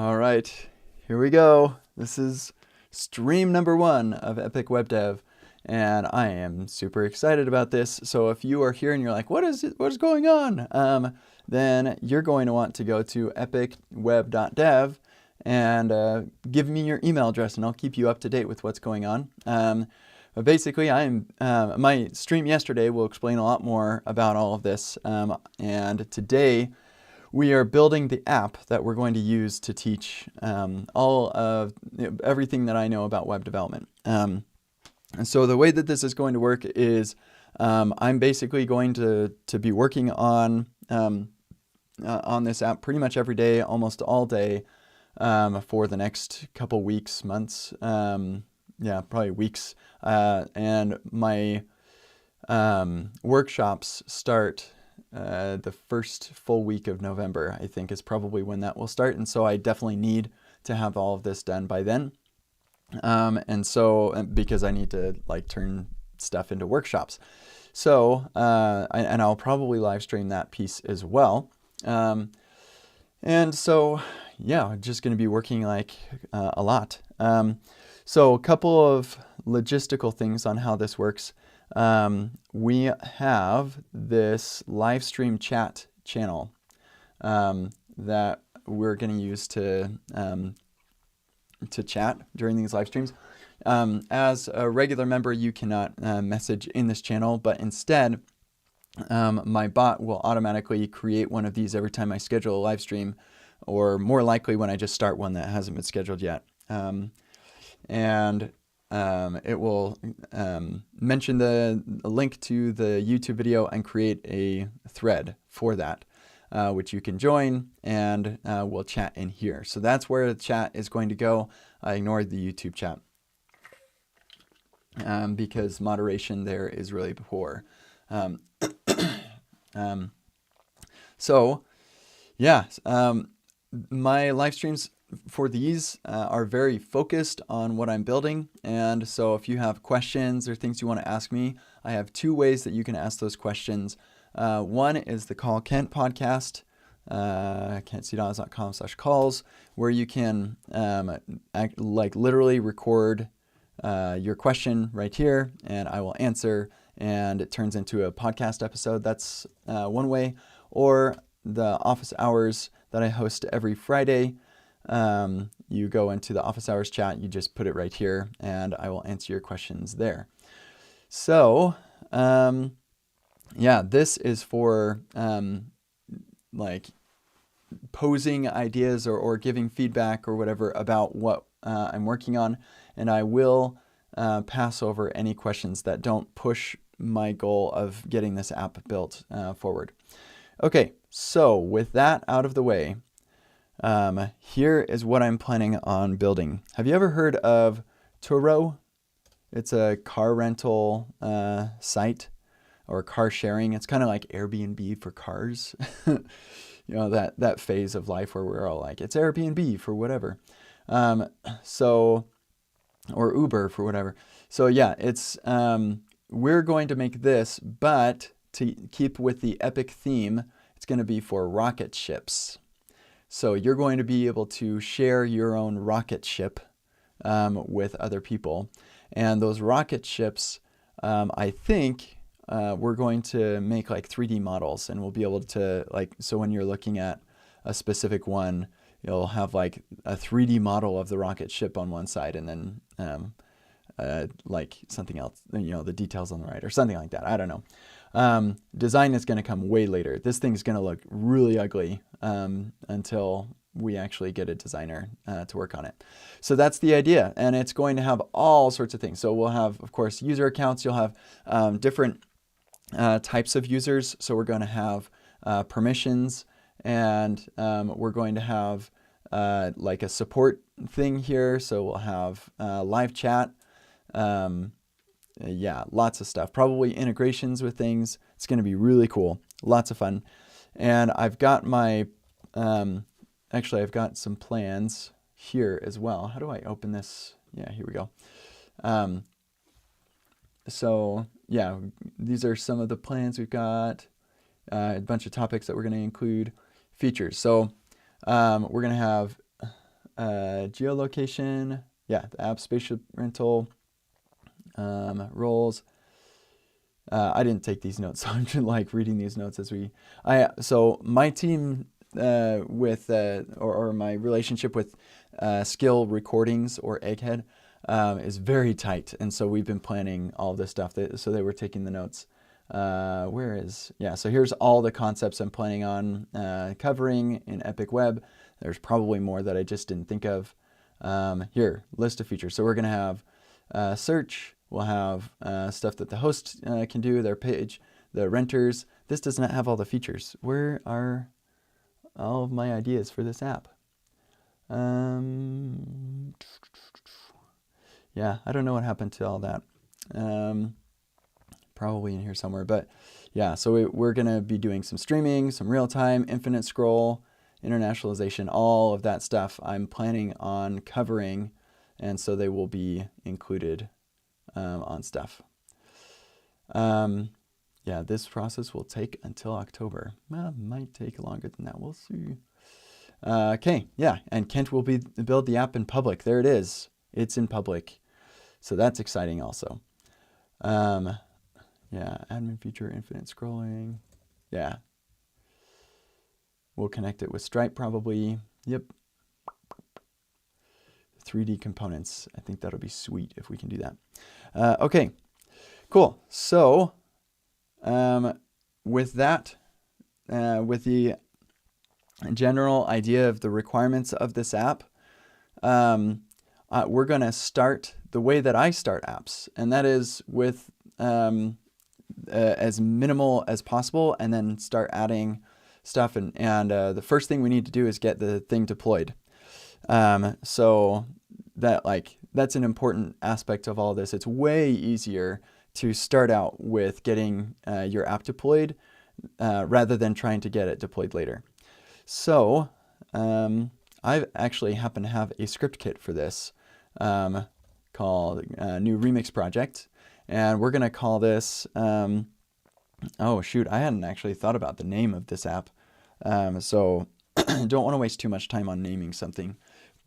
All right, here we go. This is stream number 1 of Epic Web Dev, and I am super excited about this. So if you are here and you're like, what is going on? Then you're going to want to go to epicweb.dev and give me your email address, and I'll keep you up to date with what's going on. But basically, my stream yesterday will explain a lot more about all of this, and today we are building the app that we're going to use to teach all of everything that I know about web development. And so the way that this is going to work is I'm basically going to be working on this app pretty much every day, almost all day, for the next couple weeks, months, yeah, probably weeks. And my workshops start the first full week of November, I think, is probably when that will start. And so I definitely need to have all of this done by then. And so, because I need to like turn stuff into workshops. So, and I'll probably live stream that piece as well. And so, yeah, I'm just going to be working like a lot. So a couple of logistical things on how this works. We have this live stream chat channel that we're going to use to chat during these live streams. As a regular member, you cannot message in this channel, but instead, my bot will automatically create one of these every time I schedule a live stream, or more likely when I just start one that hasn't been scheduled yet. It will mention the link to the YouTube video and create a thread for that, which you can join, and we'll chat in here. So that's where the chat is going to go. I ignored the YouTube chat because moderation there is really poor. So yeah, my live streams for these are very focused on what I'm building. And so if you have questions or things you want to ask me, I have 2 ways that you can ask those questions. One is the Call Kent podcast, kentc.com/calls, where you can literally record your question right here, and I will answer, and it turns into a podcast episode. That's one way. Or the office hours that I host every Friday. You go into the office hours chat, you just put it right here, and I will answer your questions there. So, yeah, this is for like posing ideas or giving feedback or whatever about what I'm working on, and I will pass over any questions that don't push my goal of getting this app built forward. Okay, so with that out of the way, here is what I'm planning on building. Have you ever heard of Turo? It's a car rental site or car sharing. It's kind of like Airbnb for cars. You know, that phase of life where we're all like, it's Airbnb for whatever. Or Uber for whatever. So yeah, it's we're going to make this, but to keep with the Epic theme, it's going to be for rocket ships. So you're going to be able to share your own rocket ship with other people. And those rocket ships, I think we're going to make like 3D models, and we'll be able to so when you're looking at a specific one, you'll have like a 3D model of the rocket ship on one side, and then like something else, the details on the right or something like that. I don't know. Design is going to come way later. This thing's going to look really ugly until we actually get a designer to work on it. So that's the idea, and it's going to have all sorts of things. So we'll have, of course, user accounts. You'll have different types of users. So we're going to have permissions, and we're going to have like a support thing here. So we'll have live chat. Yeah, lots of stuff. Probably integrations with things. It's going to be really cool. Lots of fun. And I've got my, actually I've got some plans here as well. How do I open this? Yeah, here we go. So yeah, these are some of the plans we've got. A bunch of topics that we're going to include. Features. So we're going to have geolocation. Yeah, the app spaceship rental roles. I didn't take these notes, so I'm just like reading these notes as so my team or my relationship with Skill Recordings or Egghead is very tight, and so we've been planning all this stuff. So they were taking the notes. So here's all the concepts I'm planning on covering in EpicWeb. There's probably more that I just didn't think of. Here, list of features. So we're going to have search. We'll have stuff that the host can do, their page, the renters. This does not have all the features. Where are all of my ideas for this app? Yeah, I don't know what happened to all that. Probably in here somewhere, but yeah, so we're going to be doing some streaming, some real-time, infinite scroll, internationalization, all of that stuff I'm planning on covering, and so they will be included on stuff. Yeah, this process will take until October. Well, might take longer than that. We'll see. Okay, yeah, and Kent will build the app in public. There it is. It's in public. So that's exciting also. Yeah, admin feature, infinite scrolling. Yeah. We'll connect it with Stripe probably. Yep. 3D components. I think that'll be sweet if we can do that. Okay, cool. So with that, with the general idea of the requirements of this app, we're going to start the way that I start apps, and that is with as minimal as possible, and then start adding stuff. And the first thing we need to do is get the thing deployed. So that's an important aspect of all this. It's way easier to start out with getting your app deployed rather than trying to get it deployed later. So I actually happen to have a script kit for this called New Remix Project. And we're going to call this, oh shoot, I hadn't actually thought about the name of this app. So don't want to waste too much time on naming something,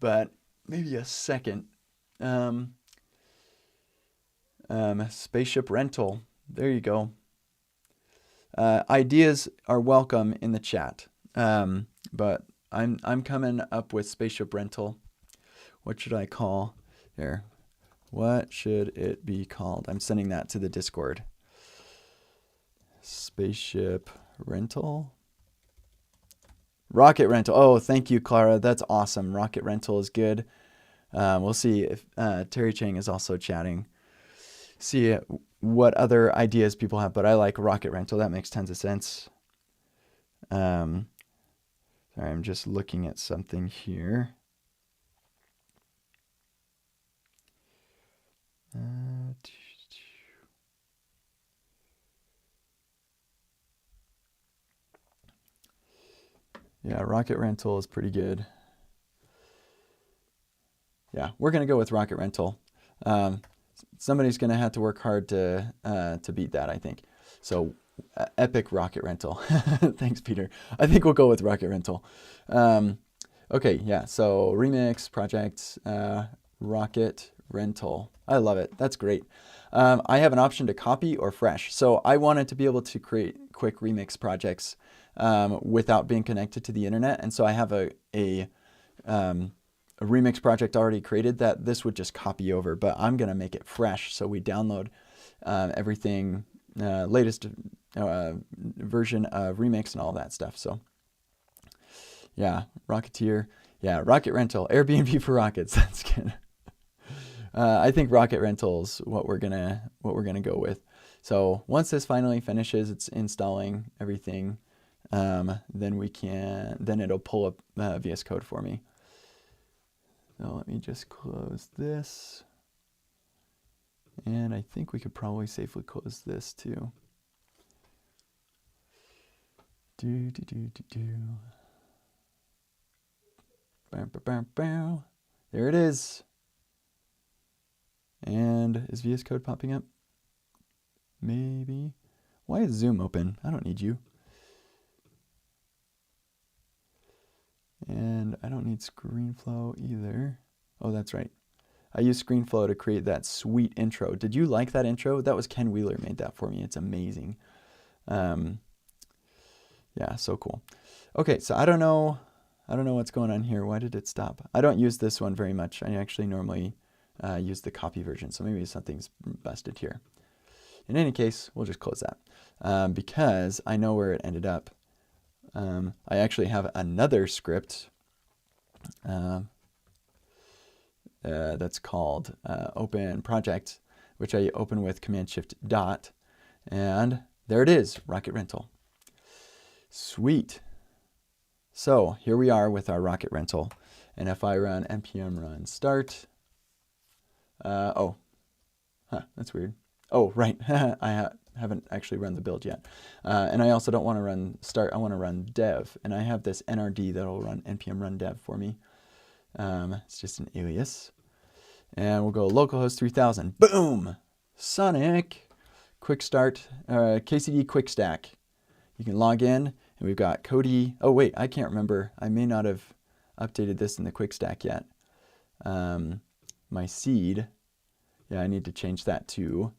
but maybe a second. Spaceship rental. There you go. Ideas are welcome in the chat. But I'm coming up with spaceship rental. What should I call? There. What should it be called? I'm sending that to the Discord. Spaceship rental. Rocket rental. Oh, thank you, Clara. That's awesome. Rocket rental is good. We'll see if Terry Chang is also chatting. See what other ideas people have, but I like rocket rental. That makes tons of sense. Sorry, I'm just looking at something here. Yeah, rocket rental is pretty good. Yeah, we're going to go with rocket rental. Somebody's going to have to work hard to beat that, I think. So epic rocket rental. Thanks, Peter. I think we'll go with rocket rental. Okay, yeah, so remix project, rocket rental. I love it. That's great. I have an option to copy or fresh. So I wanted to be able to create quick remix projects without being connected to the internet. And so I have a remix project already created that this would just copy over, but I'm going to make it fresh. So we download everything, latest version of remix and all that stuff. So yeah, Rocketeer. Yeah, rocket rental, Airbnb for rockets. That's good. I think rocket rental is what we're gonna go with. So once this finally finishes, it's installing everything. Then it'll pull up VS Code for me. So let me just close this. And I think we could probably safely close this too. There it is. And is VS Code popping up? Maybe. Why is Zoom open? I don't need you. And I don't need ScreenFlow either. Oh, that's right. I use ScreenFlow to create that sweet intro. Did you like that intro? That was Ken Wheeler made that for me. It's amazing. Yeah, so cool. Okay, so I don't know what's going on here. Why did it stop? I don't use this one very much. I actually normally use the copy version, so maybe something's busted here. In any case, we'll just close that because I know where it ended up. I actually have another script that's called open project, which I open with Command-Shift dot, and there it is, Rocket Rental. Sweet. So here we are with our Rocket Rental, and if I run npm run start, that's weird. Oh, right, I haven't actually run the build yet. And I also don't want to run start, I want to run dev, and I have this nrd that'll run npm run dev for me. It's just an alias. And we'll go localhost 3000. Boom! Sonic! Quick start, KCD quick stack. You can log in, and we've got Cody. Oh, wait, I can't remember. I may not have updated this in the quick stack yet. My seed, yeah, I need to change that to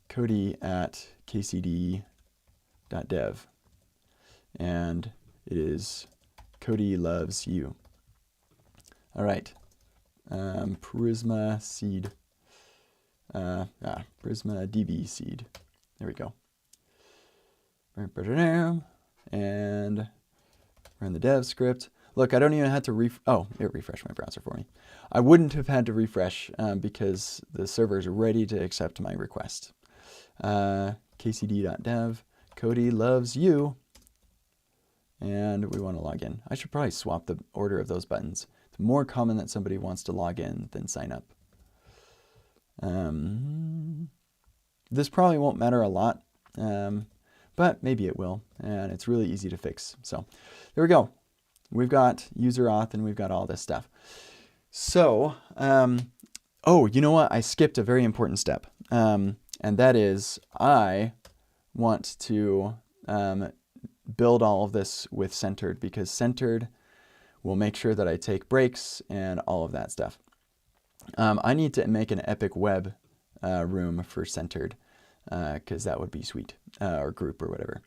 Cody at kcd.dev. And it is Cody loves you. All right. Prisma seed. Prisma db seed. There we go. And run the dev script. Look, I don't even have to it refreshed my browser for me. I wouldn't have had to refresh because the server is ready to accept my request. kcd.dev, Cody loves you. And we want to log in. I should probably swap the order of those buttons. It's more common that somebody wants to log in than sign up. This probably won't matter a lot, but maybe it will, and it's really easy to fix. So there we go. We've got user auth and we've got all this stuff. So, oh, you know what? I skipped a very important step, and that is I want to build all of this with centered, because centered will make sure that I take breaks and all of that stuff. I need to make an EpicWeb room for centered, because that would be sweet, or group or whatever.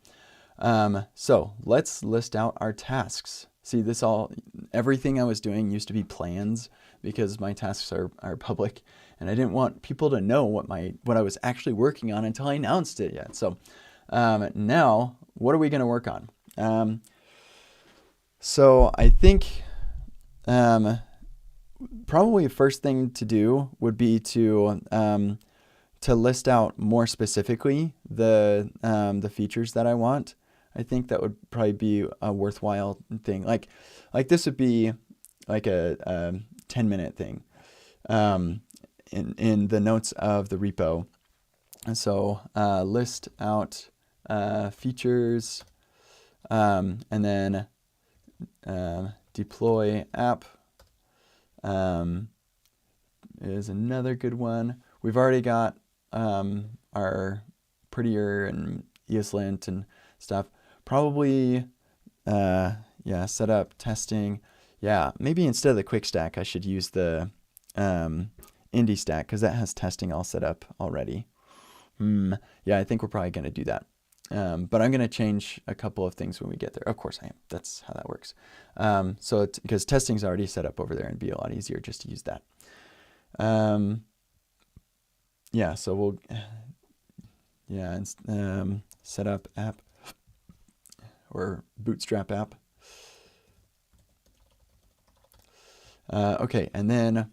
So let's list out our tasks. See, everything I was doing used to be plans because my tasks are public, and I didn't want people to know what I was actually working on until I announced it yet. So now, what are we going to work on? So I think probably the first thing to do would be to list out more specifically the features that I want. I think that would probably be a worthwhile thing. Like this would be like a 10-minute thing in the notes of the repo. And so list out features, and then deploy app is another good one. We've already got our prettier and ESLint and stuff. Probably, set up testing. Yeah, maybe instead of the quick stack, I should use the indie stack, because that has testing all set up already. Yeah, I think we're probably going to do that. But I'm going to change a couple of things when we get there. Of course I am. That's how that works. Because testing's already set up over there, and it'd be a lot easier just to use that. Yeah, so we'll set up app or bootstrap app. Okay, and then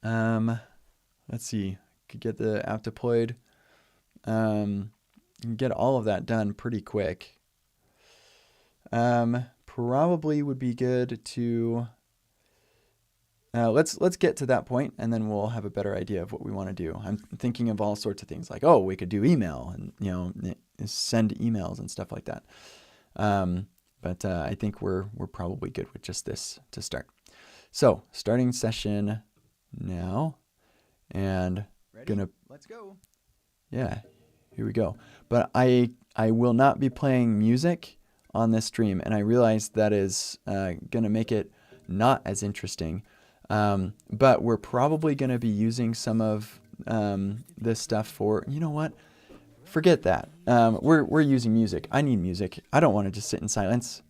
let's see, could get the app deployed. Get all of that done pretty quick. Probably would be good to let's get to that point, and then we'll have a better idea of what we want to do. I'm thinking of all sorts of things, like, oh, we could do email and send emails and stuff like that. But I think we're probably good with just this to start. So starting session now, and ready? Let's go. Yeah, here we go. But I will not be playing music on this stream, and I realize that is going to make it not as interesting. But we're probably going to be using some of this stuff for, you know what? Forget that. We're using music. I need music. I don't want to just sit in silence.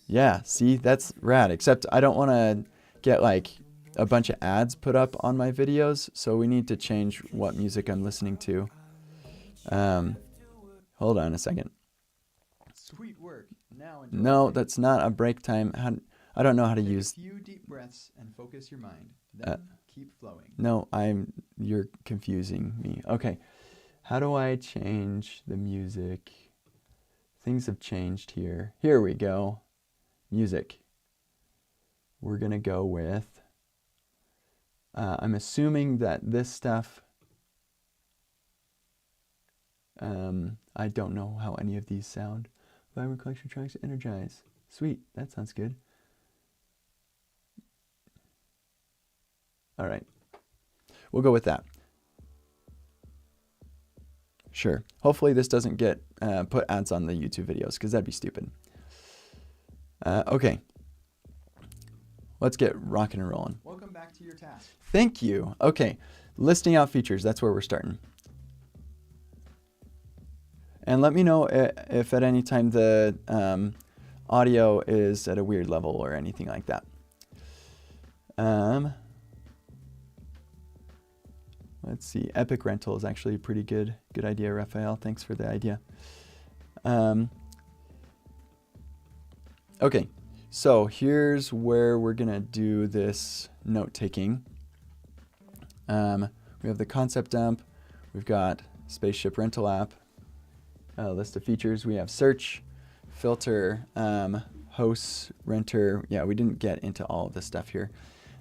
Yeah, see, that's rad. Except I don't want to get like a bunch of ads put up on my videos, so we need to change what music I'm listening to. Hold on a second. Sweet work. Now no, that's not a break time. I don't know how to use. A few deep breaths and focus your mind. Then keep flowing. No, you're confusing me. Okay. How do I change the music? Things have changed here. Here we go. Music. We're going to go with, I'm assuming that this stuff, I don't know how any of these sound. Vibrant collection tracks, energize. Sweet, that sounds good. All right, we'll go with that. Sure. Hopefully this doesn't get put ads on the YouTube videos, because that'd be stupid. Okay. Let's get rocking and rolling. Welcome back to your task. Thank you. Okay. Listing out features. That's where we're starting. And let me know if at any time the audio is at a weird level or anything like that. Let's see. Epic rental is actually a pretty good idea, Raphael. Thanks for the idea. Okay, so here's where we're gonna do this note taking. We have the concept dump. We've got spaceship rental app. List of features. We have search, filter, hosts, renter. Yeah, we didn't get into all of this stuff here.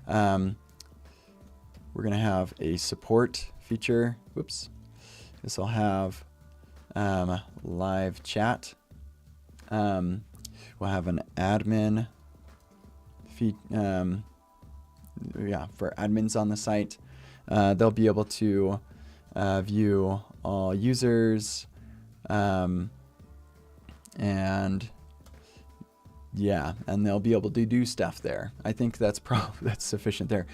We're going to have a support feature. Whoops. This will have live chat. We'll have an admin feed, for admins on the site. They'll be able to view all users, and they'll be able to do stuff there. I think that's sufficient there.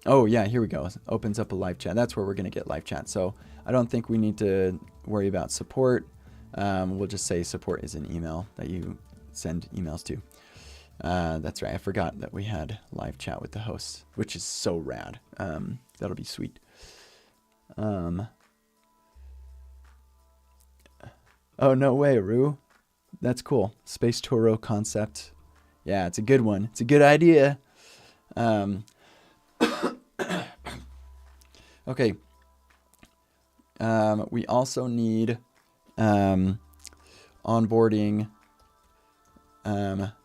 Oh yeah, here we go. Opens up a live chat. That's where we're going to get live chat. So I don't think we need to worry about support. We'll just say support is an email that you send emails to. That's right. I forgot that we had live chat with the hosts, which is so rad. That'll be sweet. Oh, no way, Rue. That's cool. Space Toro concept. Yeah, it's a good one. It's a good idea. Okay. We also need onboarding.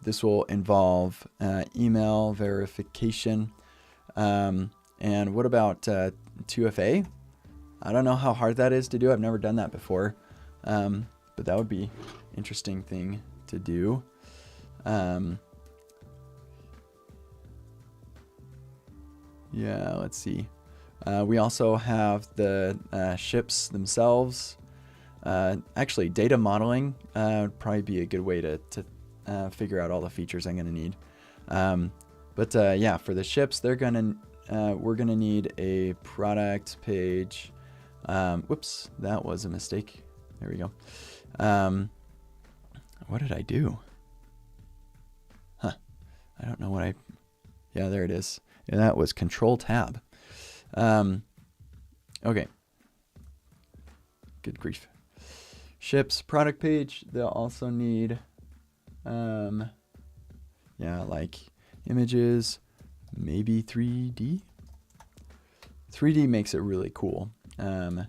This will involve email verification. And what about 2FA? I don't know how hard that is to do. I've never done that before. But that would be an interesting thing to do. Yeah, let's see. We also have the ships themselves. Actually, data modeling would probably be a good way to figure out all the features I'm going to need. Yeah, for the ships, we're going to need a product page. Whoops, that was a mistake. There we go. What did I do? Huh. I don't know what yeah, there it is. And that was Control Tab. Okay. Good grief. Ships product page. They'll also need, like images, maybe 3D. 3D makes it really cool. And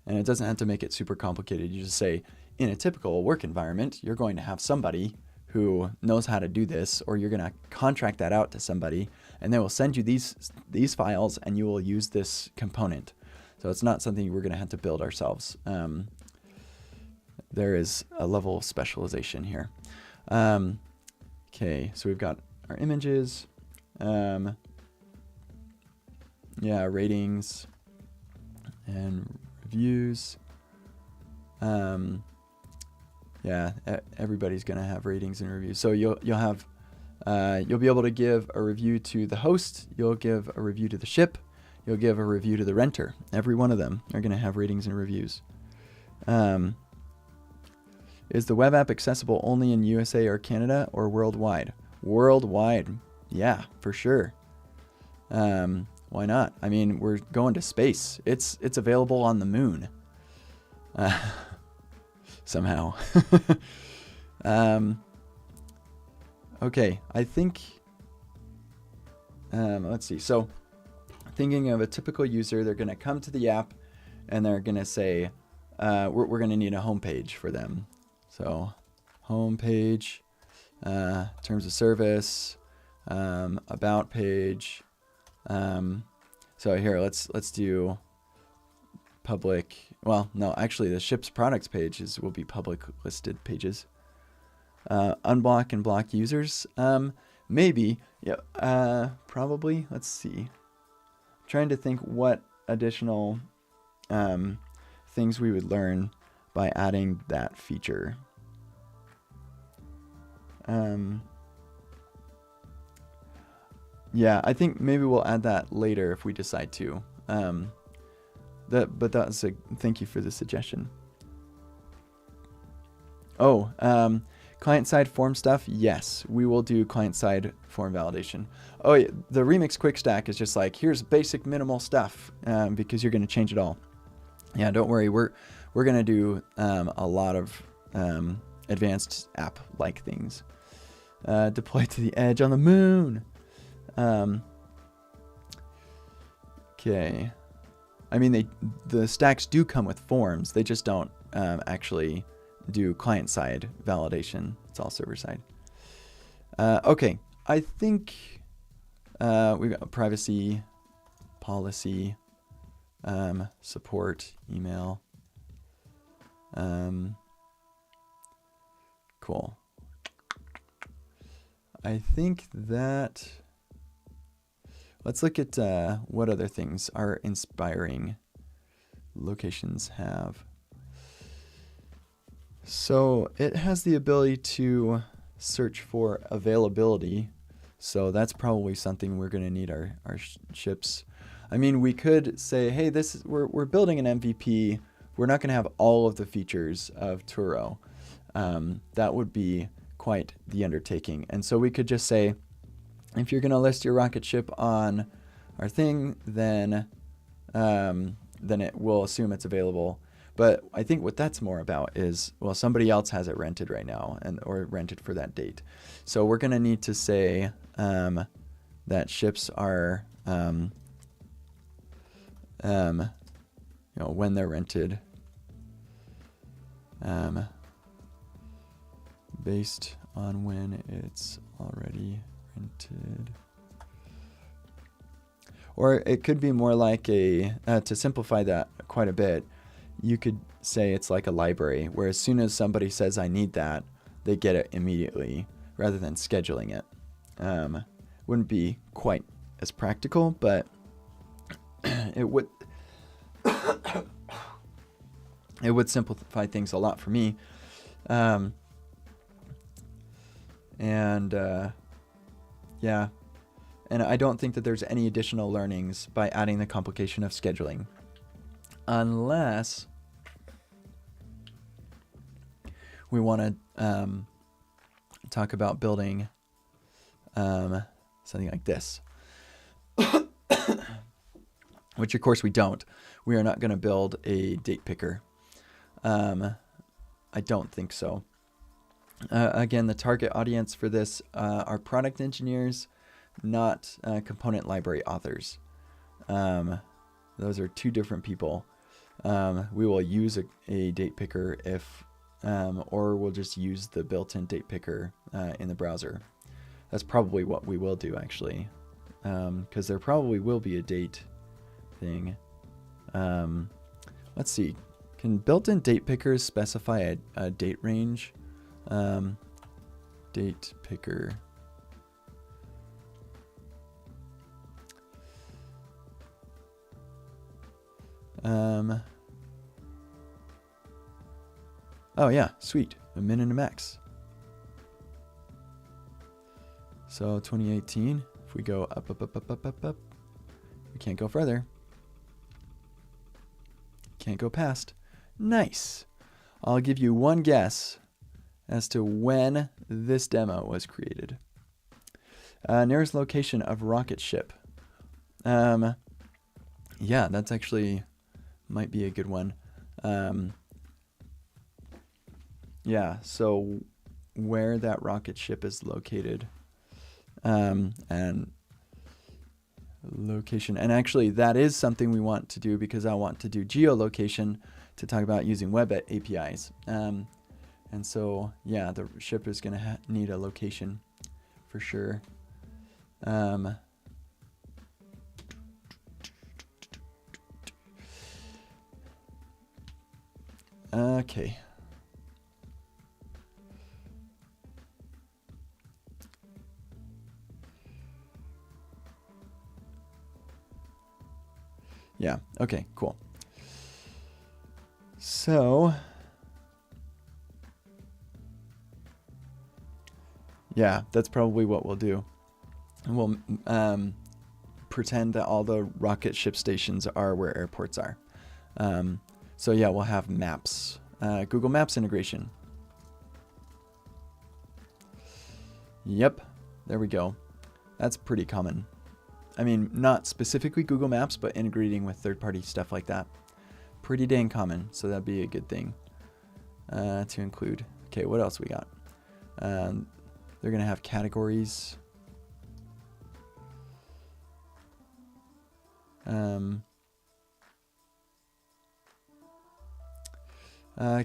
it doesn't have to make it super complicated. You just say, in a typical work environment, you're going to have somebody who knows how to do this, or you're going to contract that out to somebody, and they will send you these files, and you will use this component. So it's not something we're going to have to build ourselves. There is a level of specialization here. Okay, so we've got our images, ratings and reviews. yeah, everybody's going to have ratings and reviews. So you'll have, you'll be able to give a review to the host. You'll give a review to the ship. You'll give a review to the renter. Every one of them are going to have ratings and reviews. Is the web app accessible only in USA or Canada or worldwide? Worldwide. Yeah, for sure. Why not? I mean, we're going to space. It's available on the moon. Somehow. Okay, I think, let's see. So thinking of a typical user, they're going to come to the app and they're going to say, we're going to need a homepage for them. So homepage, terms of service, about page. So here, let's do public. Well, no, actually the ship's products pages will be public listed pages. Unblock and block users. Maybe, yeah, probably. Let's see. I'm trying to think what additional things we would learn by adding that feature. Yeah, I think maybe we'll add that later if we decide to. But that's a thank you for the suggestion. Oh, client-side form stuff. Yes, we will do client-side form validation. Oh, yeah, the Remix Quick Stack is just like, here's basic minimal stuff because you're going to change it all. Yeah, don't worry. We're going to do a lot of advanced app-like things. Deploy to the edge on the moon. Okay. I mean, the stacks do come with forms. They just don't actually do client-side validation. It's all server-side. Okay. I think we've got privacy, policy, support, email. Cool. I think that... Let's look at what other things our inspiring locations have. So it has the ability to search for availability. So that's probably something we're going to need our ships. I mean, we could say, hey, we're building an MVP. We're not going to have all of the features of Turo. That would be quite the undertaking. And so we could just say, if you're going to list your rocket ship on our thing, then it will assume it's available. But I think what that's more about is, well, somebody else has it rented right now or rented for that date. So we're going to need to say that ships are, when they're rented, based on when it's already rented. Or it could be more like to simplify that quite a bit, you could say it's like a library where as soon as somebody says I need that, they get it immediately rather than scheduling it. Wouldn't be quite as practical, but it would it would simplify things a lot for me. Yeah, and I don't think that there's any additional learnings by adding the complication of scheduling, unless we want to talk about building something like this, which of course we don't. We are not going to build a date picker. I don't think so. Again, the target audience for this are product engineers, not component library authors. Those are two different people. We will use a date picker or we'll just use the built-in date picker in the browser. That's probably what we will do, actually, because there probably will be a date thing. Let's see. Can built-in date pickers specify a date range? Date picker. Oh yeah, sweet. A min and a max. So 2018, if we go up, we can't go further. Can't go past. Nice. I'll give you one guess as to when this demo was created. Nearest location of rocket ship. Yeah, that's actually might be a good one. Yeah, so where that rocket ship is located. And location. And actually, that is something we want to do because I want to do geolocation to talk about using web APIs. And so, yeah, the ship is going to need a location for sure. Okay. Yeah, okay, cool. So, yeah, that's probably what we'll do. We'll pretend that all the rocket ship stations are where airports are. So yeah, we'll have maps, Google Maps integration. Yep, there we go. That's pretty common. I mean, not specifically Google Maps, but integrating with third-party stuff like that. Pretty dang common, so that'd be a good thing to include. Okay, what else we got? They're going to have categories.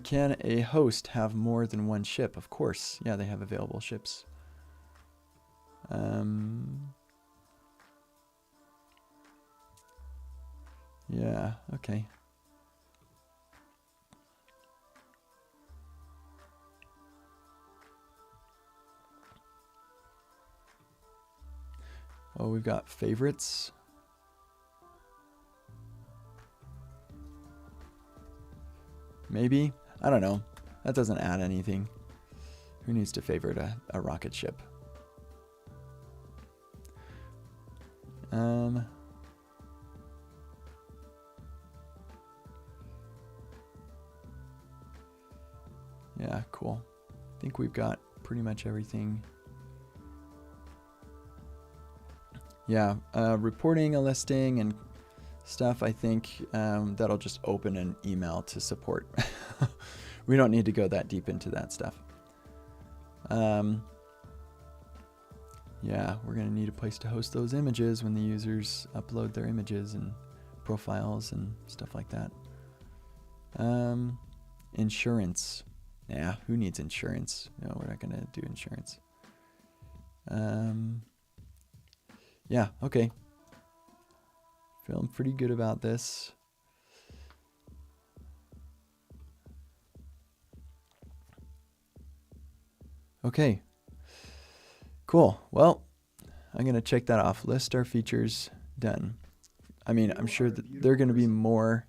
Can a host have more than one ship? Of course. Yeah, they have available ships. Yeah, okay. Oh, we've got favorites. Maybe? I don't know. That doesn't add anything. Who needs to favorite a rocket ship? Yeah, cool. I think we've got pretty much everything. Yeah, reporting a listing and stuff, I think that'll just open an email to support. We don't need to go that deep into that stuff. Yeah, we're going to need a place to host those images when the users upload their images and profiles and stuff like that. Insurance. Yeah, who needs insurance? No, we're not going to do insurance. Yeah, okay. Feeling pretty good about this. Okay. Cool. Well, I'm going to check that off. List our features. Done. I mean, I'm sure that there are going to be more.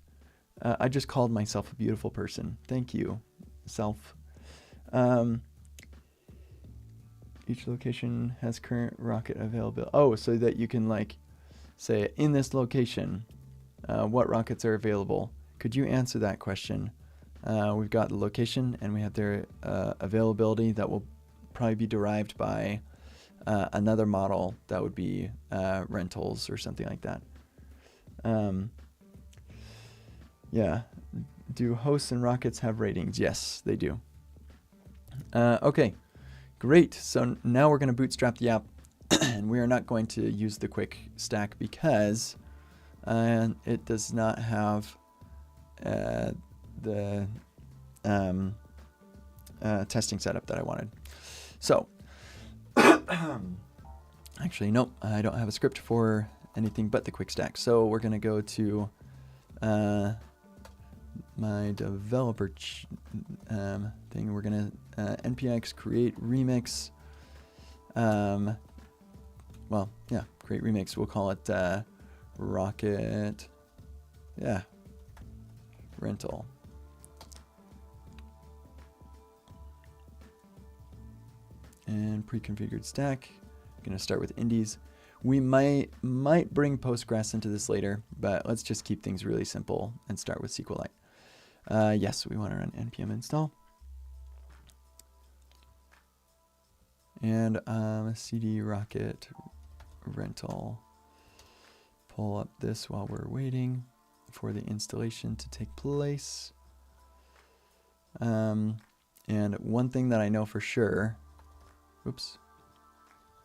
I just called myself a beautiful person. Thank you, self. Each location has current rocket availability. Oh, so that you can like say in this location, what rockets are available. Could you answer that question? We've got the location and we have their availability that will probably be derived by another model that would be rentals or something like that. Yeah. Do hosts and rockets have ratings? Yes, they do. Okay, great. So now we're going to bootstrap the app and we are not going to use the quick stack because it does not have the testing setup that I wanted. So actually, nope, I don't have a script for anything but the quick stack. So we're going to go to my developer thing. We're going to npx create remix. Well, yeah, create remix. We'll call it rocket, yeah, rental. and pre-configured stack. I'm going to start with indies. We might bring Postgres into this later, but let's just keep things really simple and start with SQLite. Yes, we want to run npm install. And cd rocket rental. Pull up this while we're waiting for the installation to take place. And one thing that I know for sure, oops,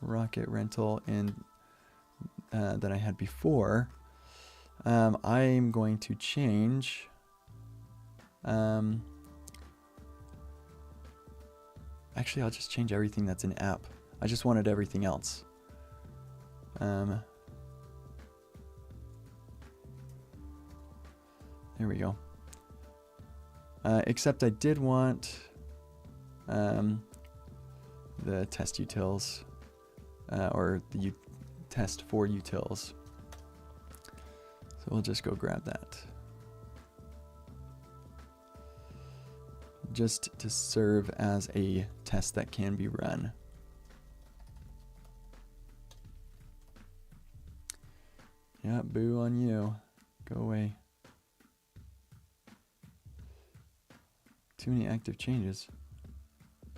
rocket rental and that I had before, I'm going to change actually I'll just change everything that's in app. I just wanted everything else. There we go. Except I did want the test utils, or the test for utils. So we'll just go grab that. Just to serve as a test that can be run. Yeah, boo on you. Go away. Too many active changes.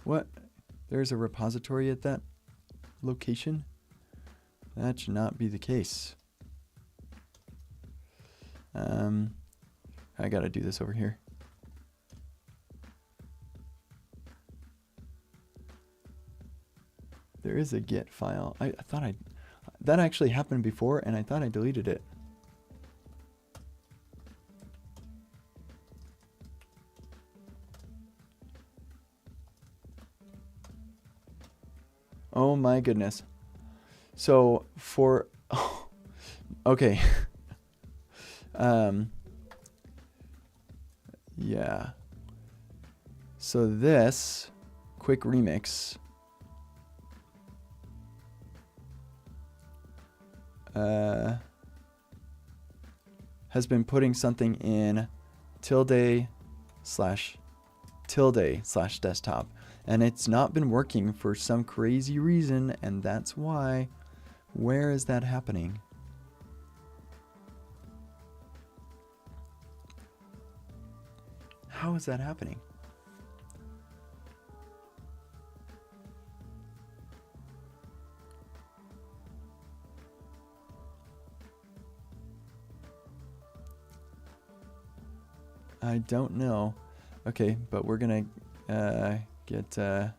What? There's a repository at that location? That should not be the case. I gotta do this over here. There is a git file. I thought that actually happened before, and I thought I deleted it. Oh my goodness. So for, oh, okay. Yeah. So this quick remix has been putting something in tilde/desktop, and it's not been working for some crazy reason, and that's why. Where is that happening? How is that happening? I don't know. Okay, but we're gonna get the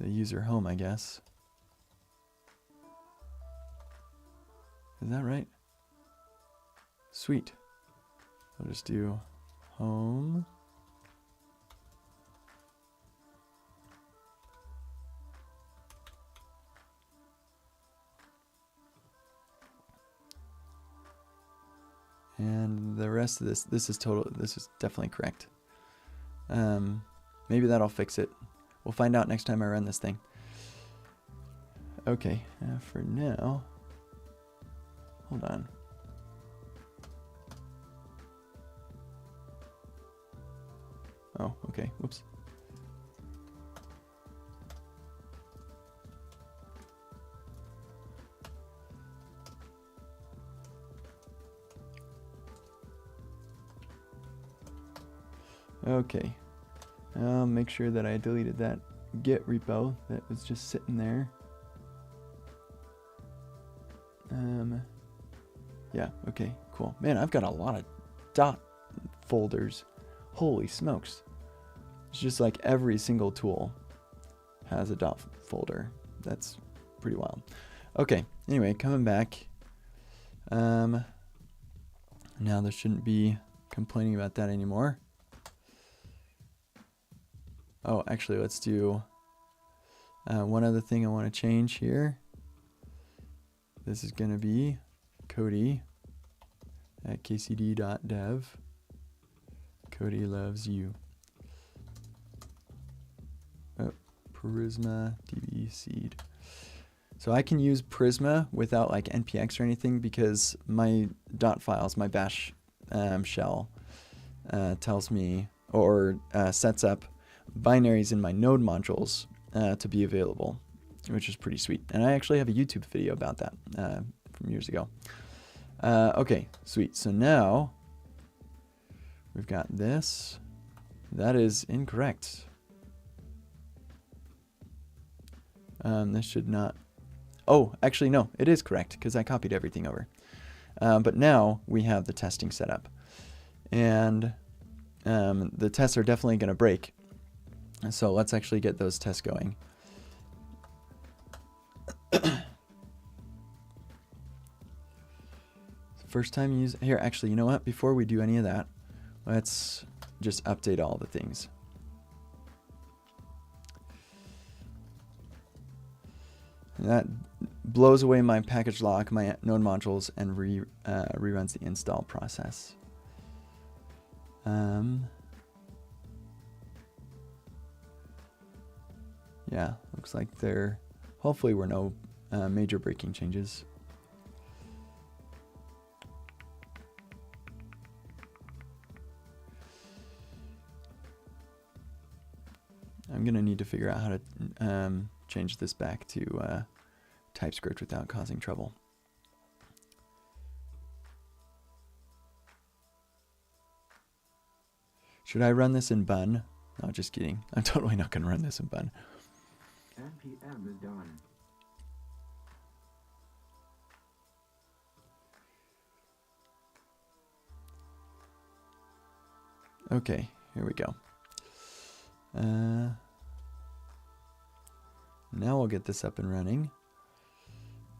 user home, I guess. Is that right? Sweet. I'll just do home. And the rest of this is definitely correct. Maybe that'll fix it. We'll find out next time I run this thing. Okay, for now, hold on. Oh, okay, whoops. Okay, I'll make sure that I deleted that Git repo that was just sitting there. Yeah, okay, cool. Man, I've got a lot of dot folders. Holy smokes. It's just like every single tool has a dot folder. That's pretty wild. Okay, anyway, coming back. Now there shouldn't be complaining about that anymore. Oh, actually, let's do one other thing I want to change here. This is going to be Cody at kcd.dev. Cody loves you. Oh, Prisma DB seed. So I can use Prisma without like npx or anything because my dot files, my bash shell tells me or sets up binaries in my node modules to be available, which is pretty sweet. And I actually have a YouTube video about that from years ago. Okay, sweet. So now we've got this. That is incorrect. This should not. Oh, actually, no, it is correct because I copied everything over. But now we have the testing set up. And the tests are definitely going to break. So let's actually get those tests going. First time you use here. Actually, you know what? Before we do any of that, let's just update all the things. That blows away my package lock, my node modules, and reruns the install process. Yeah, looks like there hopefully were no major breaking changes. I'm going to need to figure out how to change this back to TypeScript without causing trouble. Should I run this in Bun? No, just kidding. I'm totally not going to run this in Bun. npm is done. Okay, here we go. Now we'll get this up and running.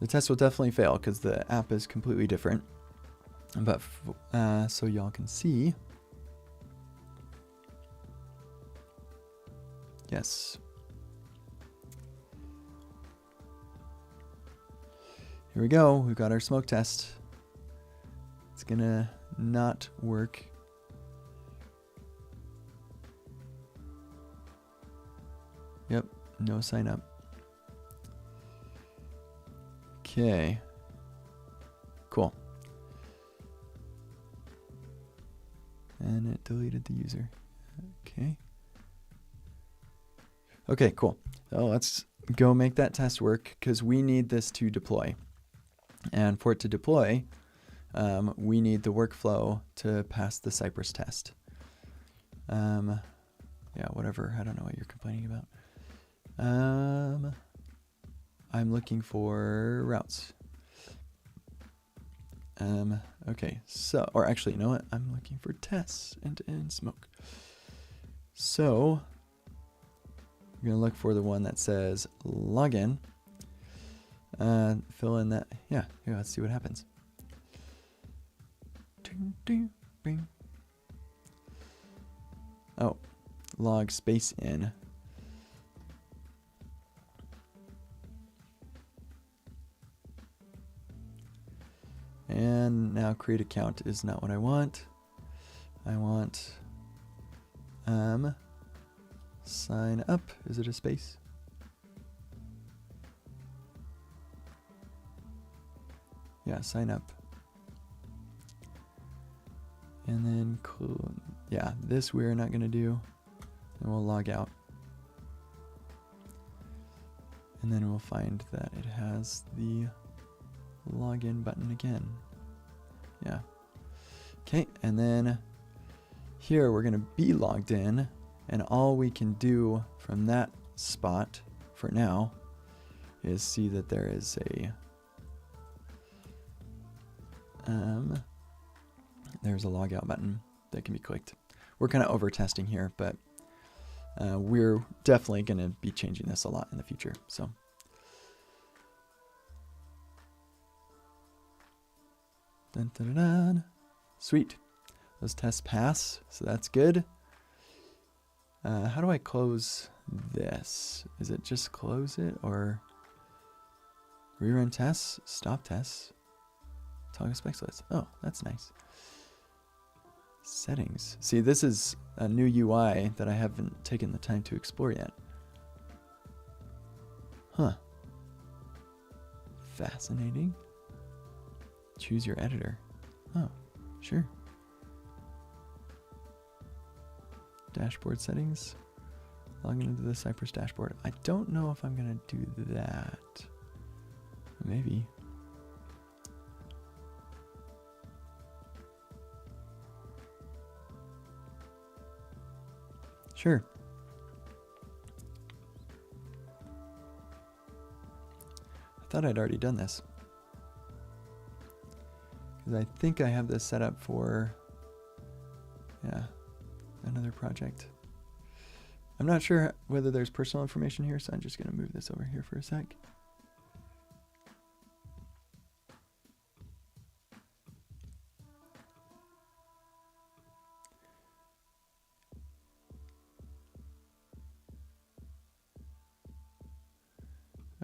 The test will definitely fail because the app is completely different. But so y'all can see. Yes. Here we go. We've got our smoke test. It's gonna not work. Yep, no sign up. Okay. Cool. And it deleted the user. Okay. Okay, cool. So let's go make that test work because we need this to deploy. And for it to deploy, we need the workflow to pass the Cypress test. Yeah, whatever. I don't know what you're complaining about. I'm looking for routes. Okay, so, or actually, you know what? I'm looking for tests, end-to-end smoke. So, I'm going to look for the one that says login. Fill in that. Yeah, here, let's see what happens. Oh, log space in. And now create account is not what I want. I want sign up. Is it a space? Yeah, sign up. And then yeah, this we're not going to do. And we'll log out. And then we'll find that it has the login button again. Yeah. Okay, and then here we're going to be logged in, and all we can do from that spot for now is see that there is a there's a logout button that can be clicked. We're kind of over testing here, but we're definitely going to be changing this a lot in the future. So dun, dun, dun, dun. Sweet. Those tests pass, so that's good. How do I close this? Is it just close it or rerun tests, stop tests, toggle specs list? Oh, that's nice. Settings. See, this is a new UI that I haven't taken the time to explore yet. Huh. Fascinating. Choose your editor. Oh, sure. Dashboard settings. Log into the Cypress dashboard. I don't know if I'm going to do that. Maybe. Sure. I thought I'd already done this. Because I think I have this set up for, yeah, another project. I'm not sure whether there's personal information here, so I'm just going to move this over here for a sec.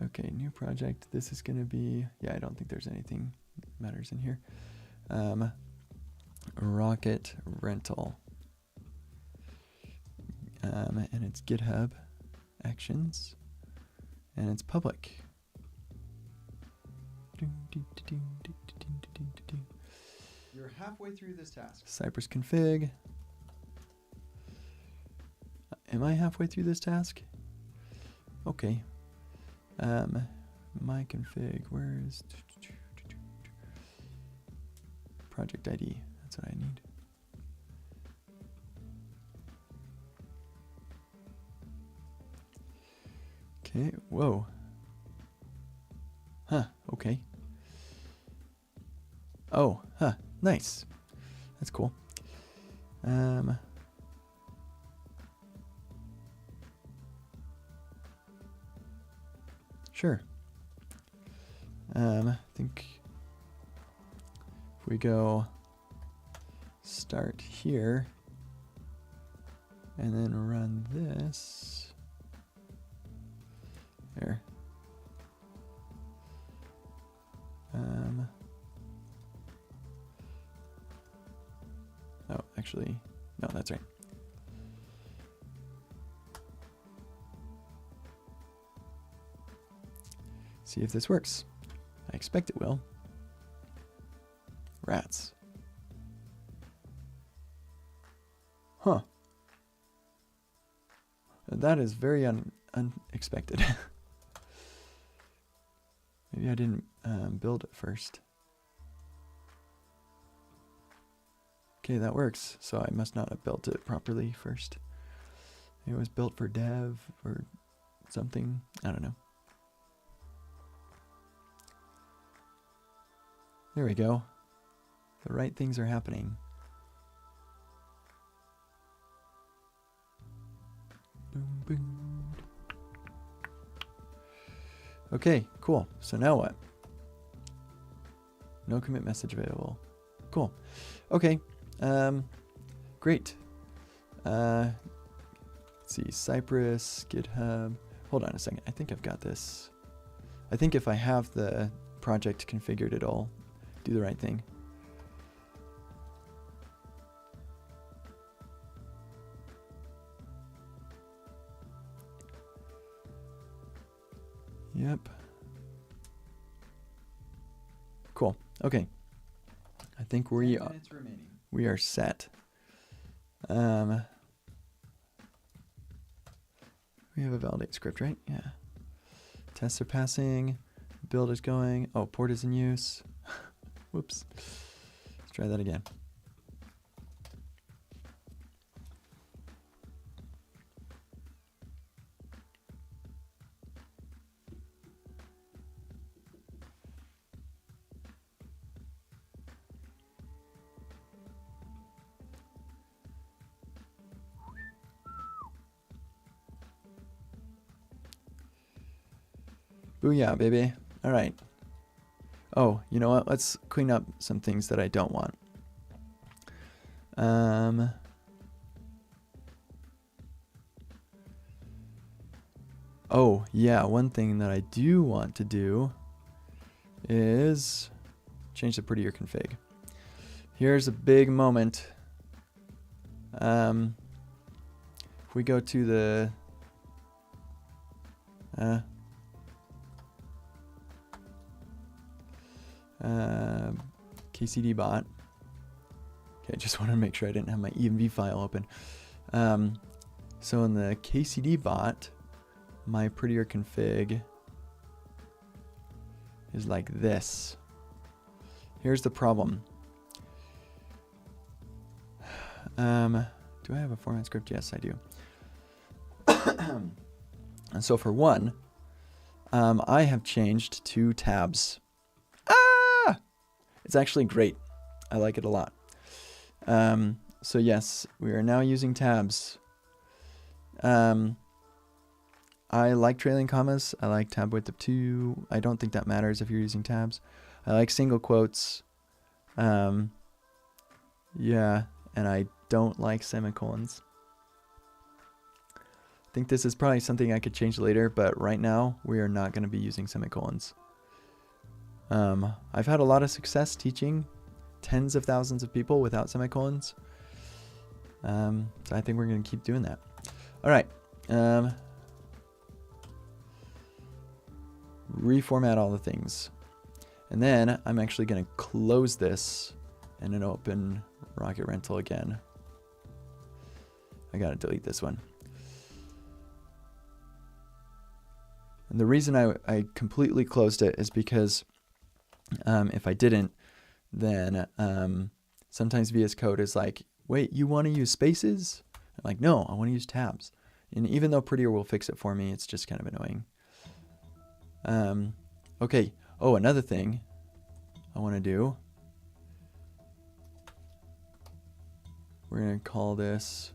Okay, new project. This is going to be, yeah, I don't think there's anything that matters in here. Rocket rental. And it's GitHub Actions, and it's public. You're halfway through this task. Cypress config. Am I halfway through this task? Okay. My config, where is project ID? That's what I need. Okay, whoa. Huh, okay. Oh, huh, nice. That's cool. Sure. I think if we go start here and then run this there. Oh, actually, no, that's right. See if this works. I expect it will. Rats. Huh. That is very unexpected. Maybe I didn't build it first. Okay, that works. So I must not have built it properly first. It was built for dev or something. I don't know. There we go. The right things are happening. Boom, boom. Okay, cool. So now what? No commit message available. Cool. Okay. Great. Let's see. Cypress, GitHub. Hold on a second. I think I've got this. I think if I have the project configured, it'll do the right thing. Yep. Cool. Okay. I think we are set. We have a validate script, right? Yeah. Tests are passing. Build is going. Oh, port is in use. Whoops. Let's try that again. Booyah, baby. All right. Oh, you know what? Let's clean up some things that I don't want. Oh, yeah. One thing that I do want to do is change the prettier config. Here's a big moment. If we go to the KCD bot. Okay, I just wanted to make sure I didn't have my env file open. So in the KCD bot, my prettier config is like this. Here's the problem. Do I have a format script? Yes, I do. And so for one, I have changed to tabs. Ah! It's actually great. I like it a lot. So yes, we are now using tabs. I like trailing commas. I like tab width of 2. I don't think that matters if you're using tabs. I like single quotes. Yeah, and I don't like semicolons. I think this is probably something I could change later, but right now we are not going to be using semicolons. I've had a lot of success teaching tens of thousands of people without semicolons. So I think we're going to keep doing that. All right. Reformat all the things. And then I'm actually going to close this and then open Rocket Rental again. I got to delete this one. And the reason I completely closed it is because if I didn't, then sometimes VS Code is like, wait, you want to use spaces? I'm like, no, I want to use tabs. And even though Prettier will fix it for me, it's just kind of annoying. Okay. Oh, another thing I want to do. We're going to call this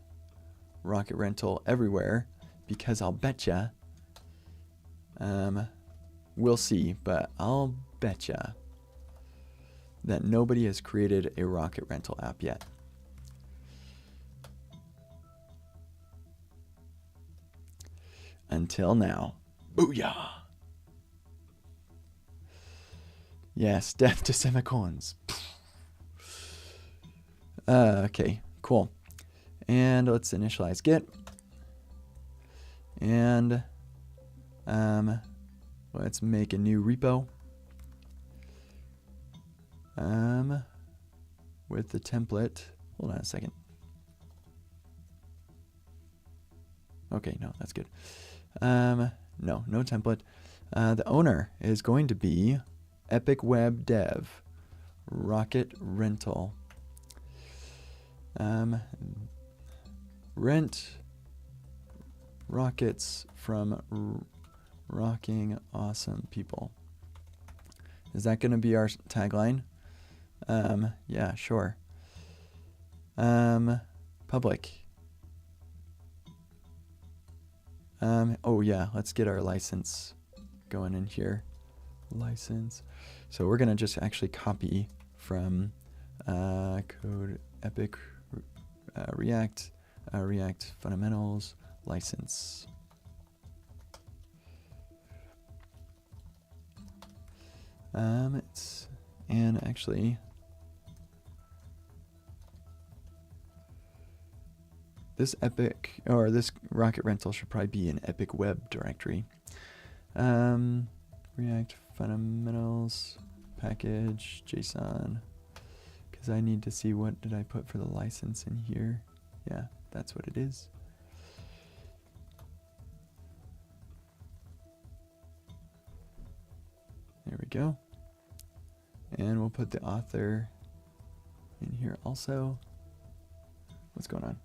Rocket Rental Everywhere because I'll betcha. We'll see, but I'll betcha that nobody has created a Rocket Rental app yet. Until now. Booyah! Yes, death to semicolons. Okay, cool. And let's initialize Git. And let's make a new repo. With the template. Hold on a second. Okay, no, that's good. No template. The owner is going to be EpicWeb Dev Rocket Rental. Rent rockets from rocking awesome people. Is that going to be our tagline? Yeah, sure. Public. Oh yeah, let's get our license going in here. License. So we're gonna just actually copy from code epic React fundamentals license. And actually this this Rocket Rental should probably be an EpicWeb directory. React fundamentals package JSON, because I need to see what did I put for the license in here. Yeah, that's what it is. There we go. And we'll put the author in here also. What's going on?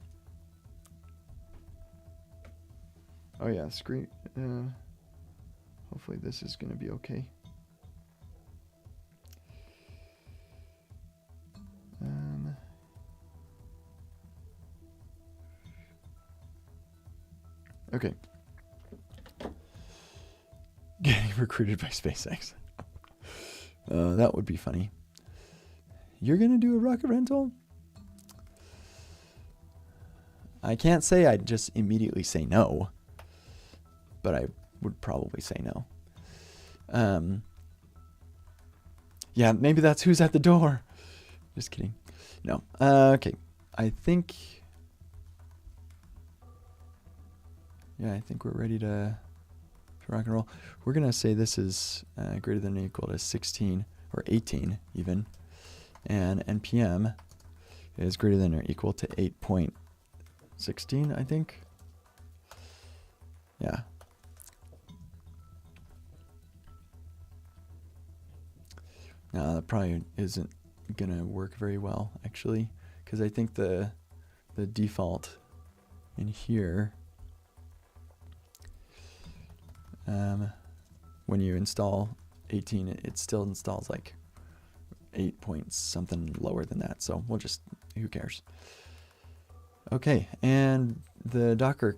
Oh yeah, screen. Hopefully this is going to be okay. Okay. Getting recruited by SpaceX. That would be funny. You're going to do a Rocket Rental? I can't say I'd just immediately say no, but I would probably say no. Yeah, maybe that's who's at the door. Just kidding. No. Okay. I think we're ready to rock and roll. We're going to say this is greater than or equal to 16 or 18 even. And NPM is greater than or equal to 8.16, I think. Yeah. No, that probably isn't gonna work very well, actually, because I think the default in here, when you install 18, it still installs like 8 point something lower than that. So we'll just, who cares? Okay, and the Docker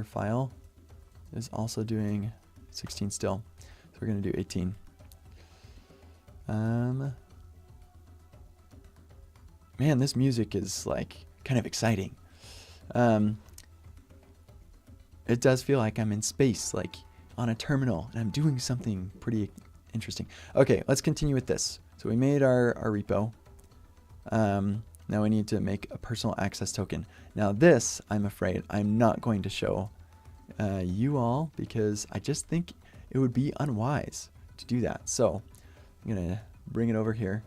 file is also doing 16 still. So we're gonna do 18. Man, this music is like kind of exciting. It does feel like I'm in space, like on a terminal, and I'm doing something pretty interesting. Okay, let's continue with this. So we made our repo. Now we need to make a personal access token. Now this, I'm afraid, I'm not going to show you all because I just think it would be unwise to do that. So I'm gonna bring it over here.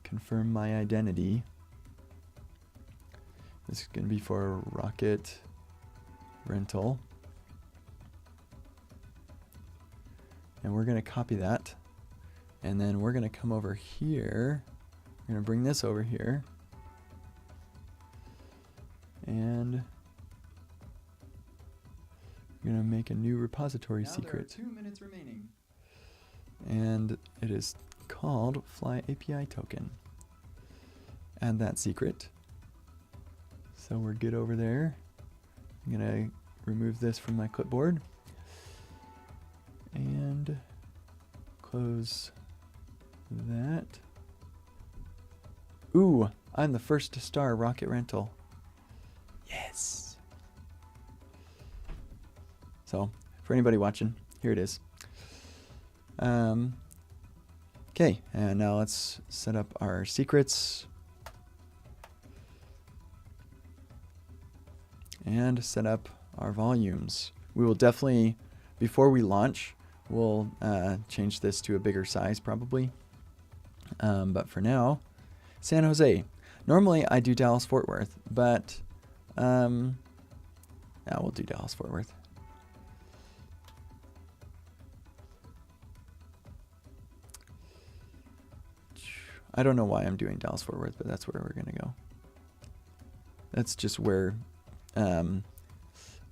Confirm my identity. This is going to be for Rocket Rental. And we're going to copy that. And then we're going to come over here. We're going to bring this over here. And we're going to make a new repository secret. There are 2 minutes remaining. And it is called Fly API token. Add that secret. So we're good over there. I'm gonna remove this from my clipboard and close that. Ooh, I'm the first to star Rocket Rental. Yes. So for anybody watching, here it is. Okay, and now let's set up our secrets and set up our volumes. We will definitely, before we launch, we'll change this to a bigger size probably. But for now, San Jose. Normally I do Dallas-Fort Worth, but now we'll do Dallas-Fort Worth. I don't know why I'm doing Dallas-Fort Worth, but that's where we're going to go. That's just where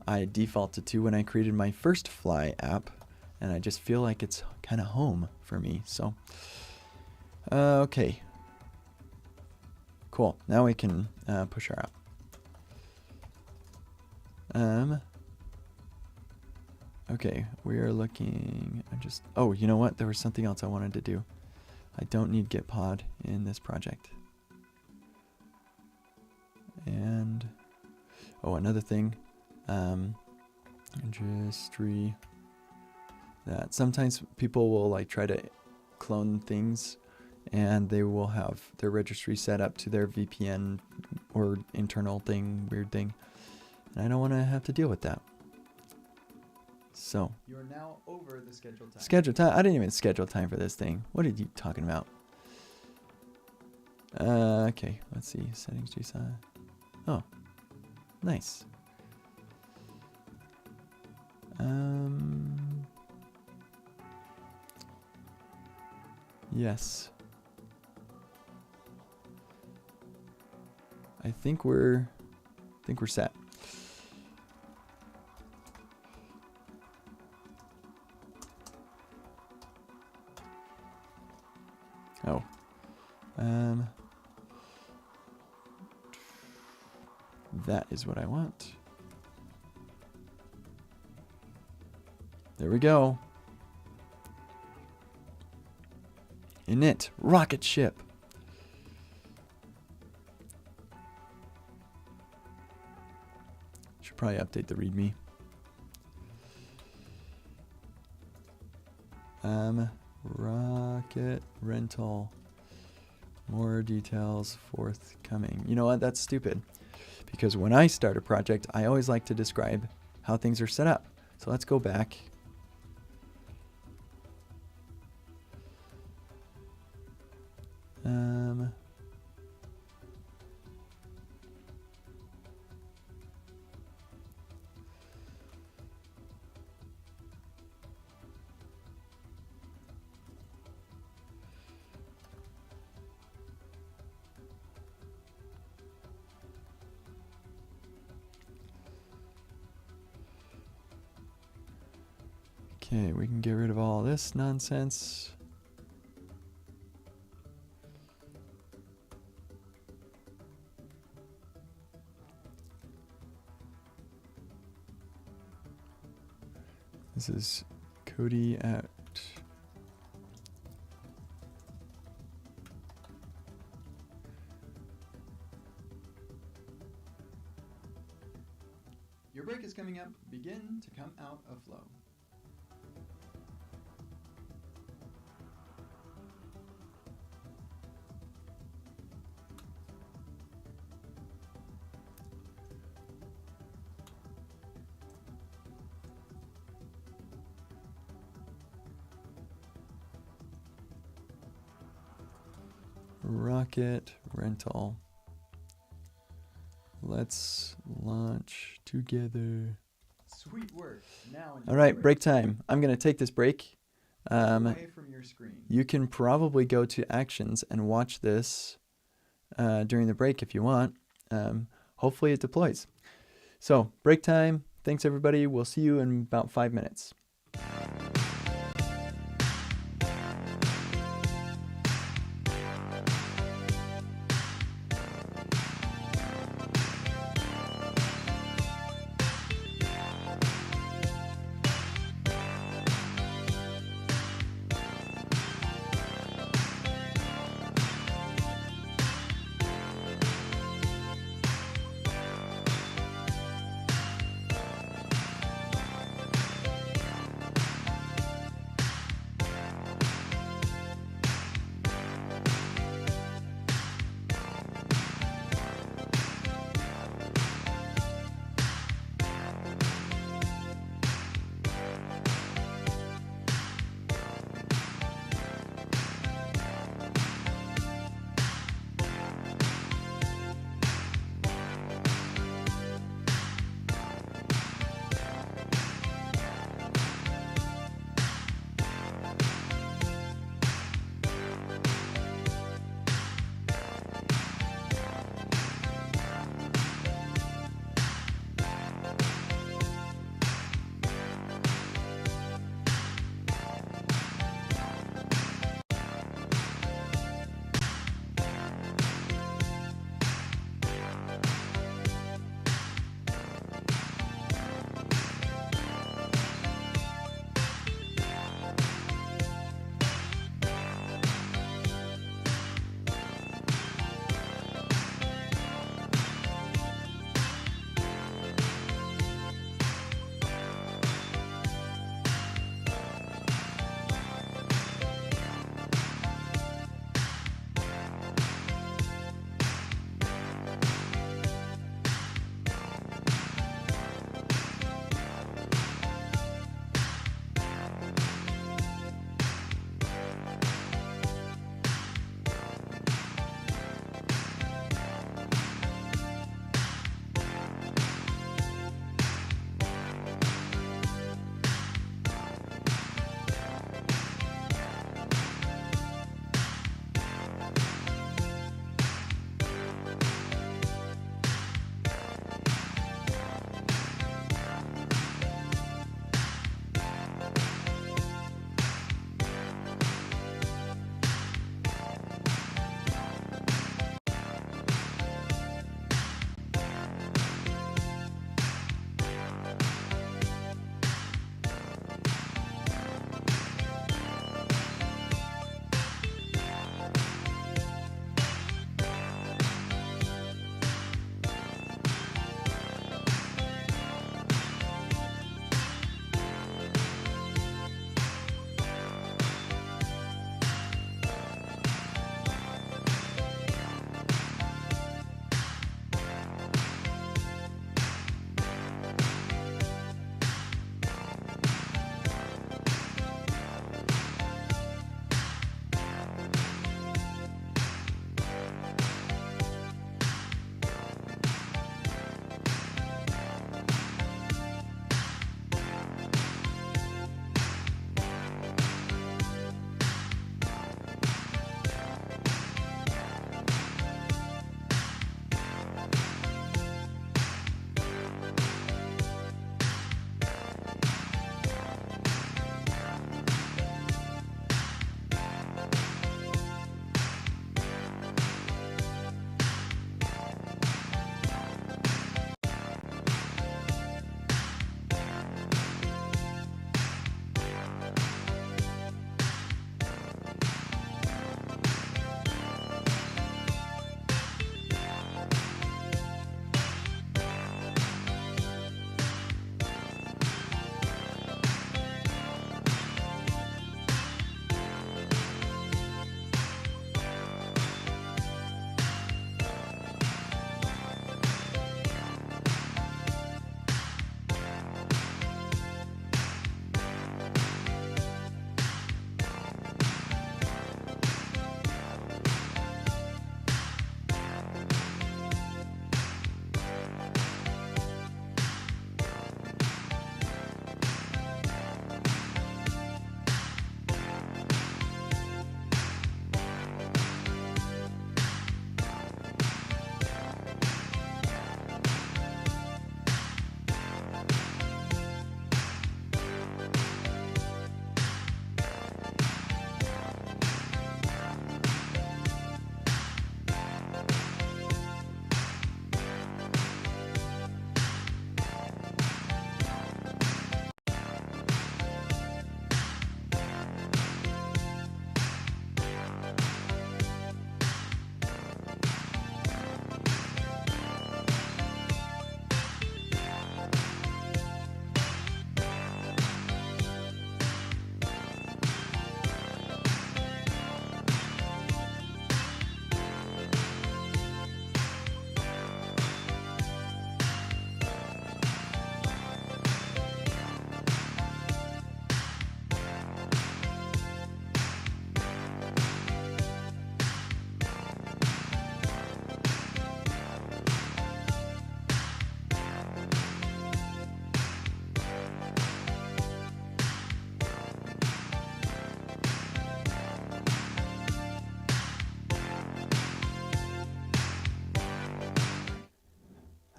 I defaulted to when I created my first Fly app, and I just feel like it's kind of home for me. So, okay. Cool. Now we can push our app. Okay, we are looking. Oh, you know what? There was something else I wanted to do. I don't need git pod in this project. And, oh, another thing, registry, that sometimes people will like try to clone things and they will have their registry set up to their VPN or internal thing, weird thing. And I don't want to have to deal with that. So you are now over the scheduled time. Scheduled time? I didn't even schedule time for this thing. What are you talking about? Okay, let's see. Settings JSON. Oh, nice. Yes. I think we're set. Oh. That is what I want. There we go. Init rocket ship. Should probably update the README. Rocket rental. More details forthcoming. You know what? That's stupid. Because when I start a project, I always like to describe how things are set up. So let's go back. Okay, we can get rid of all this nonsense. This is Cody at Your break is coming up. Begin to come out of flow. Rocket rental. Let's launch together. Sweet work. Now. All right, break time. I'm going to take this break. Away from your screen. You can probably go to actions and watch this during the break if you want. Hopefully it deploys. So break time. Thanks everybody. We'll see you in about 5 minutes.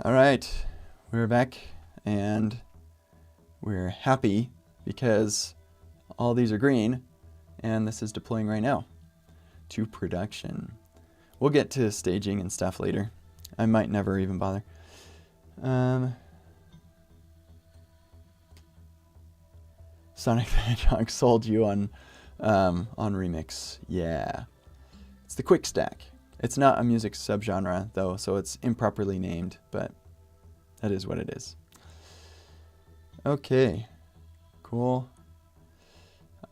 All right, we're back and we're happy because all these are green and this is deploying right now to production. We'll get to staging and stuff later. I might never even bother. Sonic the Hedgehog sold you on Remix. Yeah. It's the quick stack. It's not a music subgenre though, so it's improperly named, but that is what it is. Okay. Cool.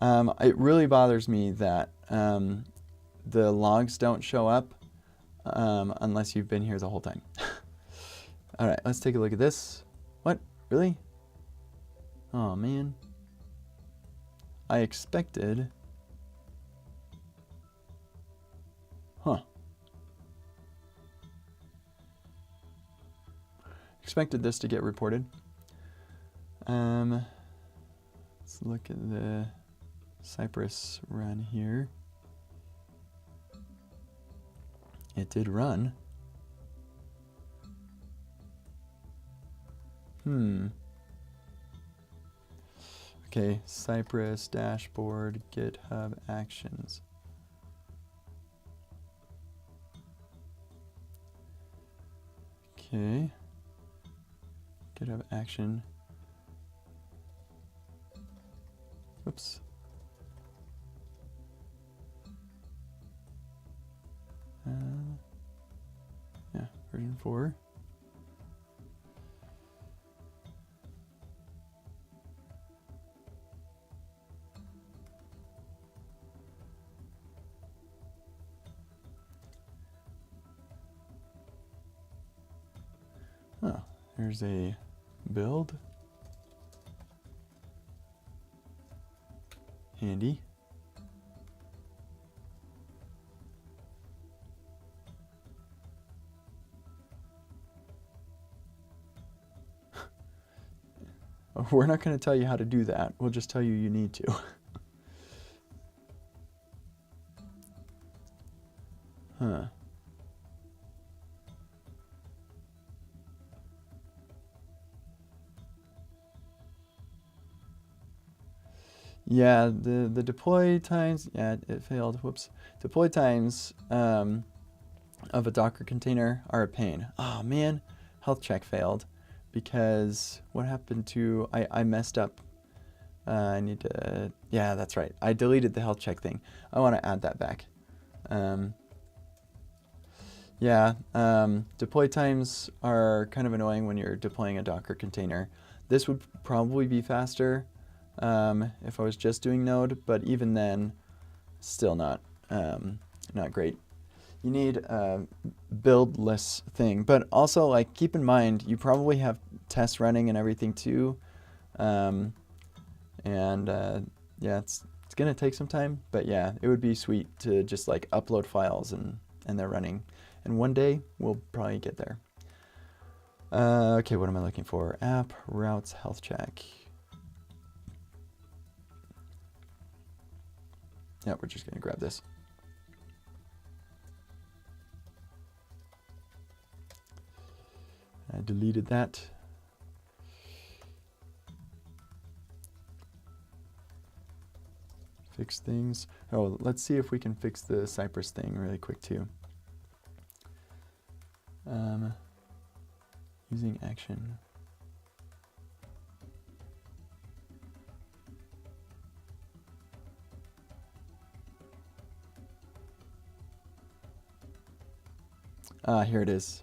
It really bothers me that the logs don't show up unless you've been here the whole time. All right, let's take a look at this. What? Really? Oh, man. I expected... Huh. Expected this to get reported. Let's look at the Cypress run here. It did run. Okay, Cypress dashboard, GitHub actions. Okay. GitHub action. Oops. Yeah, version 4. Oh, there's a build. Handy. We're not going to tell you how to do that. We'll just tell you you need to. Huh. Yeah, the deploy times, yeah, it failed, whoops. Deploy times of a Docker container are a pain. Oh man, health check failed because what happened to, I messed up. I need to, yeah, that's right. I deleted the health check thing. I want to add that back. Yeah, deploy times are kind of annoying when you're deploying a Docker container. This would probably be faster if I was just doing Node, but even then, still not great. You need a buildless thing, but also like keep in mind you probably have tests running and everything too, yeah, it's gonna take some time, but yeah, it would be sweet to just like upload files and they're running, and one day we'll probably get there. Okay, what am I looking for? App routes health check. Yeah, we're just going to grab this. I deleted that. Fix things. Oh, let's see if we can fix the Cypress thing really quick too. Using action. Here it is.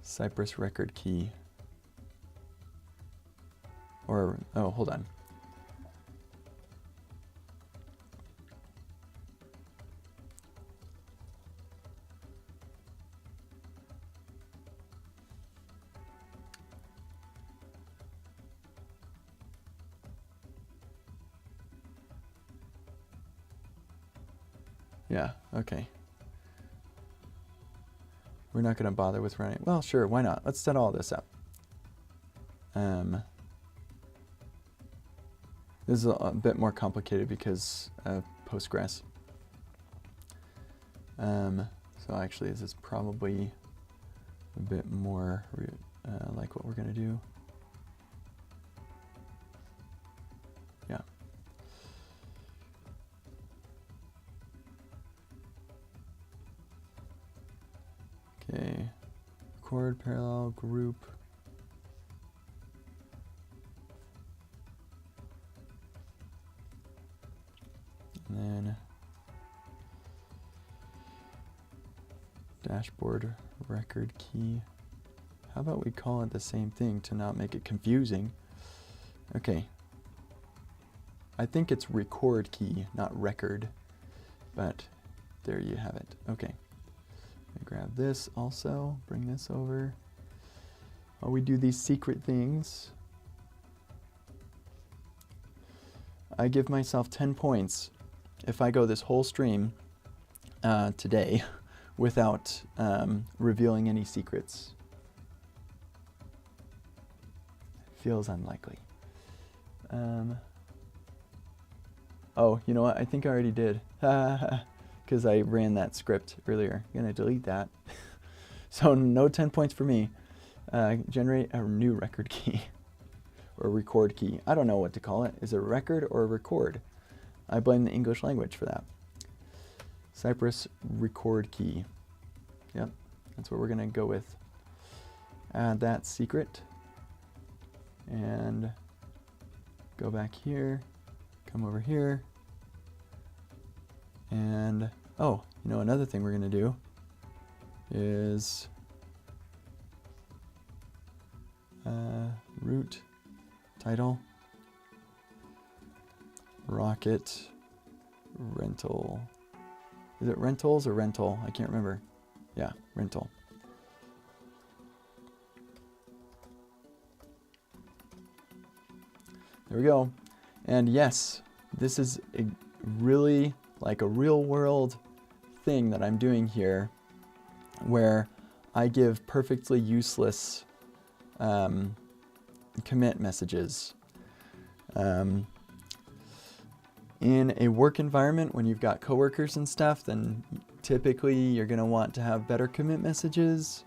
Cypress record key. Or, oh, hold on. Yeah, okay. We're not going to bother with running. Well, sure, why not? Let's set all this up. This is a bit more complicated because of Postgres. So actually, this is probably a bit more like what we're going to do. Yeah. Okay. Record, parallel, group. And then dashboard record key. How about we call it the same thing to not make it confusing? Okay. I think it's record key, not record, but there you have it. Okay. I grab this also, bring this over. While we do these secret things, I give myself 10 points if I go this whole stream today without revealing any secrets. Feels unlikely. Oh, you know what? I think I already did. Because I ran that script earlier. I'm going to delete that. So no 10 points for me. Generate a new record key. Or record key. I don't know what to call it. Is it a record or a record? I blame the English language for that. Cypress record key. Yep, that's what we're going to go with. Add that secret. And go back here. Come over here. And, oh, you know, another thing we're going to do is root title rocket rental. Is it rentals or rental? I can't remember. Yeah, rental. There we go. And yes, this is a really like a real world thing that I'm doing here where I give perfectly useless commit messages. In a work environment, when you've got coworkers and stuff, then typically you're going to want to have better commit messages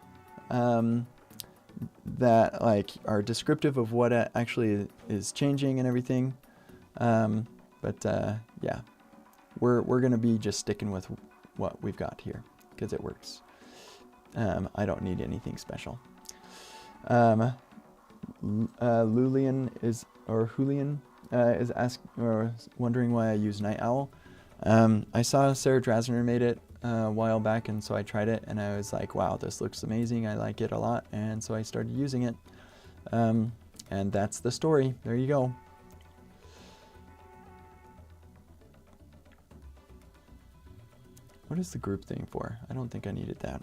that like are descriptive of what actually is changing and everything. Yeah, we're going to be just sticking with what we've got here because it works. I don't need anything special. Julian is wondering why I use Night Owl. I saw Sarah Drasner made it a while back, and so I tried it, and I was like, wow, this looks amazing. I like it a lot, and so I started using it. And that's the story. There you go. What is the group thing for? I don't think I needed that.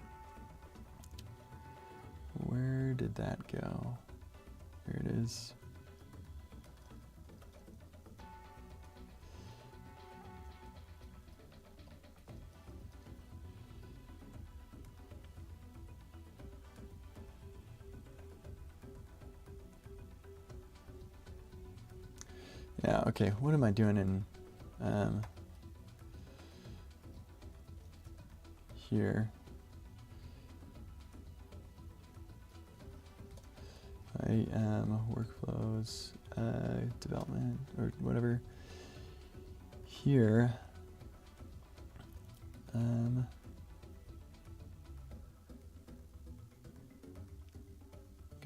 Where did that go? Here it is. Yeah, okay, what am I doing in here? I am workflows, development, or whatever. Here,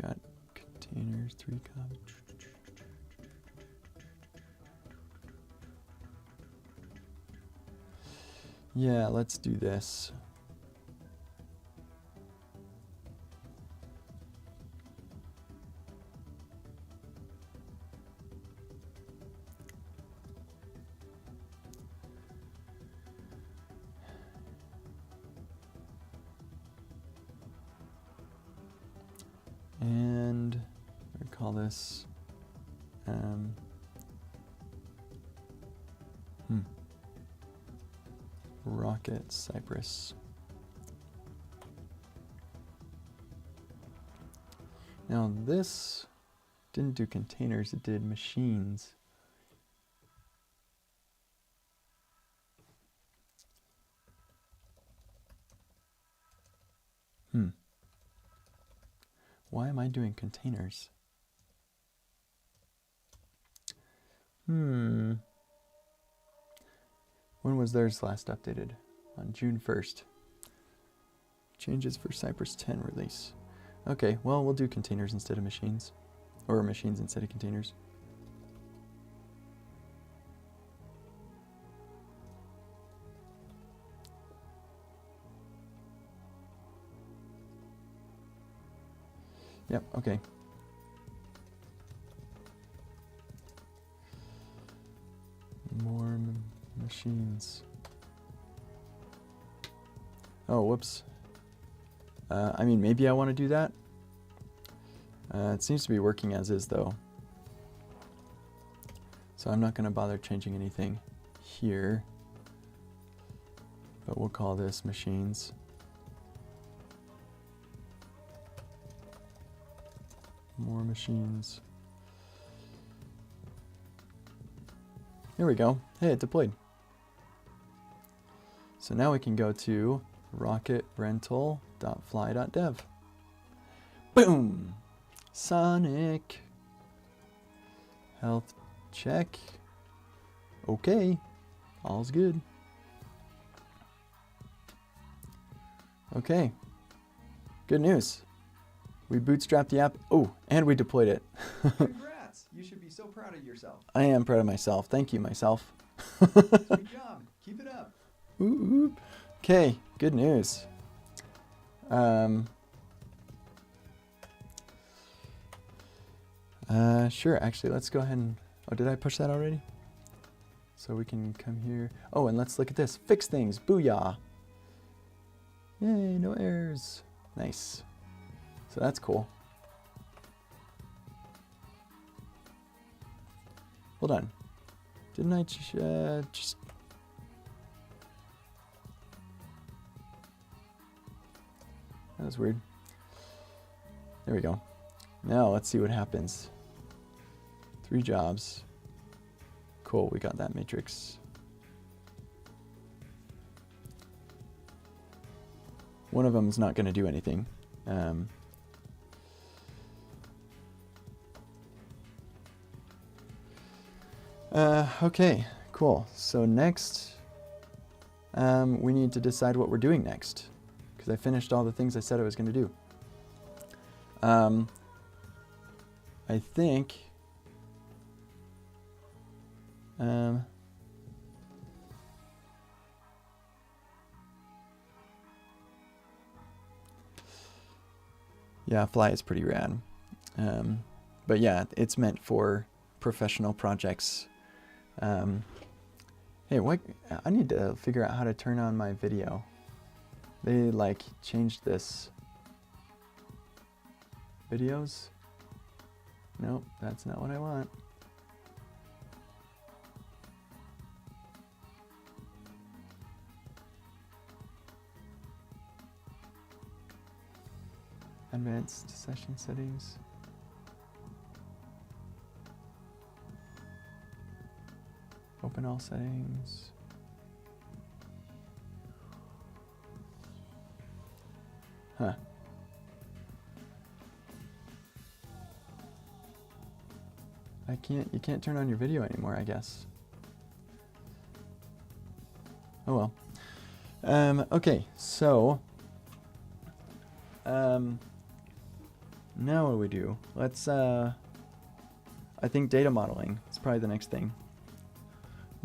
got containers, 3 copies. Yeah, let's do this. And we call this Rocket Cypress. Now this didn't do containers, it did machines. why am I doing containers? When was theirs last updated? On June 1st. Changes for Cypress 10 release. Okay, well, we'll do containers instead of machines. Or machines instead of containers. Yep, okay. More machines. Oh, whoops. I mean, maybe I want to do that. It seems to be working as is, though. So I'm not going to bother changing anything here. But we'll call this machines. More machines. Here we go. Hey, it deployed. So now we can go to rocketrental.fly.dev. Boom! Sonic. Health check. Okay. All's good. Okay. Good news. We bootstrapped the app. Oh, and we deployed it. Congrats! You should be so proud of yourself. I am proud of myself. Thank you, myself. Good job. Keep it up. Okay, good news. Sure, actually, let's go ahead and... Oh, did I push that already? So we can come here. Oh, and let's look at this. Fix things. Booyah. Yay, no errors. Nice. So that's cool. Hold on. Didn't I just... That was weird. There we go. Now let's see what happens. 3 jobs. Cool, we got that matrix. One of them is not going to do anything. Okay, cool. So next, we need to decide what we're doing next, because I finished all the things I said I was going to do. I think yeah, Fly is pretty rad. But yeah, it's meant for professional projects. Hey, what? I need to figure out how to turn on my video. They like changed this. Videos? Nope, that's not what I want. Advanced session settings. Open all settings. Huh. You can't turn on your video anymore, I guess. Oh well. Okay, so now what do we do? Let's I think data modeling is probably the next thing.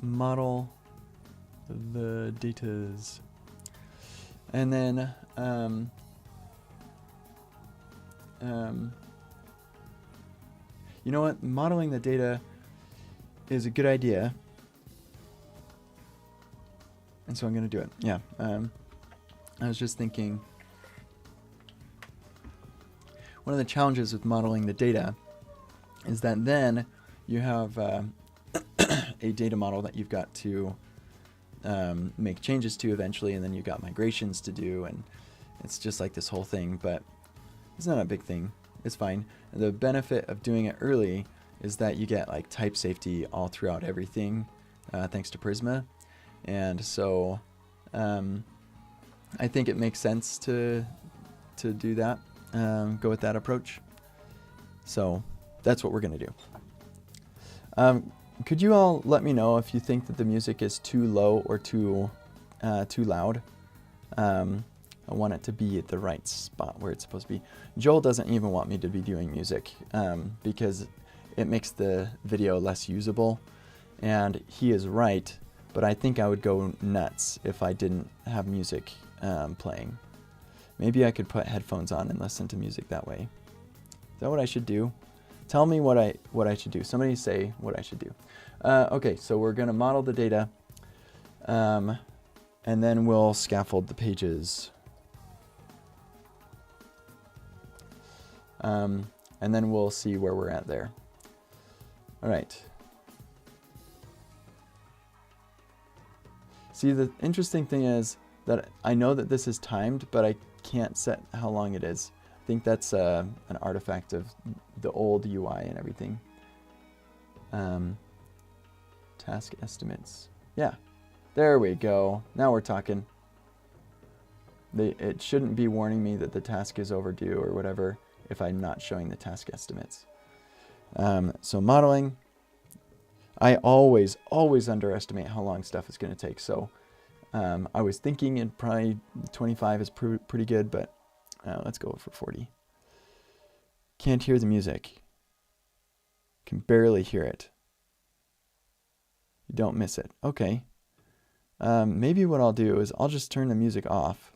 Model the datas. And then you know what? Modeling the data is a good idea. And so I'm going to do it. Yeah. I was just thinking, one of the challenges with modeling the data is that then you have a data model that you've got to make changes to eventually, and then you've got migrations to do, and it's just like this whole thing, but it's not a big thing. It's fine. And the benefit of doing it early is that you get like type safety all throughout everything, thanks to Prisma. And so I think it makes sense to do that. go with that approach. So that's what we're going to do. Could you all let me know if you think that the music is too low or too loud? I want it to be at the right spot where it's supposed to be. Joel doesn't even want me to be doing music because it makes the video less usable. And he is right, but I think I would go nuts if I didn't have music playing. Maybe I could put headphones on and listen to music that way. Is that what I should do? Tell me what I should do. Somebody say what I should do. Okay, so we're going to model the data, and then we'll scaffold the pages. And then we'll see where we're at there. All right. See, the interesting thing is that I know that this is timed, but I can't set how long it is. I think that's an artifact of the old UI and everything. Task estimates. Yeah, there we go. Now we're talking. It shouldn't be warning me that the task is overdue or whatever if I'm not showing the task estimates. So modeling. I always underestimate how long stuff is going to take. So I was thinking it probably 25 is pretty good, but let's go for 40. Can't hear the music. Can barely hear it. You don't miss it. Okay. Maybe what I'll do is I'll just turn the music off.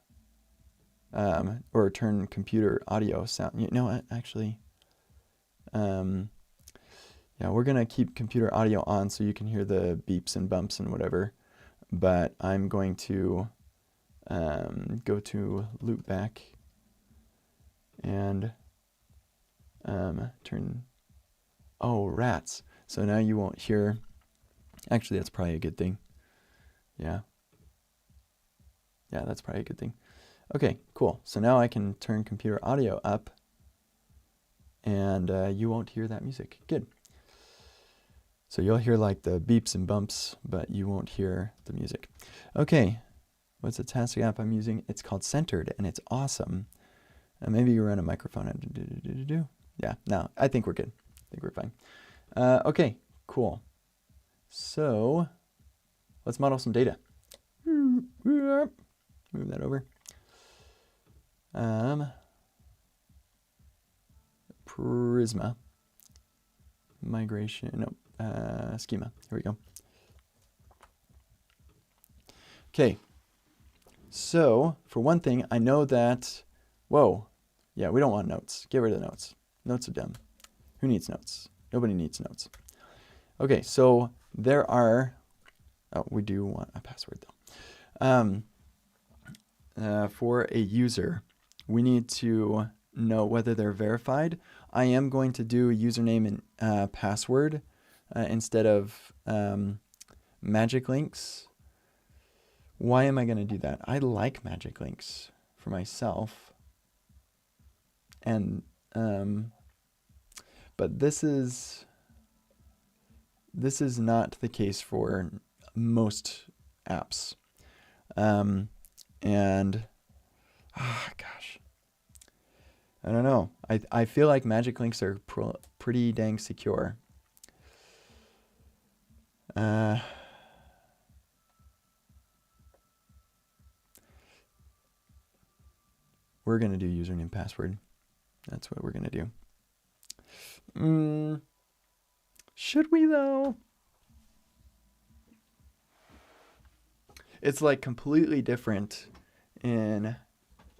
Or turn computer audio sound. You know what, actually. Yeah, we're going to keep computer audio on so you can hear the beeps and bumps and whatever. But I'm going to go to loopback and turn... Oh, rats. So now you won't hear... Actually, that's probably a good thing. Yeah. Yeah, that's probably a good thing. Okay, cool. So now I can turn computer audio up and you won't hear that music. Good. So you'll hear like the beeps and bumps, but you won't hear the music. Okay, what's the task app I'm using? It's called Centered, and it's awesome. Maybe you run a microphone. Yeah, no, I think we're good. I think we're fine. Okay, cool. So let's model some data. Move that over. Prisma. Migration, no. Schema. Here we go. Okay. So, for one thing, I know that... Whoa. Yeah, we don't want notes. Get rid of the notes. Notes are dumb. Who needs notes? Nobody needs notes. Okay, so there are... Oh, we do want a password, though. For a user, we need to know whether they're verified. I am going to do a username and password instead of magic links. Why am I going to do that? I like magic links for myself. And but this is not the case for most apps. And gosh, I don't know. I feel like magic links are pretty dang secure. We're going to do username password. That's what we're going to do. Should we, though? It's like completely different in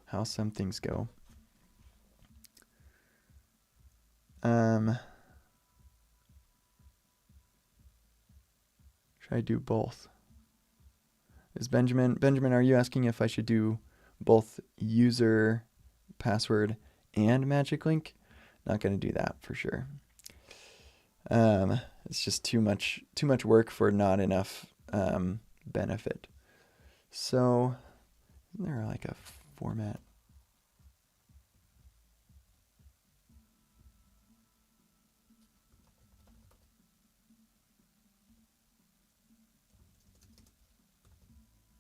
how some things go. Should I do both? Is Benjamin, are you asking if I should do both user password and magic link? Not going to do that for sure. It's just too much work for not enough benefit. So, isn't there like a format?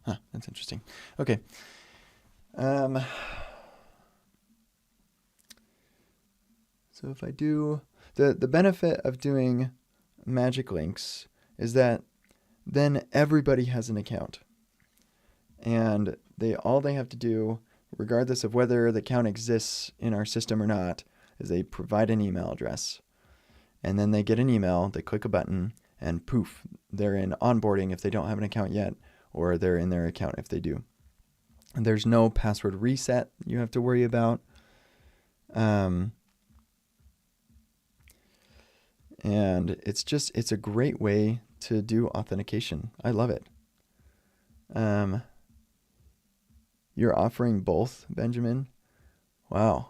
Huh, that's interesting. Okay. So if I do, the benefit of doing magic links is that then everybody has an account. And all they have to do, regardless of whether the account exists in our system or not, is they provide an email address. And then they get an email, they click a button, and poof, they're in onboarding if they don't have an account yet, or they're in their account if they do. And there's no password reset you have to worry about. And it's a great way to do authentication. I love it. You're offering both, Benjamin? Wow.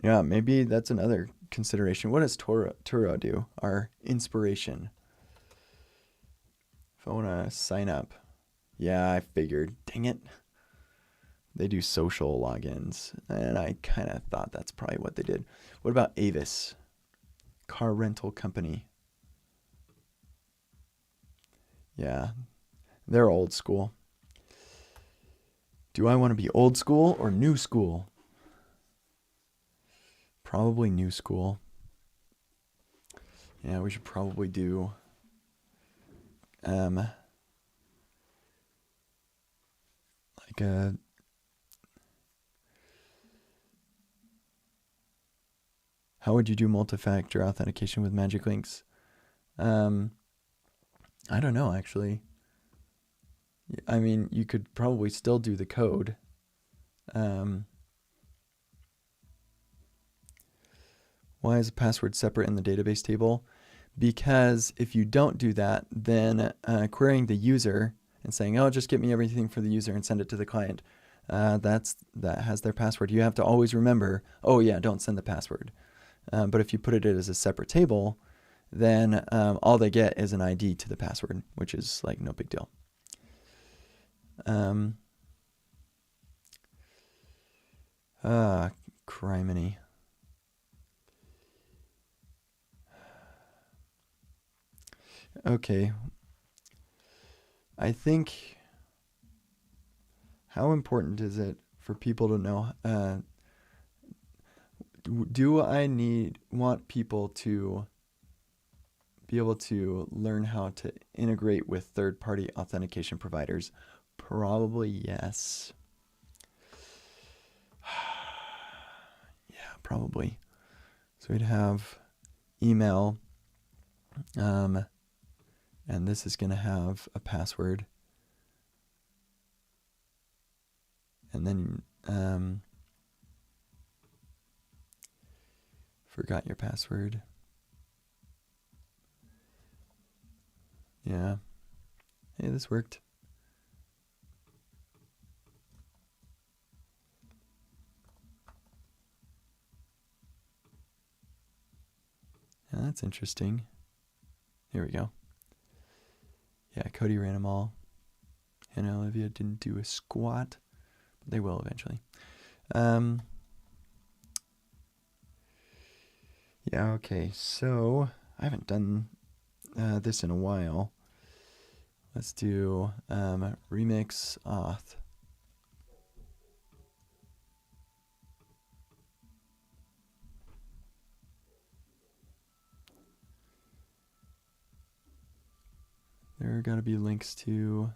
Yeah, maybe that's another consideration. What does Turo do? Our inspiration. If I want to sign up. Yeah, I figured. Dang it. They do social logins, and I kind of thought that's probably what they did. What about Avis? Car rental company. Yeah, they're old school. Do I want to be old school or new school? Probably new school. Yeah, we should probably do like a how would you do multi-factor authentication with magic links? I don't know, actually. I mean, you could probably still do the code. Why is a password separate in the database table? Because if you don't do that, then querying the user and saying, oh, just get me everything for the user and send it to the client, that has their password. You have to always remember, oh yeah, don't send the password. But if you put it as a separate table, then all they get is an ID to the password, which is like no big deal. Criminy. Okay. I think, how important is it for people to know, do I want people to be able to learn how to integrate with third-party authentication providers? Probably yes. Yeah, probably. So we'd have email, and this is going to have a password. And then forgot your password. Yeah. Hey, this worked. Yeah, that's interesting. Here we go. Yeah, Cody ran them all. And Olivia didn't do a squat, but they will eventually. Yeah, okay. So I haven't done this in a while. Let's do remix auth. There are got to be links to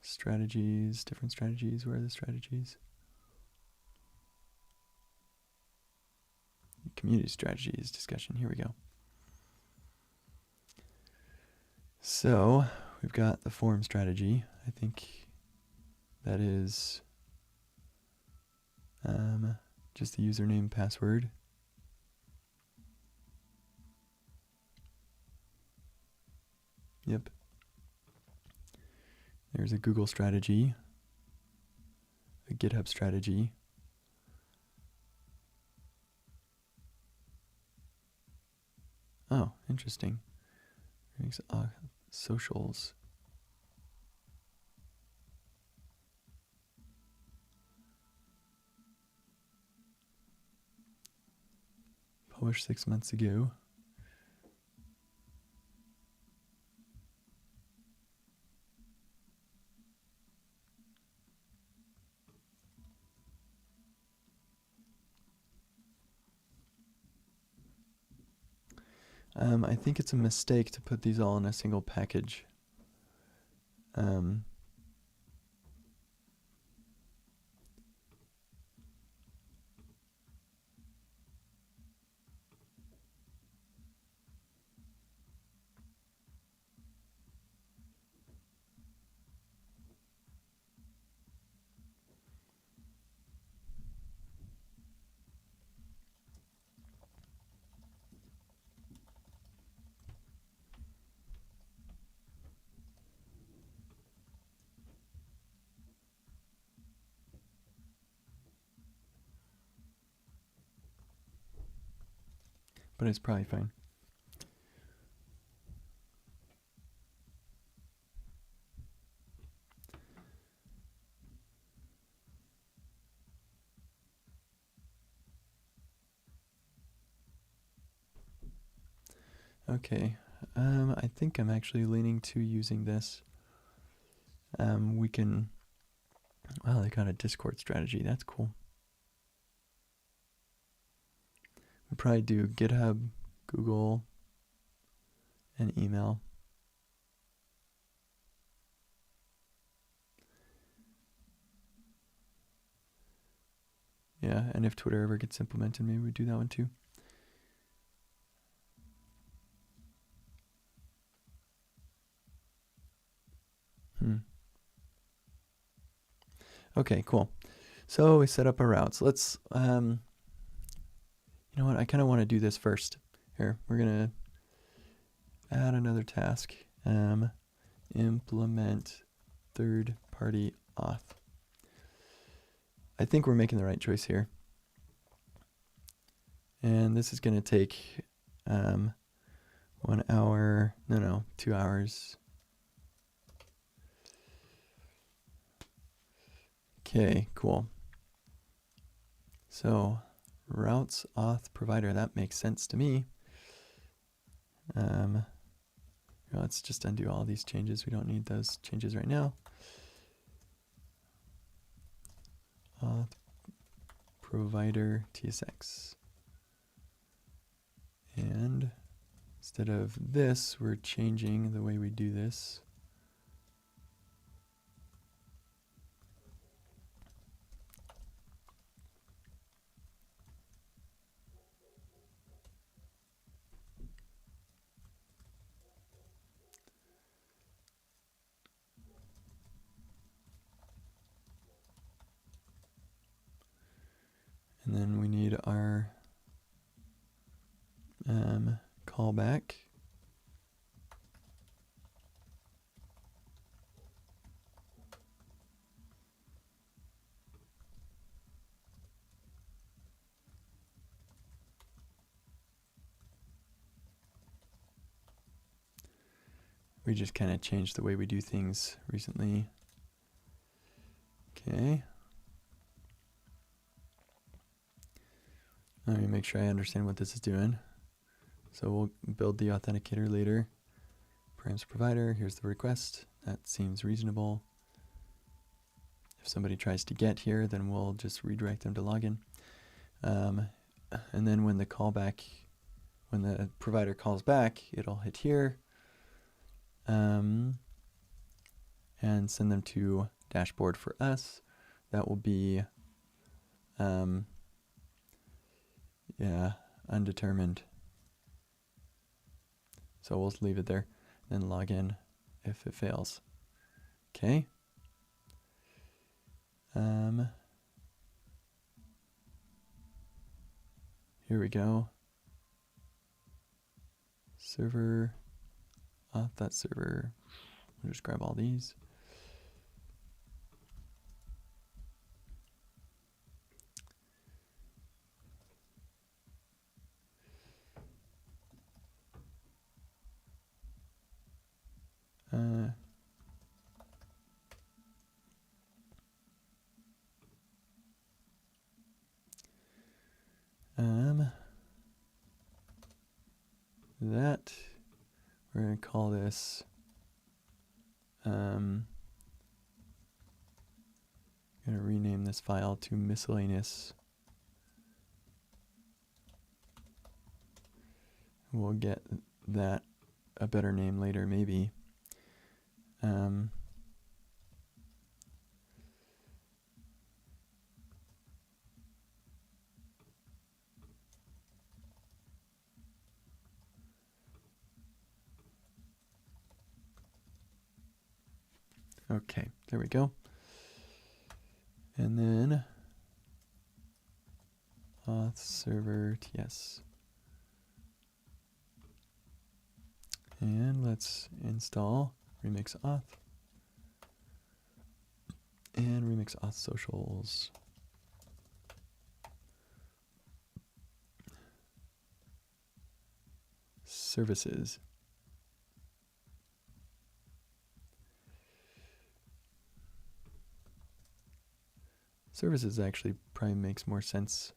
strategies, different strategies. Where are the strategies? Community strategies discussion. Here we go. So we've got the form strategy. I think that is just the username, password. Yep. There's a Google strategy, a GitHub strategy. Oh, interesting. Socials. Published 6 months ago. I think it's a mistake to put these all in a single package. But it's probably fine. Okay, I think I'm actually leaning to using this. We can, wow, they got a Discord strategy. That's cool. We'll probably do GitHub, Google, and email. Yeah, and if Twitter ever gets implemented, maybe we do that one too. Okay, cool. So we set up our routes. Let's, you know what? I kind of want to do this first. Here, we're going to add another task. Implement third-party auth. I think we're making the right choice here. And this is going to take 1 hour, no, 2 hours. Okay, cool. So routes auth provider, that makes sense to me. Let's just undo all these changes. We don't need those changes right now. Auth provider TSX. And instead of this, we're changing the way we do this. And then we need our callback. We just kind of changed the way we do things recently. Okay. Let me make sure I understand what this is doing. So we'll build the authenticator later. Params provider, here's the request. That seems reasonable. If somebody tries to get here, then we'll just redirect them to login. And then when the callback, when the provider calls back, it'll hit here. And send them to dashboard for us. That will be, yeah, undetermined. So we'll leave it there, then log in if it fails. Okay. Here we go. Server, auth that server. We'll just grab all these. That we're going to call this I'm going to rename this file to miscellaneous We'll get that a better name later, maybe. Okay, there we go. And then auth server TS. And let's install Remix Auth and Remix Auth Socials. Services. Services actually probably makes more sense.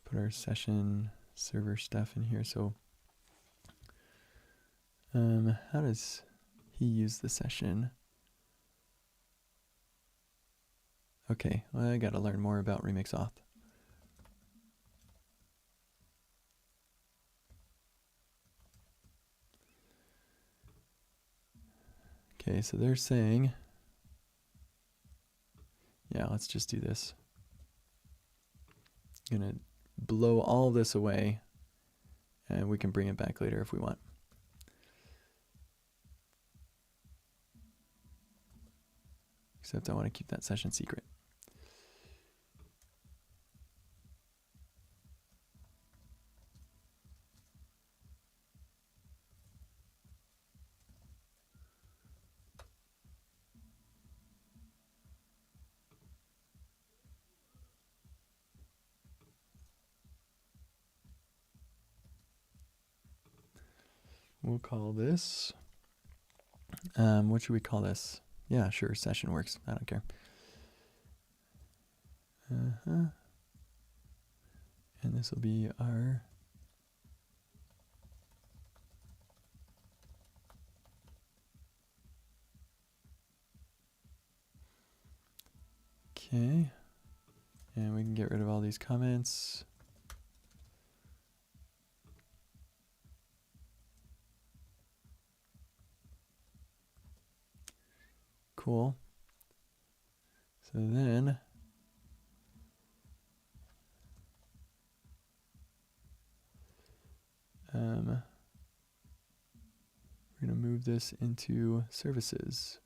Put our session server stuff in here. So how does he use the session? Okay, well, I got to learn more about Remix Auth. Okay, so they're saying, yeah, let's just do this. I'm gonna blow all this away, and we can bring it back later if we want. Except I want to keep that session secret. We'll call this, what should we call this? Yeah, sure, session works. I don't care. And this will be our okay. And we can get rid of all these comments. Cool. So then we're going to move this into services.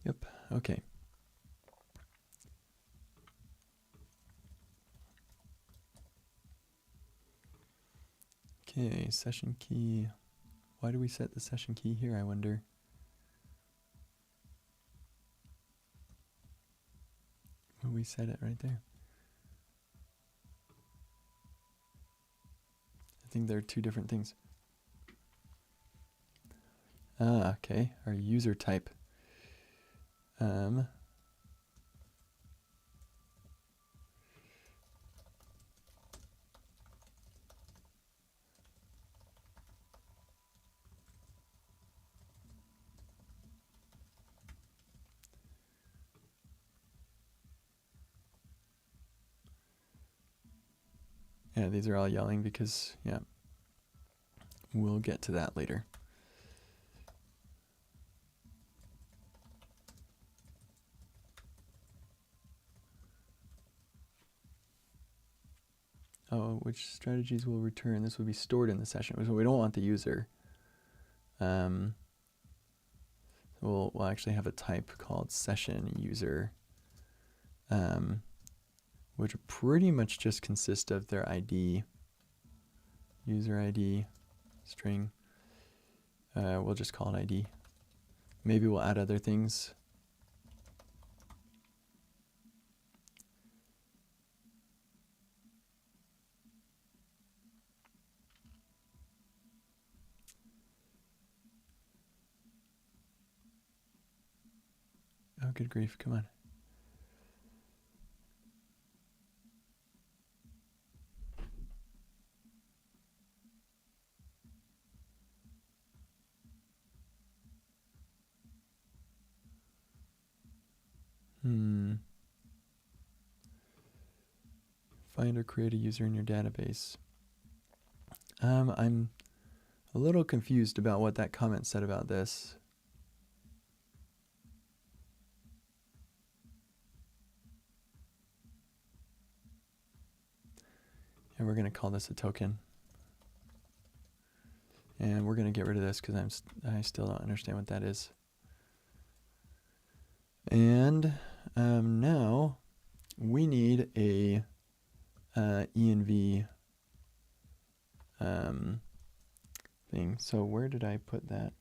Yep, okay. Okay, session key. Why do we set the session key here, I wonder? Well, we set it right there. I think they're two different things. Ah, okay, our user type. Yeah, these are all yelling because, yeah, we'll get to that later. Oh, which strategies will return? This will be stored in the session. So we don't want the user. We'll actually have a type called session user, which pretty much just consists of their ID, user ID, string. We'll just call it ID. Maybe we'll add other things. Oh, good grief, come on. Find or create a user in your database. I'm a little confused about what that comment said about this. And we're going to call this a token. And we're going to get rid of this because I still don't understand what that is. And now we need a env thing. So where did I put that?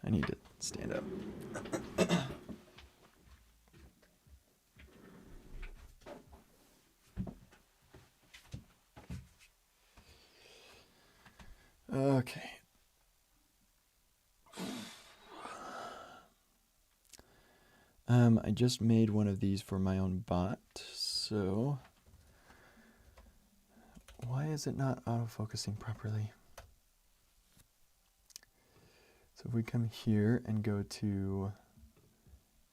I need to stand up. Okay. I just made one of these for my own bot, so why is it not autofocusing properly? So if we come here and go to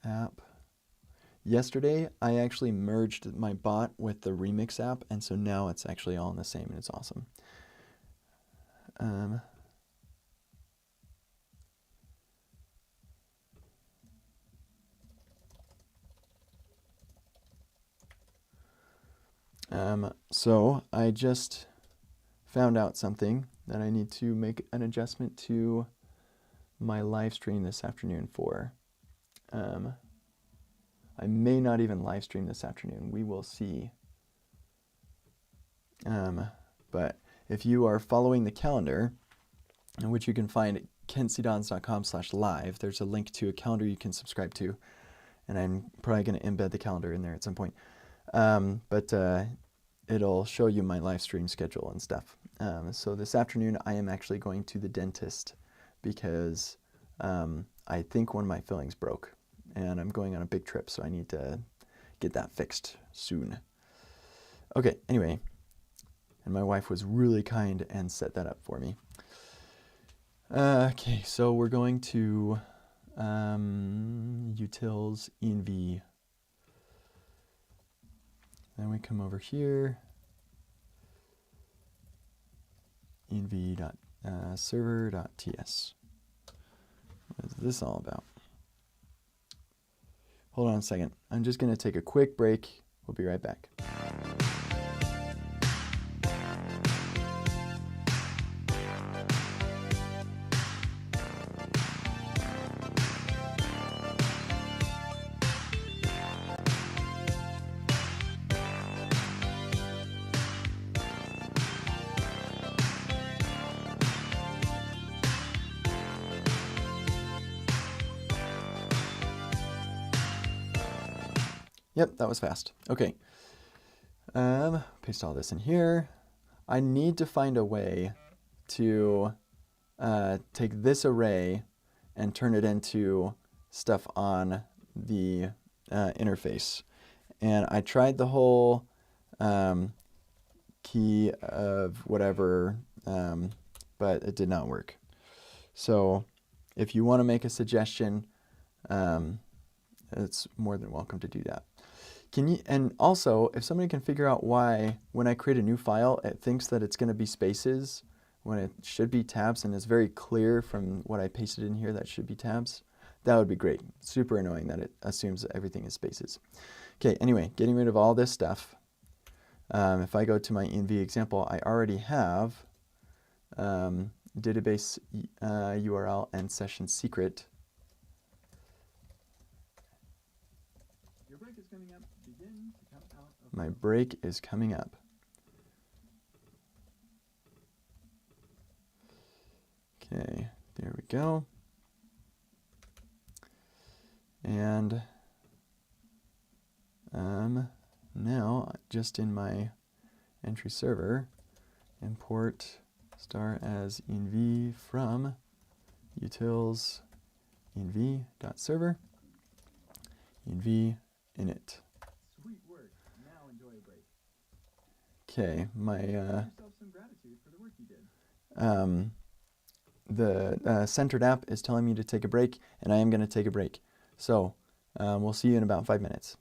app, yesterday I actually merged my bot with the Remix app, and so now it's actually all in the same, and it's awesome. So I just found out something that I need to make an adjustment to my live stream this afternoon for. I may not even live stream this afternoon. We will see. But if you are following the calendar, which you can find at kentcdons.com/live, there's a link to a calendar you can subscribe to, and I'm probably going to embed the calendar in there at some point. But it'll show you my live stream schedule and stuff. So this afternoon I am actually going to the dentist because I think one of my fillings broke, and I'm going on a big trip, so I need to get that fixed soon. Okay, anyway, and my wife was really kind and set that up for me. Okay, so we're going to utils env. Then we come over here, env.server.ts. What is this all about? Hold on a second. I'm just going to take a quick break. We'll be right back. Yep, that was fast. Okay. Paste all this in here. I need to find a way to take this array and turn it into stuff on the interface. And I tried the whole key of whatever, but it did not work. So if you want to make a suggestion, it's more than welcome to do that. And also, if somebody can figure out why when I create a new file, it thinks that it's going to be spaces when it should be tabs, and it's very clear from what I pasted in here that should be tabs, that would be great. Super annoying that it assumes that everything is spaces. Okay, anyway, getting rid of all this stuff. If I go to my env example, I already have database URL and session secret. Your break is coming up. Begin to come out of My break is coming up. Okay, there we go. And now, just in my entry server, import star as env from utils env.server env init. sweet work. Now enjoy a break. Okay, my Give yourself some gratitude for the work you did. the centered app is telling me to take a break, and I am going to take a break. So We'll see you in about 5 minutes.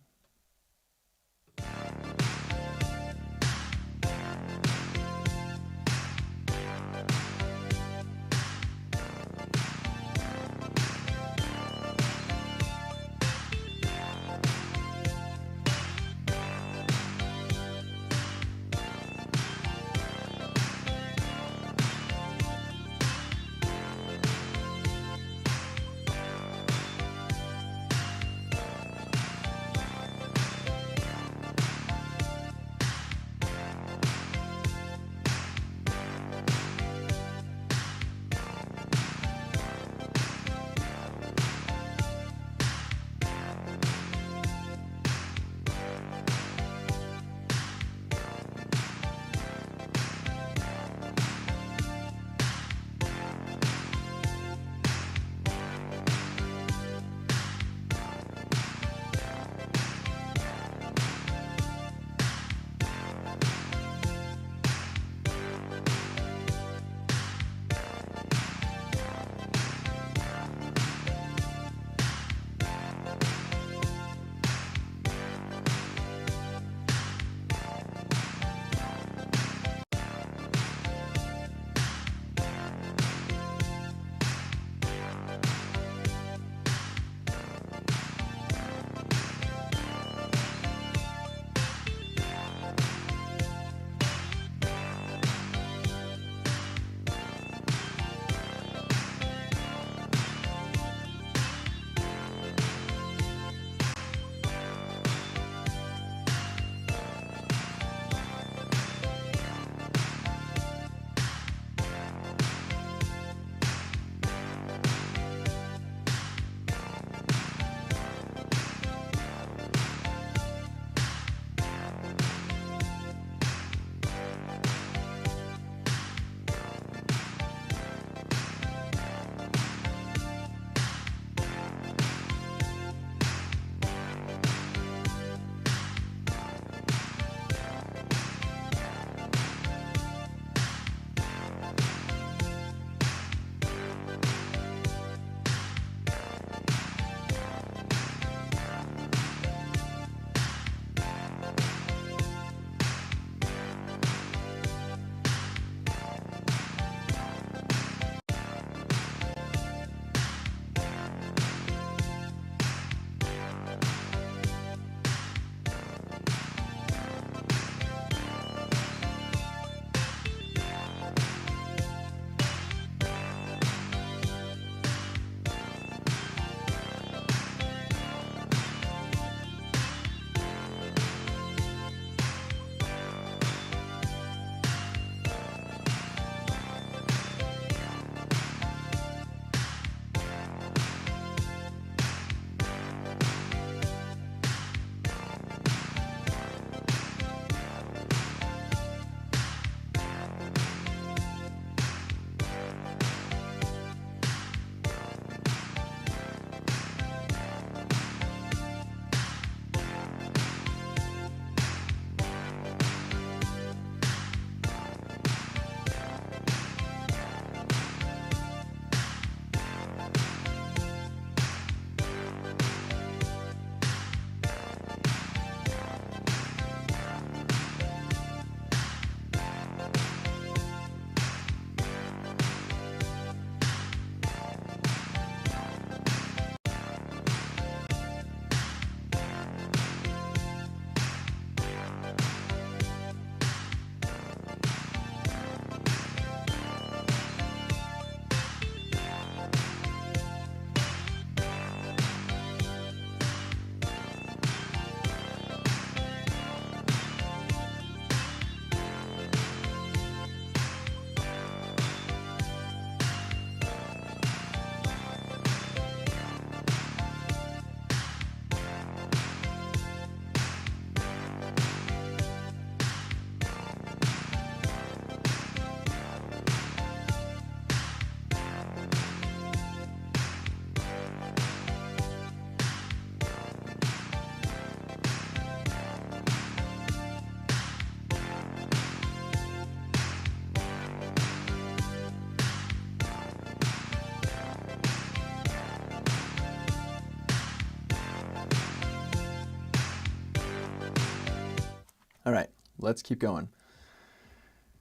All right, let's keep going.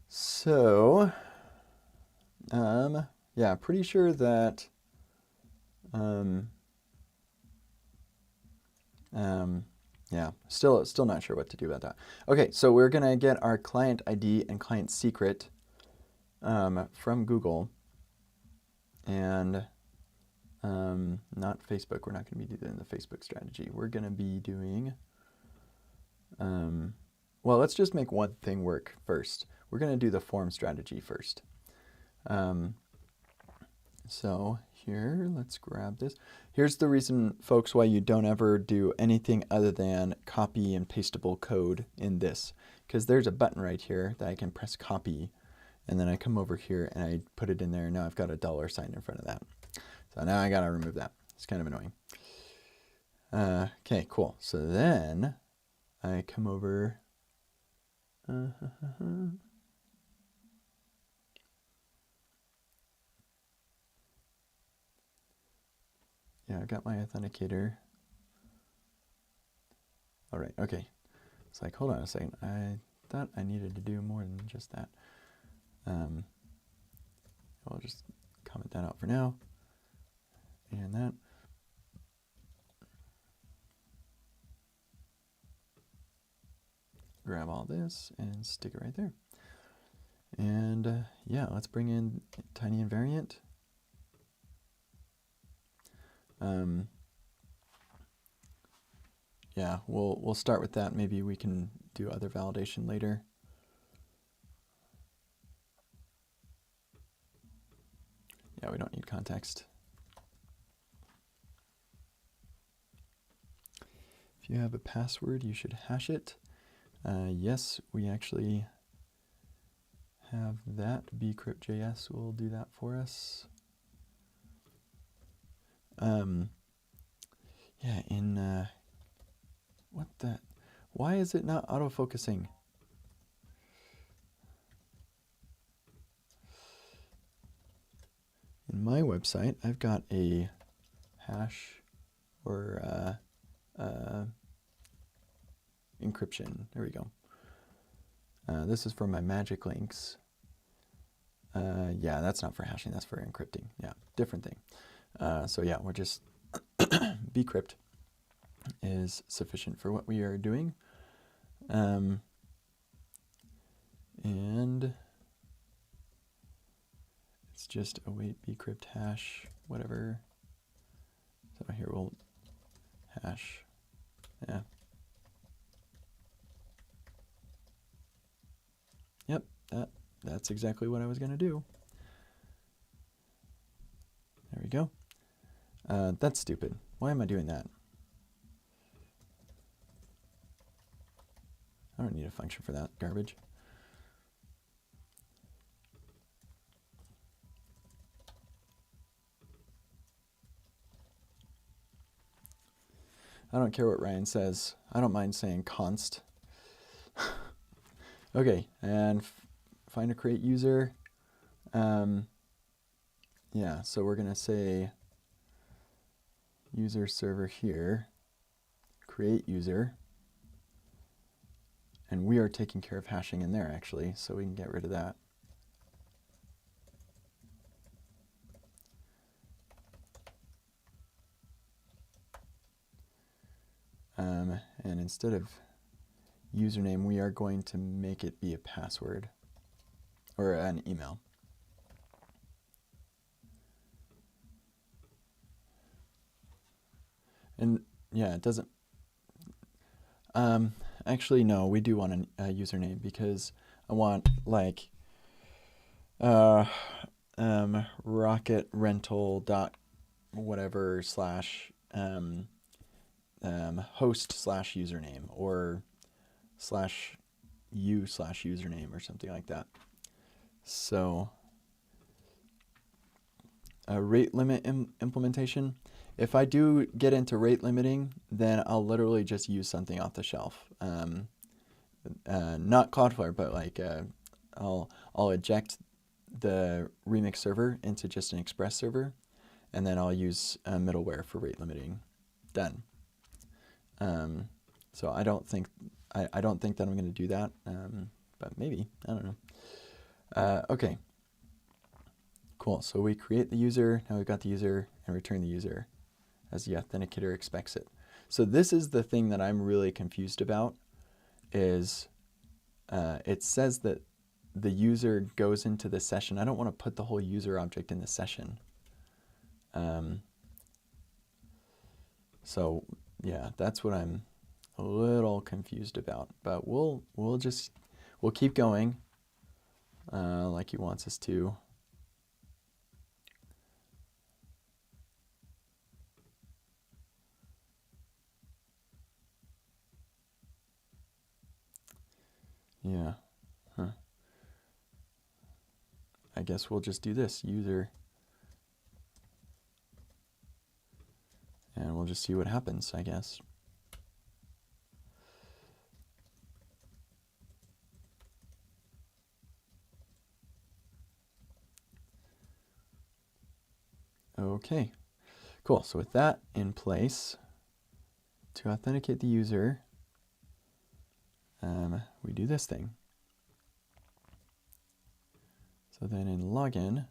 So, yeah, pretty sure that, yeah, still not sure what to do about that. Okay, so we're gonna get our client ID and client secret from Google, and not Facebook. We're not gonna be doing the Facebook strategy. We're gonna be doing, well, let's just make one thing work first. We're gonna do the form strategy first. So here, let's grab this. Here's the reason, folks, why you don't ever do anything other than copy and pastable code in this. Because there's a button right here that I can press copy, and then I come over here and I put it in there, and now I've got a $sign in front of that. So now I gotta remove that. It's kind of annoying. Okay, cool. So then I come over. Yeah, I've got my authenticator. All right, okay. It's like, hold on a second. I thought I needed to do more than just that. I'll just comment that out for now. And that. Grab all this and stick it right there. And yeah, let's bring in tiny invariant. Yeah, we'll start with that. Maybe we can do other validation later. Yeah, we don't need context. If you have a password, you should hash it. Yes, we actually have that. bcrypt.js will do that for us. Yeah, in what the? Why is it not autofocusing? In my website, I've got a hash or encryption. There we go. This is for my magic links. Yeah, that's not for hashing. That's for encrypting. Yeah, different thing. So yeah, we're just bcrypt is sufficient for what we are doing. And it's just await bcrypt hash, whatever. So here we'll hash, yeah. Yep, that's exactly what I was gonna do. There we go. That's stupid. Why am I doing that? I don't need a function for that garbage. I don't care what Ryan says. I don't mind saying const. Okay, and find a create user. Yeah, so we're gonna say user server here, create user, and we are taking care of hashing in there actually, so we can get rid of that. And instead of username, we are going to make it be a password or an email. And yeah, it doesn't. Actually, no, we do want a username because I want like rocket rental dot whatever slash host slash username or slash u slash username or something like that. So a rate limit implementation. If I do get into rate limiting, then I'll literally just use something off the shelf. Not Cloudflare, but like I'll eject the Remix server into just an Express server, and then I'll use middleware for rate limiting. Done. So I don't think I don't think that I'm going to do that, but maybe. I don't know. Okay. Cool. So we create the user. Now we've got the user and return the user as the authenticator expects it. So this is the thing that I'm really confused about is it says that the user goes into the session. I don't want to put the whole user object in the session. So yeah, that's what I'm a little confused about. But we'll keep going like he wants us to. Yeah. Huh. I guess we'll just do this, user. And we'll just see what happens, I guess. Okay, cool. So with that in place, to authenticate the user, we do this thing. So then in login,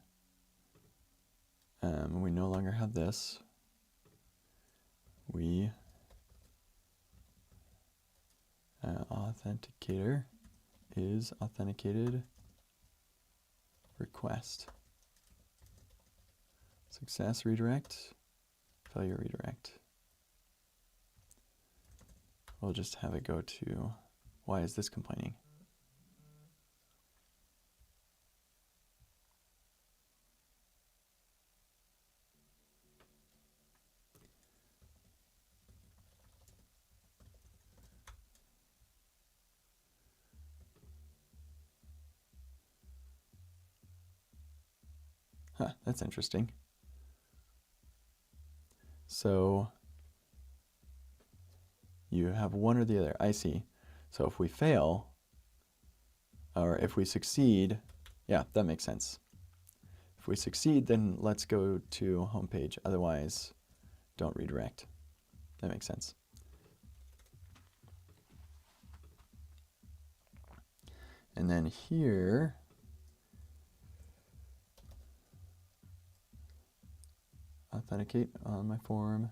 we no longer have this. We authenticator is authenticated request. Success redirect, failure redirect. We'll just have it go to, why is this complaining? Huh, that's interesting. So you have one or the other. I see. So if we fail, or if we succeed, yeah, that makes sense. If we succeed, then let's go to homepage. Otherwise, don't redirect. That makes sense. And then here, authenticate on my form,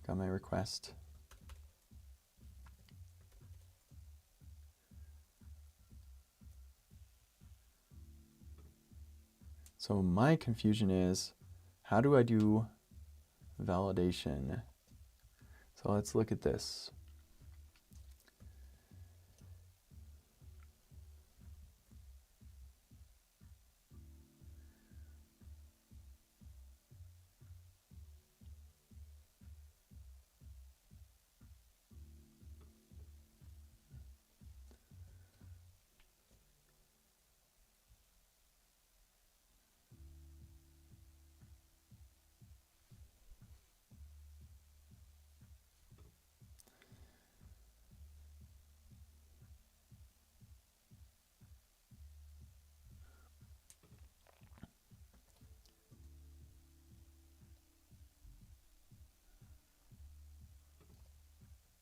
got my request. So my confusion is, how do I do validation? So let's look at this.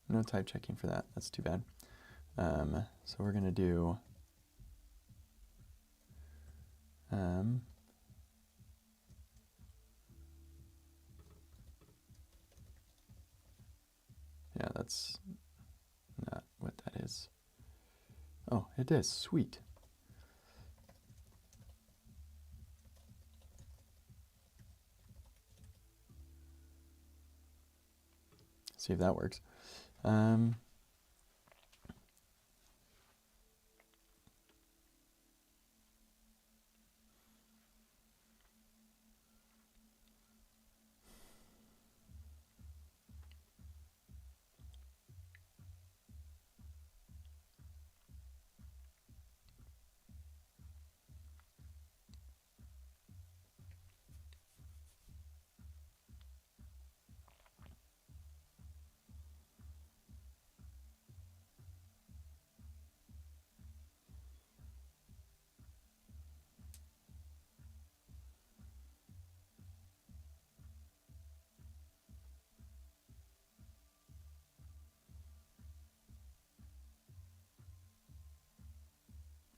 No type checking for that. That's too bad. So we're going to do yeah, that's not what that is. Oh, it is. Sweet. See if that works.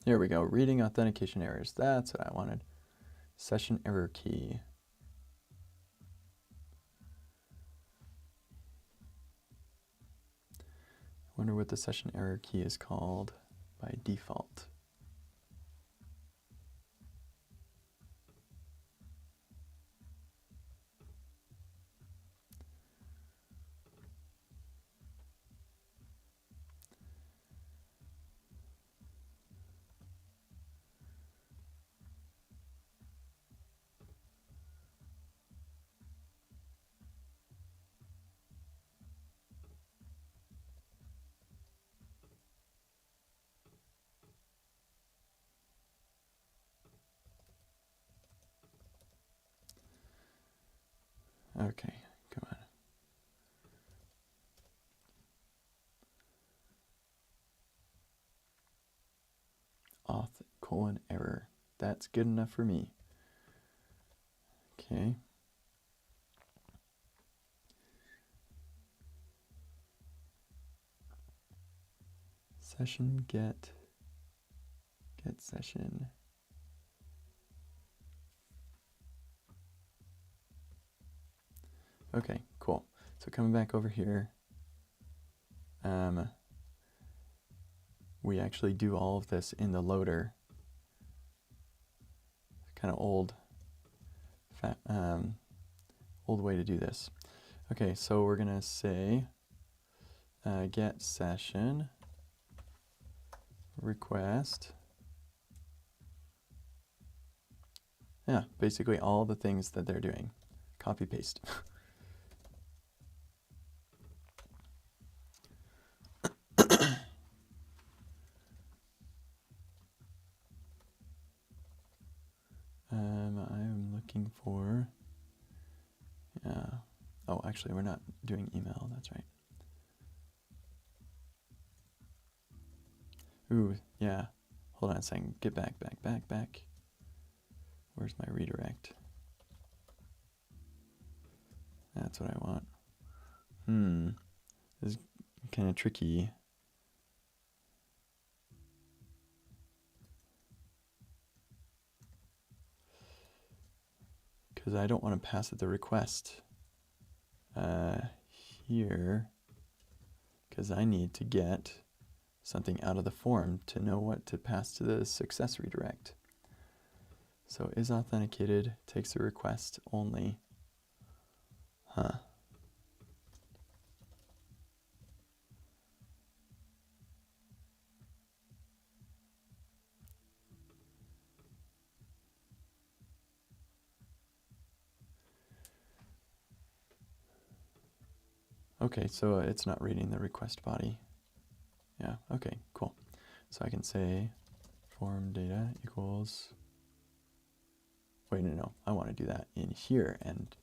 Here we go. Reading authentication errors. That's what I wanted. Session error key. Wonder what the session error key is called by default. Okay, come on. Auth : error. That's good enough for me. Okay. Session get session. Okay, cool. So coming back over here, we actually do all of this in the loader. Kind of old way to do this. Okay, so we're gonna say get session request. Yeah, basically all the things that they're doing. Copy paste. I'm looking for, oh, actually we're not doing email, that's right. Ooh, yeah, hold on a second, get back. Where's my redirect? That's what I want. This is kind of tricky. Because I don't want to pass it the request here, because I need to get something out of the form to know what to pass to the success redirect. So is authenticated takes the request only. Okay, so it's not reading the request body. Yeah, okay, cool. So I can say form data equals, wait, no, I want to do that in here, and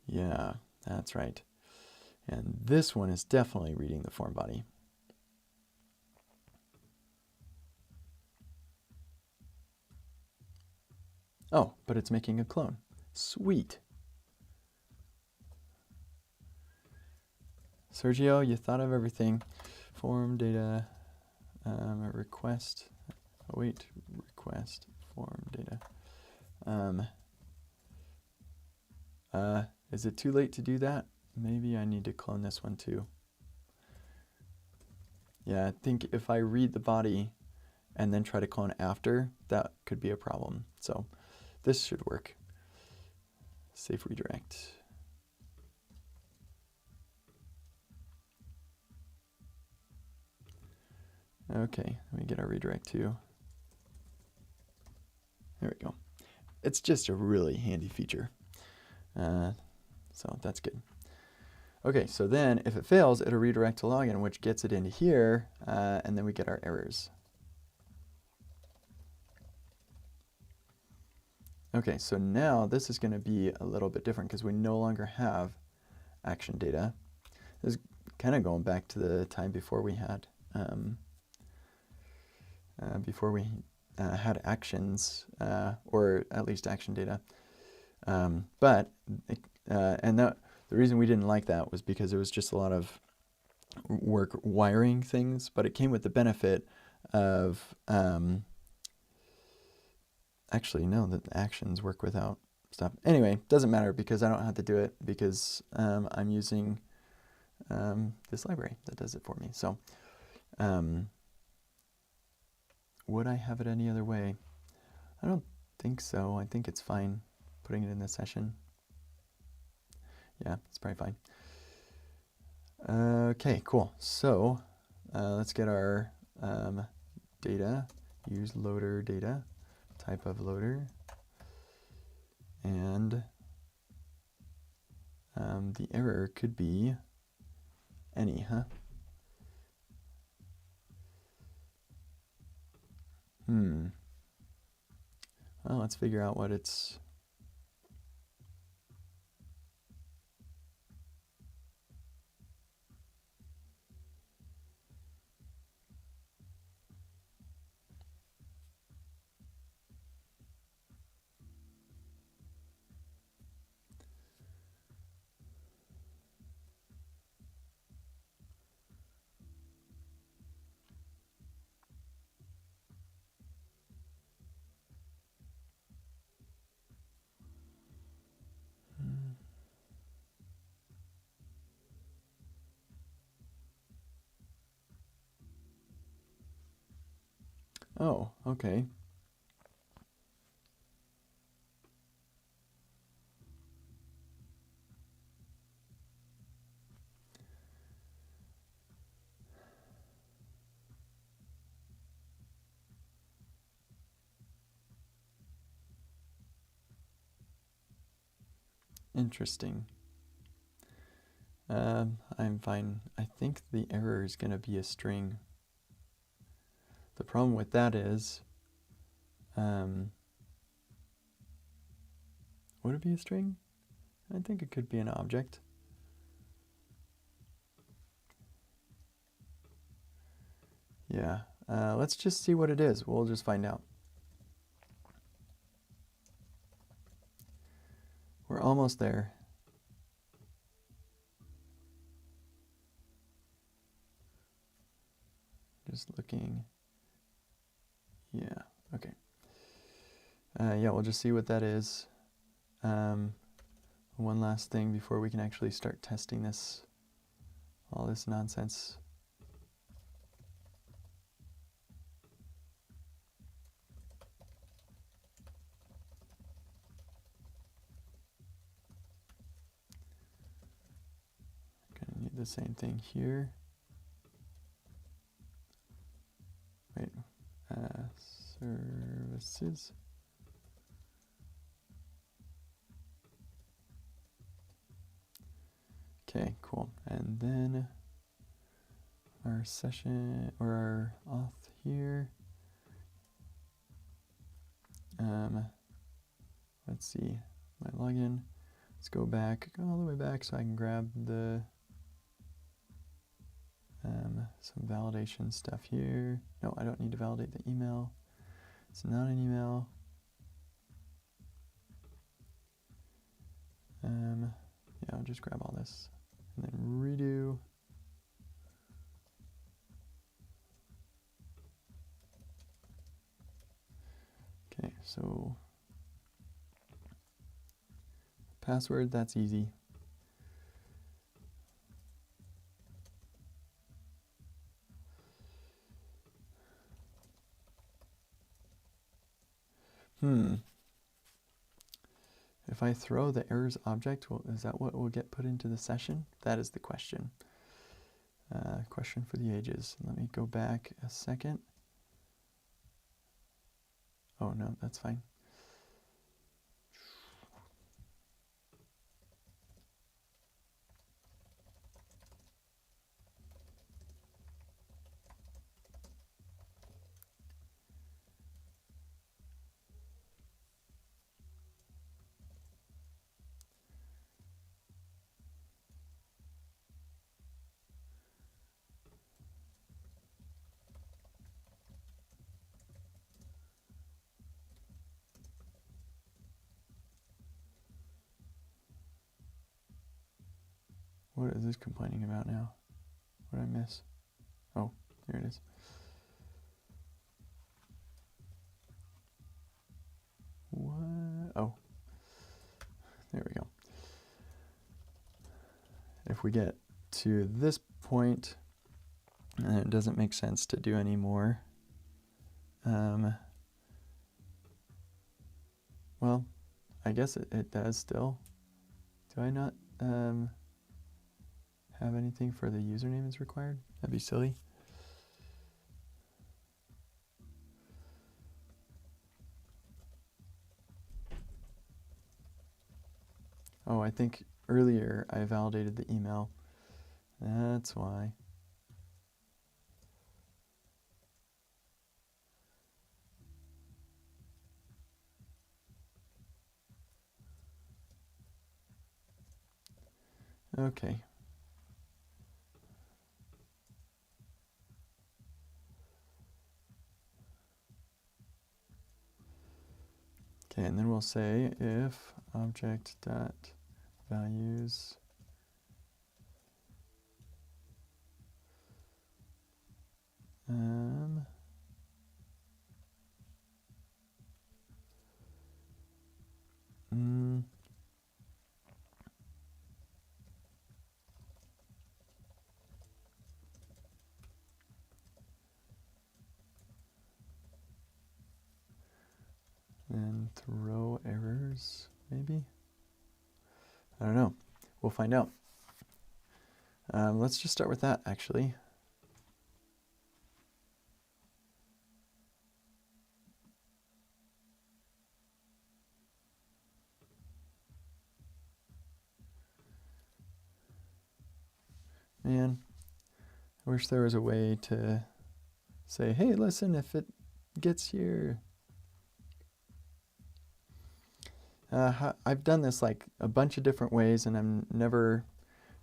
yeah, that's right. And this one is definitely reading the form body. Oh, but it's making a clone. Sweet. Sergio, you thought of everything. Form data, request, oh wait, request, form data. Is it too late to do that? Maybe I need to clone this one too. Yeah, I think if I read the body and then try to clone after, that could be a problem. So this should work. Safe redirect. Okay, let me get our redirect too. There we go. It's just a really handy feature. So that's good. Okay, so then if it fails, it'll redirect to login, which gets it into here, and then we get our errors. Okay, so now this is going to be a little bit different because we no longer have action data. This is kind of going back to the time before we had actions, or at least action data. The reason we didn't like that was because it was just a lot of work wiring things, but it came with the benefit of actually no, the actions work without stuff. Anyway, doesn't matter because I don't have to do it because I'm using this library that does it for me. So would I have it any other way? I don't think so. I think it's fine putting it in this session. Yeah, it's probably fine. Okay, cool. So let's get our data. Use loader data, type of loader, and the error could be any, huh? Well, let's figure out what it's. Oh, okay. Interesting. I'm fine. I think the error is going to be a string. The problem with that is, would it be a string? I think it could be an object. Yeah, let's just see what it is. We'll just find out. We're almost there. Just looking. Yeah, okay. Yeah, we'll just see what that is. One last thing before we can actually start testing this, all this nonsense. Gonna need the same thing here. Wait, services. Okay, cool. And then our session or our auth here. Let's see, my login. Let's go back, go all the way back so I can grab the some validation stuff here. No, I don't need to validate the email. It's not an email. Yeah, I'll just grab all this and then redo. Okay, so password, that's easy. If I throw the errors object, is that what will get put into the session? That is the question. Question for the ages. Let me go back a second. Oh no, that's fine. What is this complaining about now? What did I miss? Oh, here it is. What? Oh, there we go. If we get to this point, and it doesn't make sense to do any more. Well, I guess it does still. Do I not have anything for the username is required? That'd be silly. Oh, I think earlier I validated the email. That's why. Okay. Okay, and then we'll say if object dot values then throw errors, maybe? I don't know. We'll find out. Let's just start with that, actually. Man, I wish there was a way to say, hey, listen, if it gets here. I've done this like a bunch of different ways, and I'm never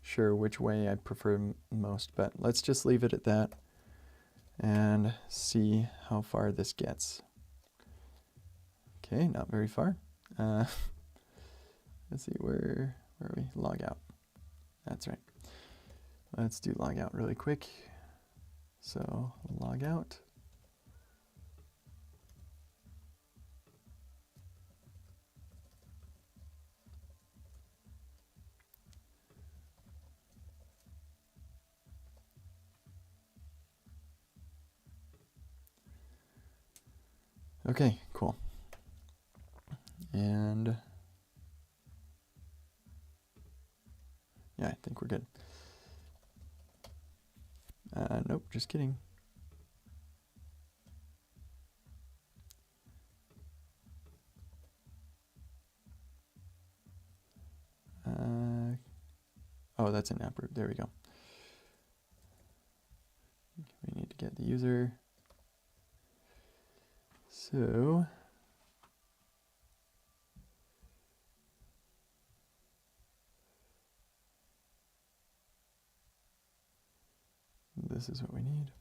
sure which way I prefer most, but let's just leave it at that and see how far this gets. Okay, not very far. Let's see, where are we? Log out. That's right. Let's do log out really quick. So log out. Okay, cool. And yeah, I think we're good. Nope, just kidding. Oh, that's an app root. There we go. We need to get the user. So this is what we need.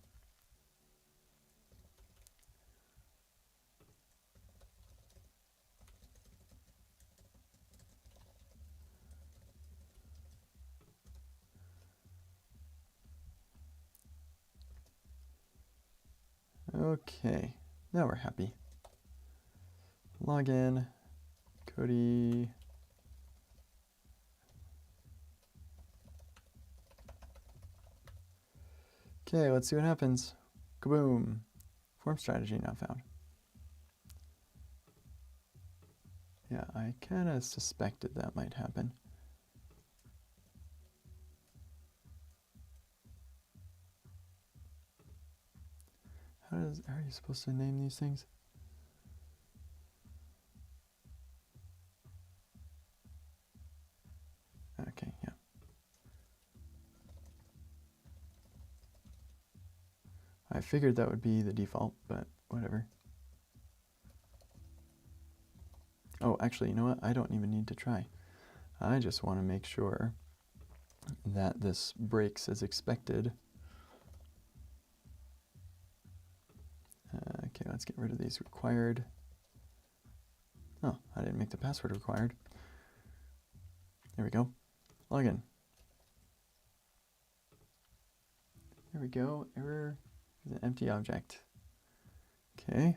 Okay, now we're happy. Login, Cody. Okay, let's see what happens. Kaboom. Form strategy now found. Yeah, I kind of suspected that might happen. How are you supposed to name these things? Okay, yeah. I figured that would be the default, but whatever. Oh, actually, you know what? I don't even need to try. I just want to make sure that this breaks as expected. Okay, let's get rid of these required. Oh, I didn't make the password required. There we go. Login. There we go. Error is an empty object. Okay.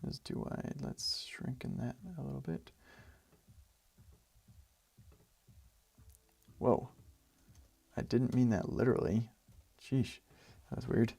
Is too wide. Let's shrinken that a little bit. Whoa. I didn't mean that literally. Sheesh. That was weird.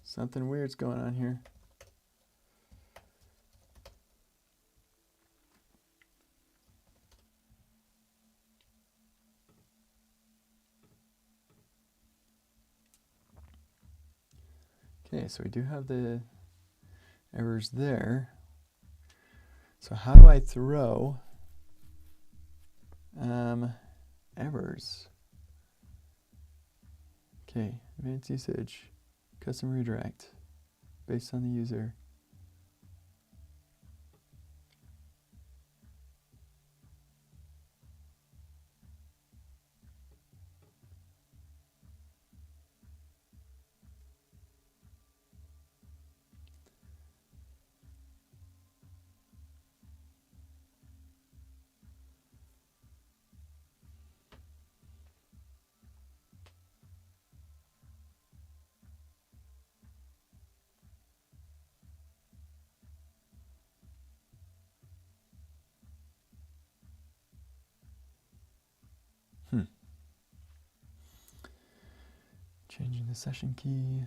Something weird's going on here. Okay, so we do have the errors there. So how do I throw errors? Okay, advanced usage, custom redirect, based on the user. Changing the session key.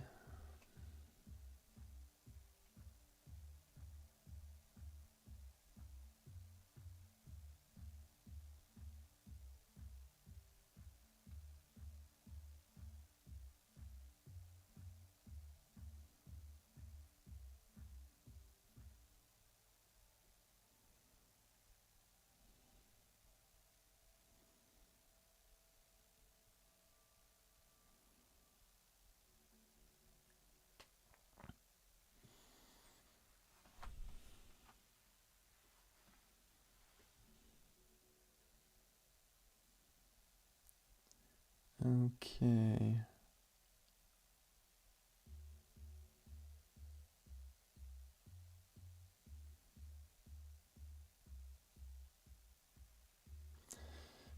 Okay.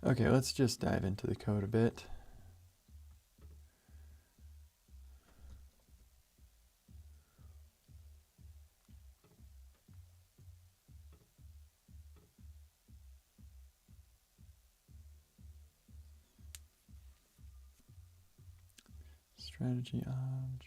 Okay, let's just dive into the code a bit. Strategy obj.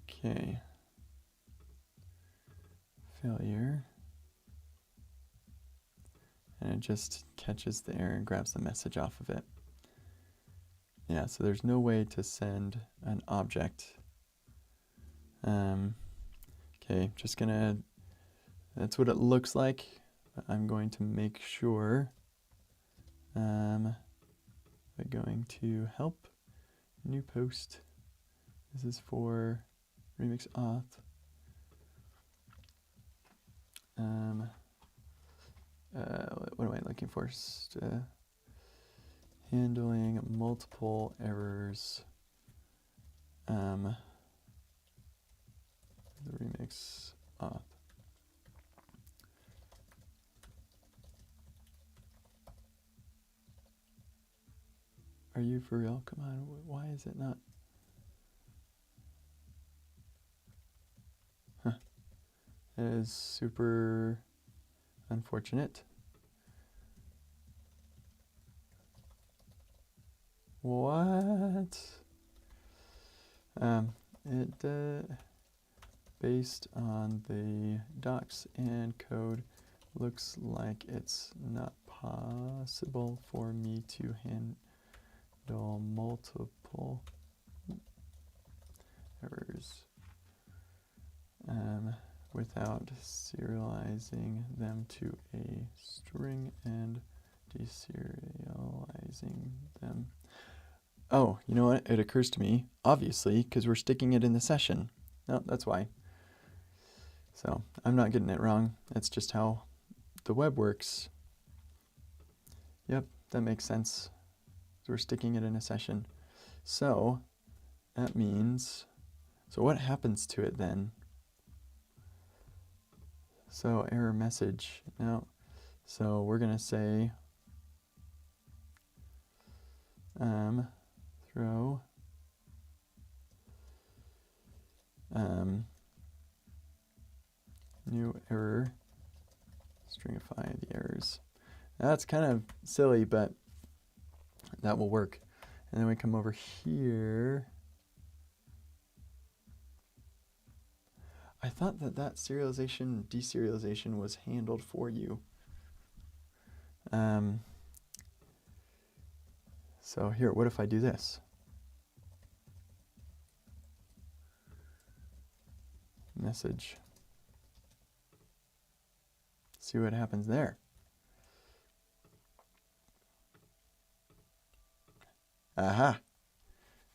Okay. Failure. And it just catches the error and grabs the message off of it. Yeah, so there's no way to send an object. Okay, just gonna, that's what it looks like. I'm going to make sure by going to help, new post. This is for Remix Auth. What am I looking for? Handling multiple errors. The Remix Auth. Are you for real? Come on, why is it not? Huh. It is super unfortunate. What? It based on the docs and code, looks like it's not possible for me to handle multiple errors without serializing them to a string and deserializing them. Oh, you know what? It occurs to me, obviously, because we're sticking it in the session. No, that's why. So I'm not getting it wrong. That's just how the web works. Yep, that makes sense. So we're sticking it in a session. So that means, so what happens to it then? So error message. Now, so we're going to say throw new error, stringify the errors. That's kind of silly, but that will work. And then we come over here. I thought that serialization, deserialization was handled for you. So here, what if I do this? Message. See what happens there. Aha.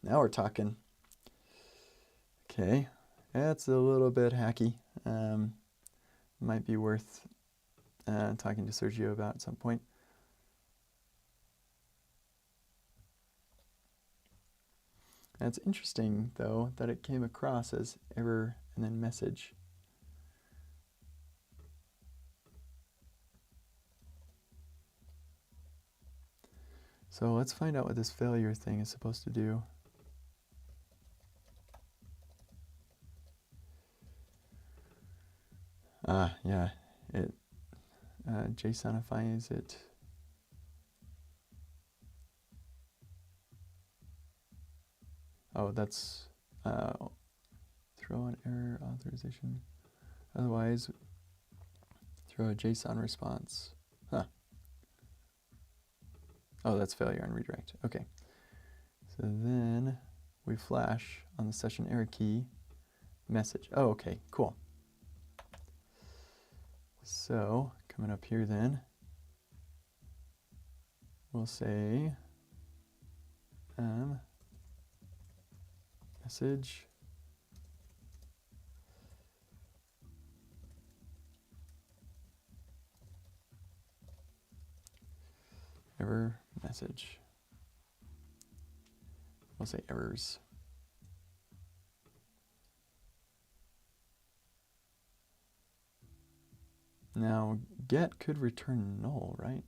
Now we're talking. Okay. That's a little bit hacky. Might be worth talking to Sergio about at some point. And it's interesting, though, that it came across as error and then message. So let's find out what this failure thing is supposed to do. Yeah, it JSONifies it. Oh, that's throw an error authorization. Otherwise, throw a JSON response. Huh. Oh, that's failure on redirect. Okay. So then we flash on the session error key message. Oh, okay, cool. So coming up here then, we'll say message error message. We'll say errors. Now get could return null, right?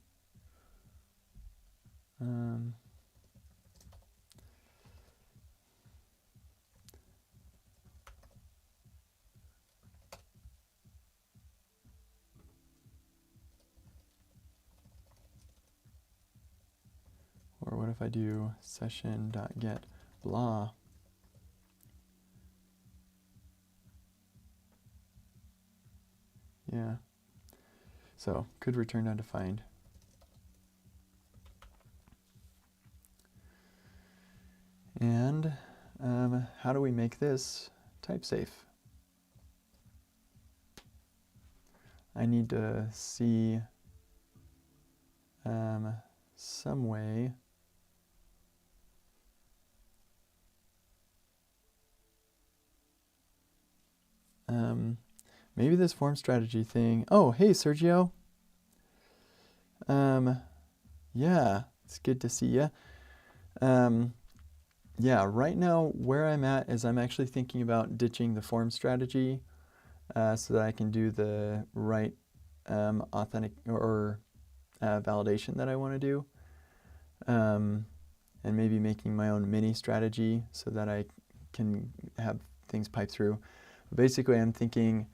Or what if I do session.get blah? Yeah. So could return undefined. And how do we make this type safe? I need to see some way maybe this form strategy thing. Oh, hey, Sergio. Yeah, it's good to see you. Yeah, right now where I'm at is I'm actually thinking about ditching the form strategy so that I can do the right authentic or validation that I want to do. And maybe making my own mini strategy so that I can have things pipe through. Basically, I'm thinking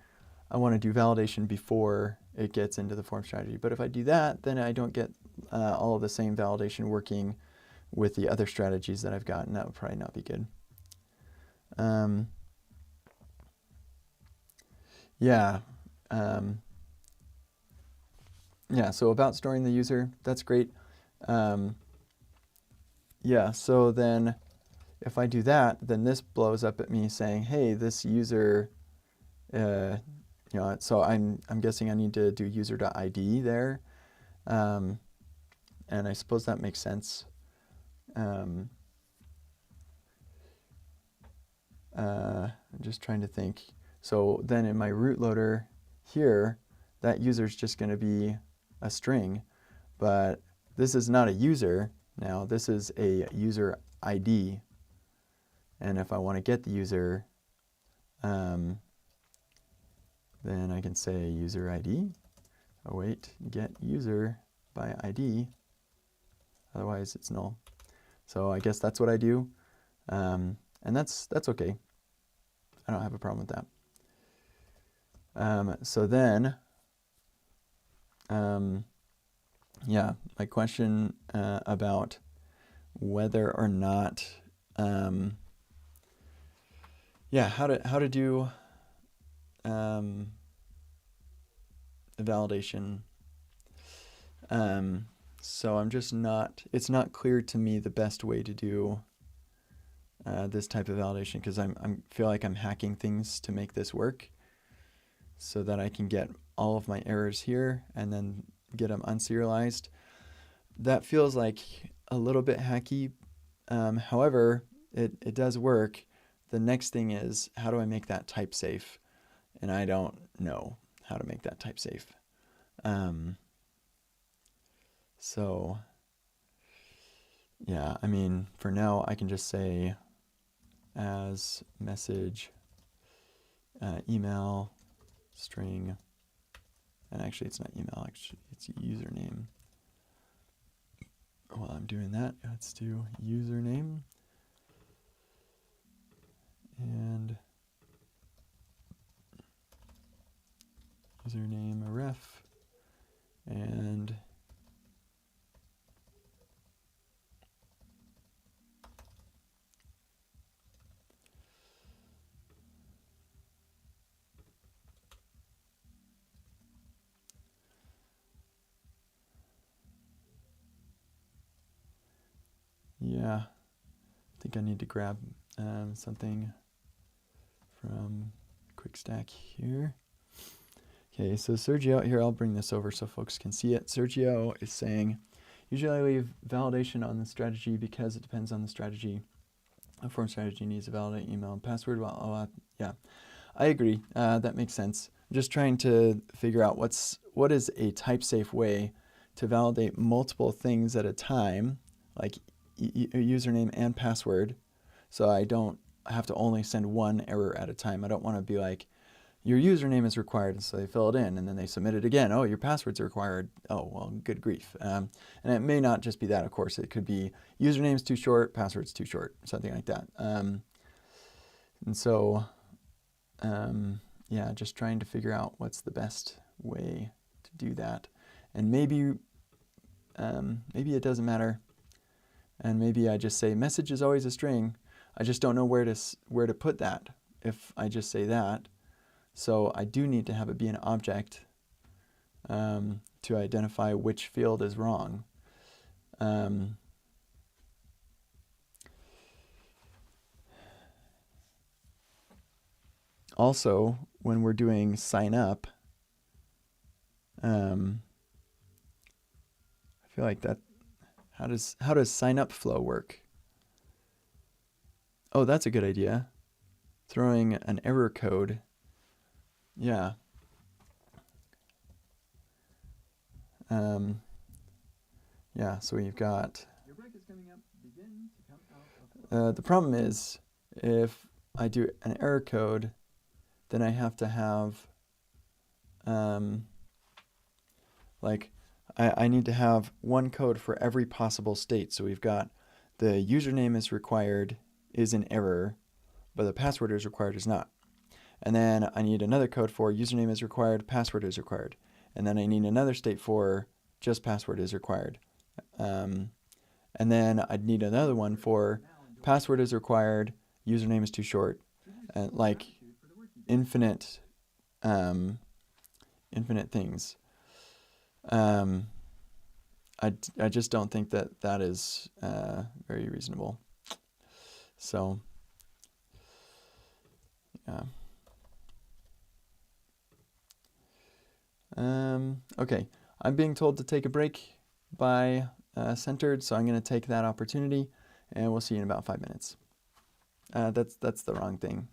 I want to do validation before it gets into the form strategy. But if I do that, then I don't get all of the same validation working with the other strategies that I've got, and that would probably not be good. Yeah. Yeah, so about storing the user, that's great. Yeah, so then if I do that, then this blows up at me saying, hey, this user, so I'm guessing I need to do user.id there. And I suppose that makes sense. I'm just trying to think. So then in my root loader here, that user is just going to be a string, but this is not a user now. This is a user ID. And if I want to get the user, then I can say user ID. Oh wait, get user by ID. Otherwise it's null. So I guess that's what I do. And that's okay. I don't have a problem with that. So then, yeah, my question about whether or not, how to do the validation. So I'm just it's not clear to me the best way to do this type of validation, because I feel like I'm hacking things to make this work so that I can get all of my errors here and then get them unserialized. That feels like a little bit hacky. However, it does work. The next thing is, how do I make that type safe? And I don't know how to make that type safe. So yeah, I mean, for now I can just say as message email string, and actually it's not email, actually it's username. While I'm doing that, let's do username and username ref and yeah, I think I need to grab something from quick stack here. Okay, so Sergio, here I'll bring this over so folks can see it. Sergio is saying, usually I leave validation on the strategy because it depends on the strategy. A form strategy needs to validate email and password. Well, yeah, I agree. That makes sense. I'm just trying to figure out what is a type safe way to validate multiple things at a time, like username and password, so I don't have to only send one error at a time. I don't want to be like, your username is required, and so they fill it in, and then they submit it again. Oh, your password's required. Oh, well, good grief. And it may not just be that, of course. It could be username's too short, password's too short, something like that. And so, yeah, just trying to figure out what's the best way to do that. And maybe it doesn't matter. And maybe I just say message is always a string. I just don't know where to put that if I just say that. So I do need to have it be an object to identify which field is wrong. Also, when we're doing sign up, I feel like that. How does sign up flow work? Oh, that's a good idea. Throwing an error code. Yeah. Yeah, so we've got, Your break is coming up. Begin to come out of the problem is if I do an error code, then I have to have, like, I need to have one code for every possible state. So we've got the username is required is an error, but the password is required is not. And then I need another code for username is required, password is required. And then I need another state for just password is required. And then I'd need another one for password is required, username is too short, like Gratitude for the work you did. infinite things. I just don't think that is very reasonable. So, yeah. Okay, I'm being told to take a break by Centered, so I'm going to take that opportunity, and we'll see you in about 5 minutes. That's the wrong thing.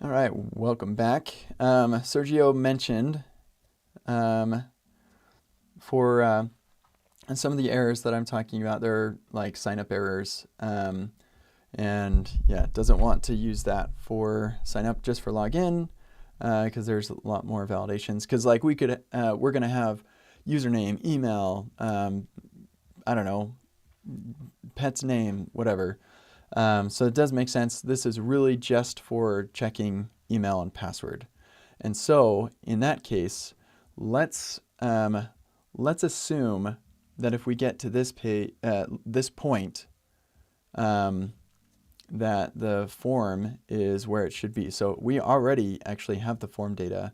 All right, welcome back. Sergio mentioned for and some of the errors that I'm talking about, they're like sign up errors. And yeah, it doesn't want to use that for sign up, just for login, because there's a lot more validations. Because like we're going to have username, email, I don't know, pet's name, whatever. So it does make sense. This is really just for checking email and password. And so in that case, let's assume that if we get to this point, that the form is where it should be. So we already actually have the form data.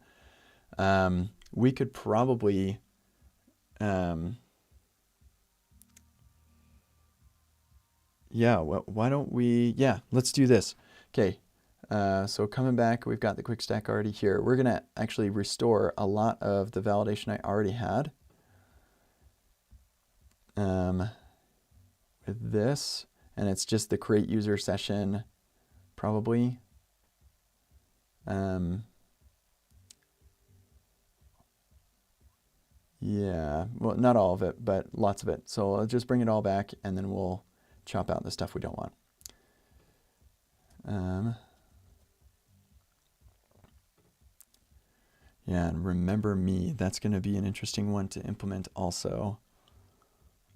We could probably why don't we, let's do this. Okay, so coming back, we've got the quick stack already here. We're going to actually restore a lot of the validation I already had with this, and it's just the create user session, probably. Yeah, well, not all of it, but lots of it. So I'll just bring it all back, and then we'll chop out the stuff we don't want. Yeah, and remember me, that's going to be an interesting one to implement also.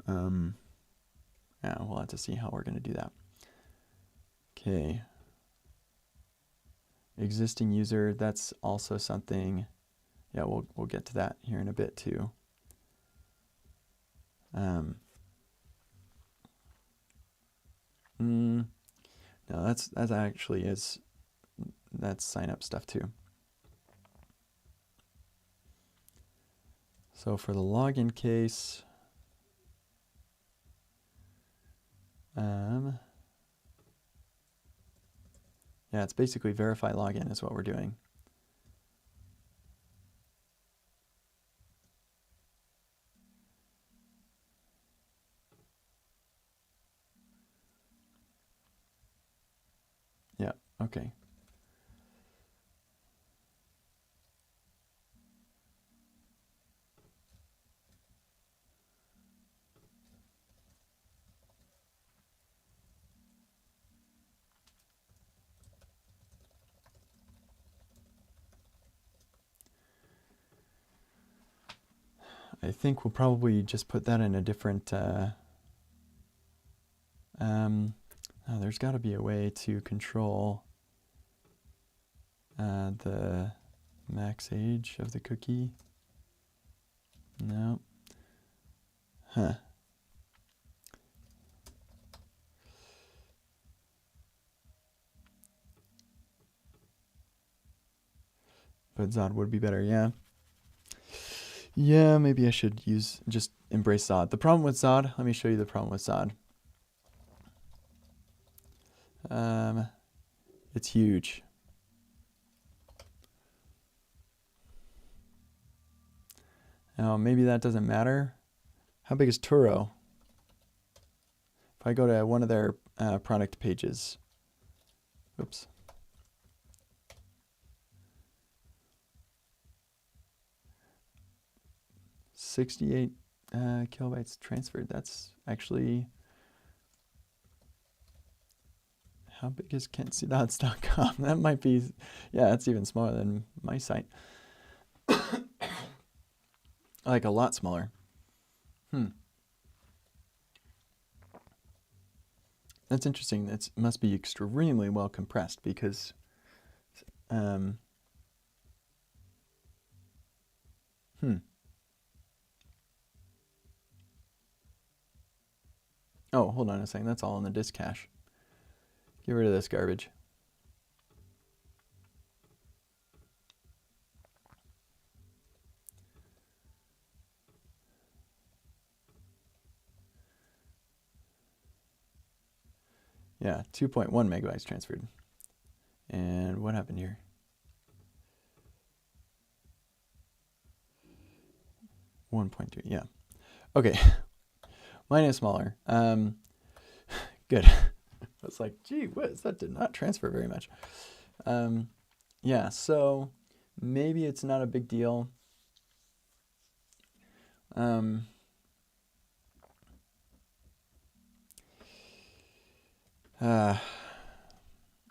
Yeah, we'll have to see how we're going to do that. Okay. Existing user, that's also something. Yeah, we'll get to that here in a bit too. No, that actually is, that's sign up stuff too. So for the login case, yeah, it's basically verify login is what we're doing. Yeah, okay. I think we'll probably just put that in a different, there's got to be a way to control the max age of the cookie. No. Huh. But Zod would be better, yeah. Yeah, maybe I should just embrace Zod. The problem with Zod, let me show you the problem with Zod. It's huge. Now, maybe that doesn't matter. How big is Turo? If I go to one of their product pages, oops. $68 kilobytes transferred. That's actually, how big is kentcdots.com? That might be, yeah, that's even smaller than my site. Like a lot smaller. That's interesting. It must be extremely well compressed because oh, hold on a second. That's all in the disk cache. Get rid of this garbage. Yeah, 2.1 megabytes transferred. And what happened here? $1.2, yeah. Okay, mine is smaller. Good. I was like, gee whiz, that did not transfer very much. Yeah, so maybe it's not a big deal. Um, I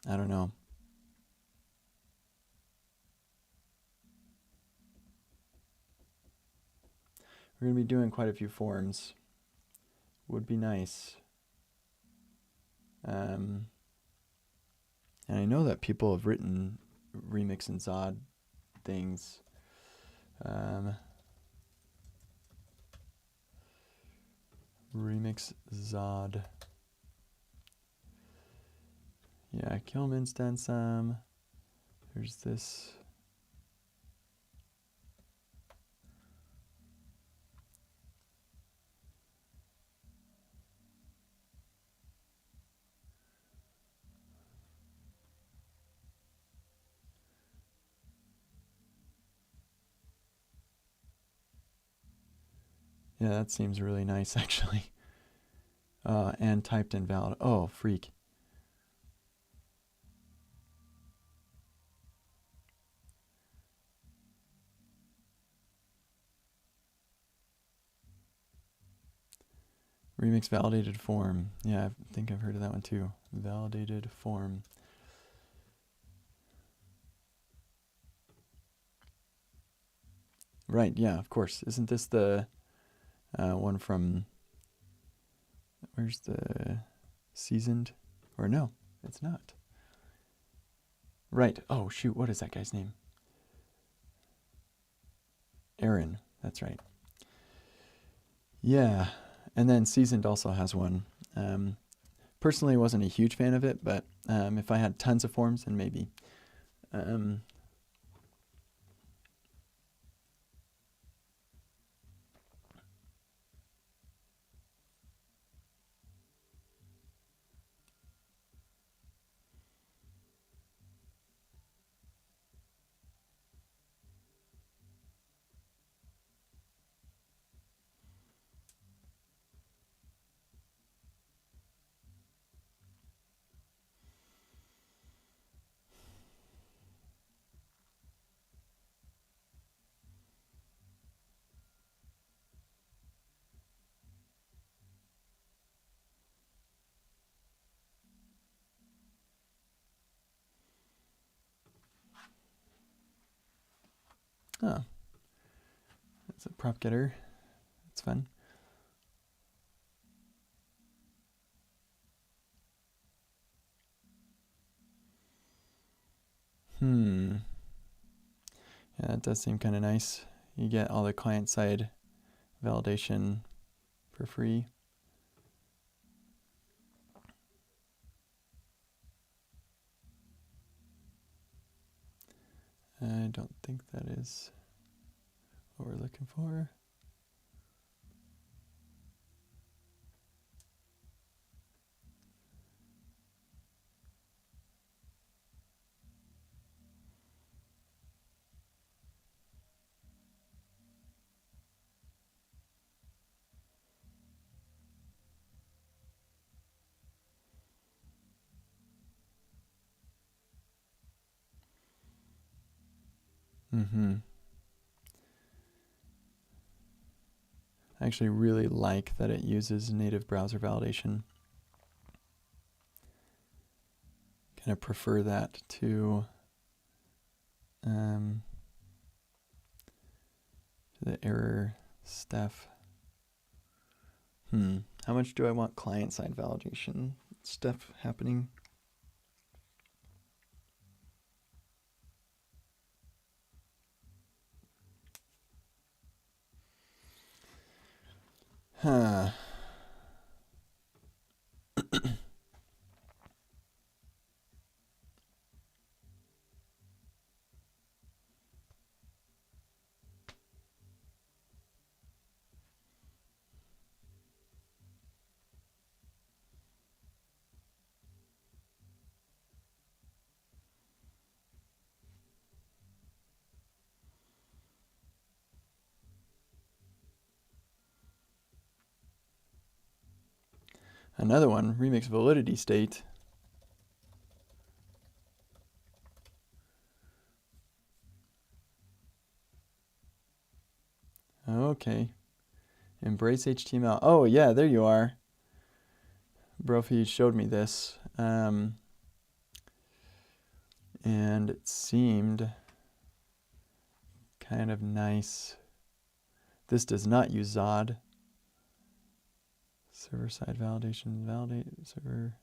don't know. We're going to be doing quite a few forms. Would be nice. And I know that people have written Remix and Zod things. Remix Zod. Yeah, Kilman's done some. There's this. Yeah, that seems really nice, actually. And typed invalid. Oh, freak. Remix validated form. Yeah, I think I've heard of that one too. Validated form. Right, yeah, of course. Isn't this the one from, where's the seasoned? Or no, it's not. Right. Oh, shoot, what is that guy's name? Aaron, that's right. Yeah, and then seasoned also has one. Personally, wasn't a huge fan of it, but if I had tons of forms, then maybe. Oh, that's a prop getter. That's fun. Yeah, that does seem kind of nice. You get all the client-side validation for free. I don't think that is what we're looking for. I actually really like that it uses native browser validation. Kind of prefer that to the error stuff. How much do I want client-side validation stuff happening? Huh. Another one, remix validity state. Okay. Embrace HTML. Oh, yeah, there you are. Brophy showed me this. And it seemed kind of nice. This does not use Zod. Server-side validation, validate server.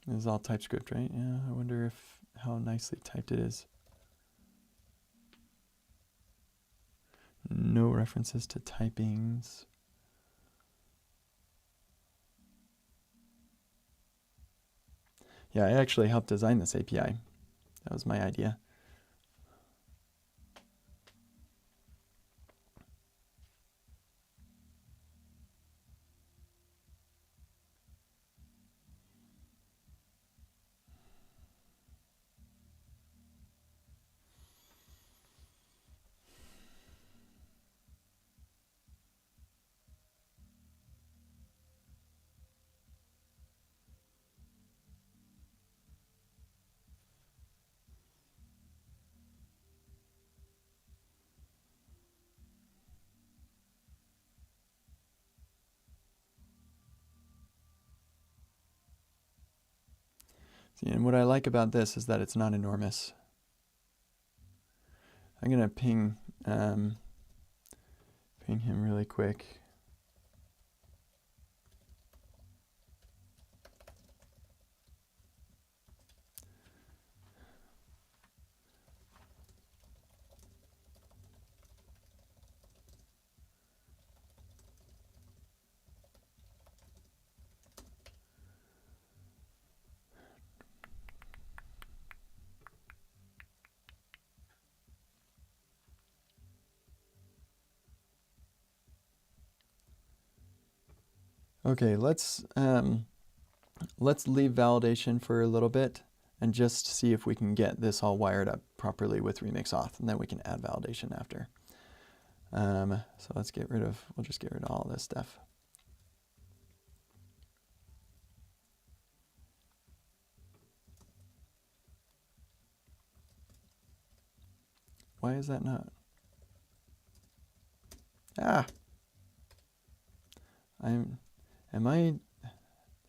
This is all TypeScript, right? Yeah, I wonder how nicely typed it is. No references to typings. Yeah, I actually helped design this API. That was my idea. See, and what I like about this is that it's not enormous. I'm gonna ping him really quick. Okay, let's leave validation for a little bit and just see if we can get this all wired up properly with Remix Auth, and then we can add validation after. So we'll just get rid of all this stuff. Why is that not? Ah!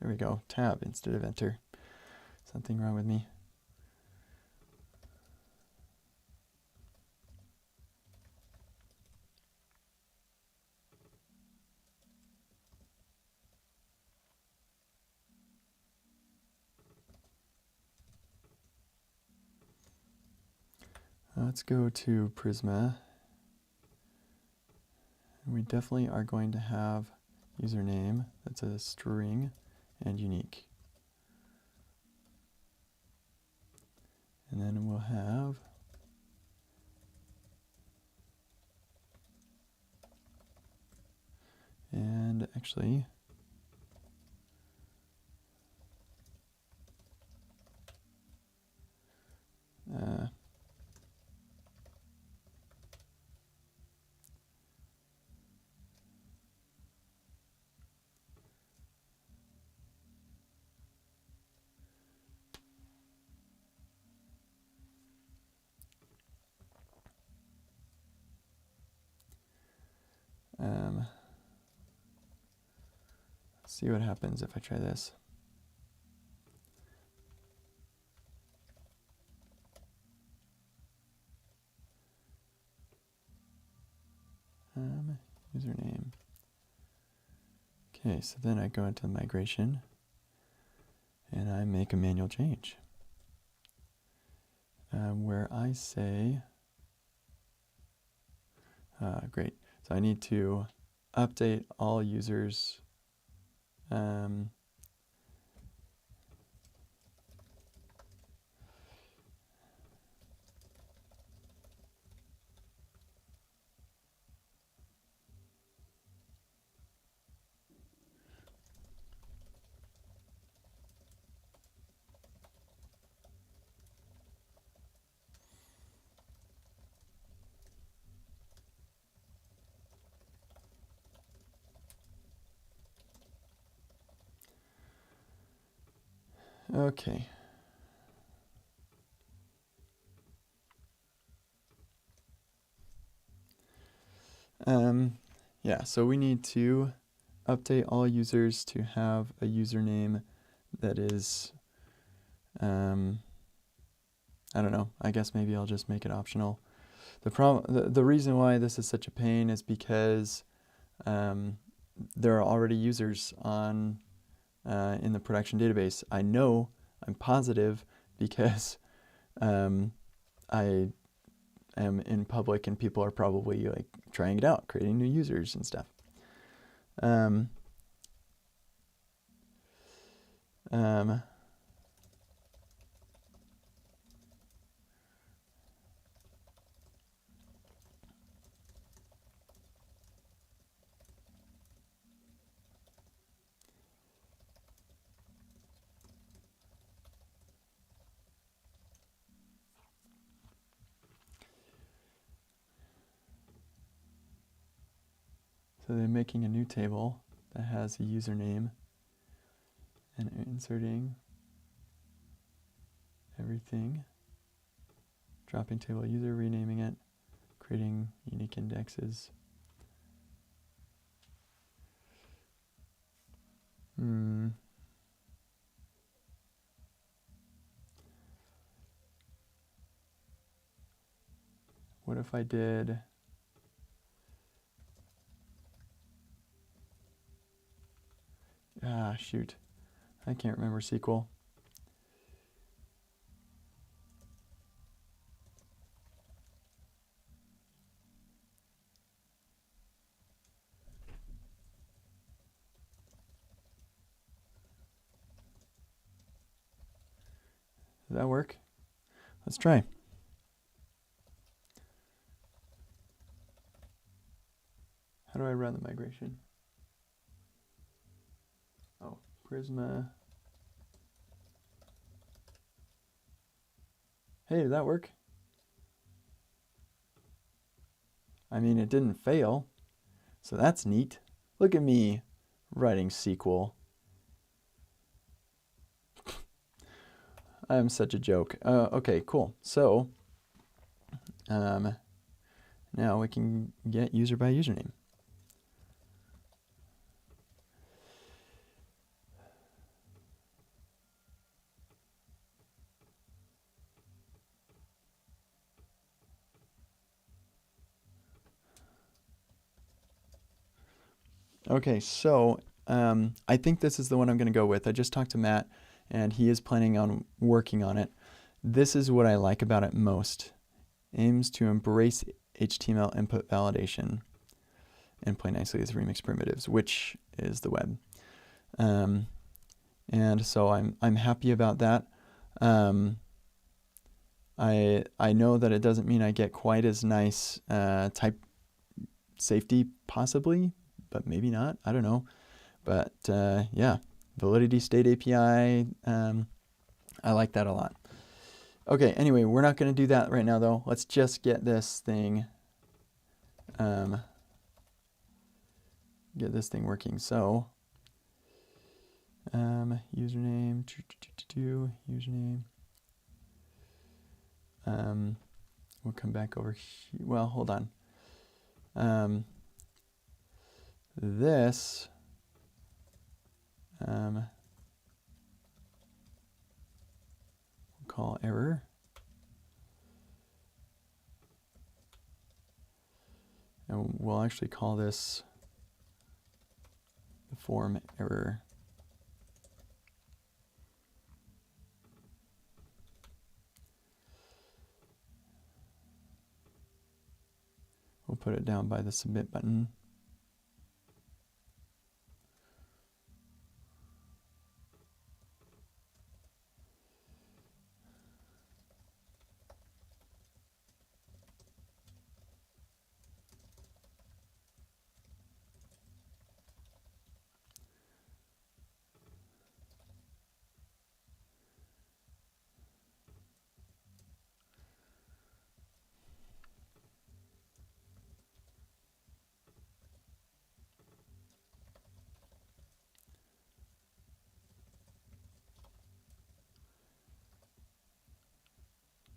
There we go, tab instead of enter. Something wrong with me. Let's go to Prisma. We definitely are going to have username that's a string and unique. And then we'll have and actually see what happens if I try this. Username. Okay, so then I go into the migration and I make a manual change where I say, great, so I need to update all users Okay. Yeah, so we need to update all users to have a username that is, I don't know, I guess maybe I'll just make it optional. The reason why this is such a pain is because there are already users on in the production database. I know, I'm positive, because I am in public and people are probably like trying it out, creating new users and stuff. So they're making a new table that has a username and inserting everything. Dropping table user, renaming it, creating unique indexes. What if I did... shoot. I can't remember SQL. Does that work? Let's try. How do I run the migration? Oh, Prisma. Hey, did that work? I mean, it didn't fail, so that's neat. Look at me writing SQL. I'm such a joke. Okay, cool. So now we can get user by username. Okay, so I think this is the one I'm going to go with. I just talked to Matt, and he is planning on working on it. This is what I like about it most. Aims to embrace HTML input validation and play nicely with Remix primitives, which is the web. And so I'm happy about that. I know that it doesn't mean I get quite as nice type safety, possibly, but maybe not. I don't know. But yeah, validity state API, I like that a lot. Okay, anyway, we're not going to do that right now, though. Let's just get this thing working. So username, username. We'll come back over here. Well, hold on. This we'll call error. And we'll actually call this the form error. We'll put it down by the submit button.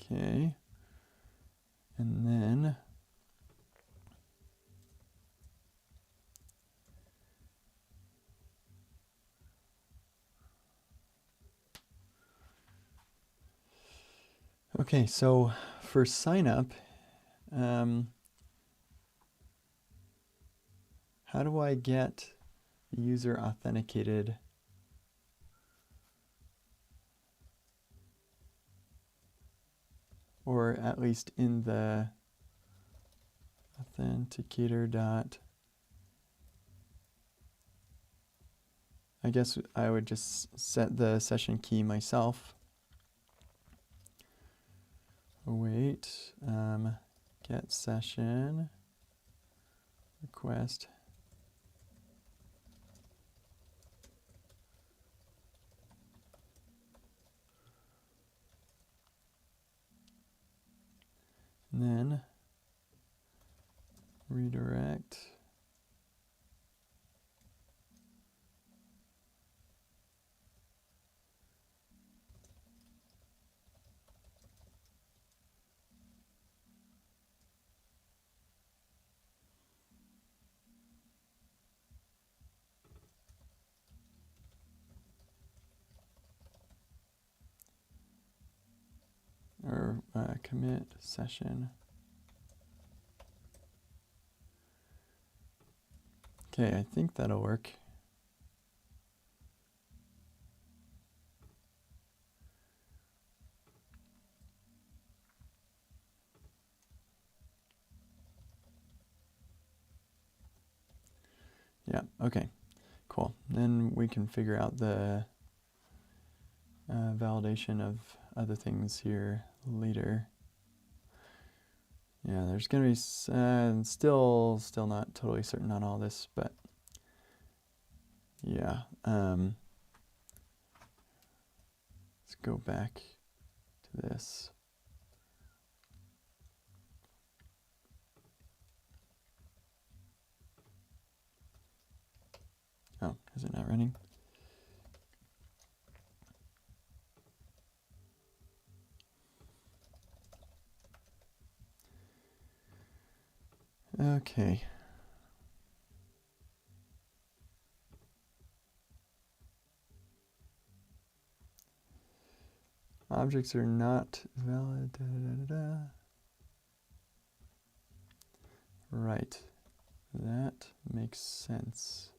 Okay. And then okay, so for sign up, how do I get the user authenticated? Or at least in the authenticator dot. I guess I would just set the session key myself. Wait, get session request. And then redirect. Or commit session. Okay, I think that'll work. Yeah, okay, cool. Then we can figure out the validation of other things here later. Yeah, there's going to be still not totally certain on all this, but yeah. Let's go back to this. Oh, is it not running? Okay. Objects are not valid. Da, da, da, da. Right. That makes sense.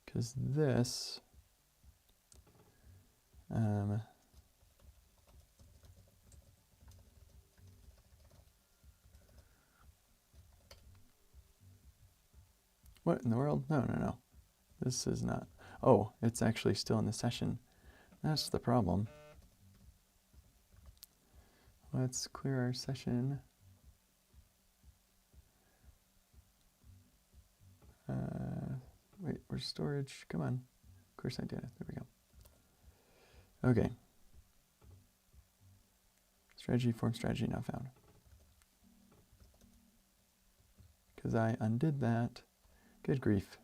Because this what in the world? No. This is not. Oh, it's actually still in the session. That's the problem. Let's clear our session. Wait, where's storage? Come on. Course I did it. There we go. Okay. Strategy, form strategy not found. Because I undid that. Good grief.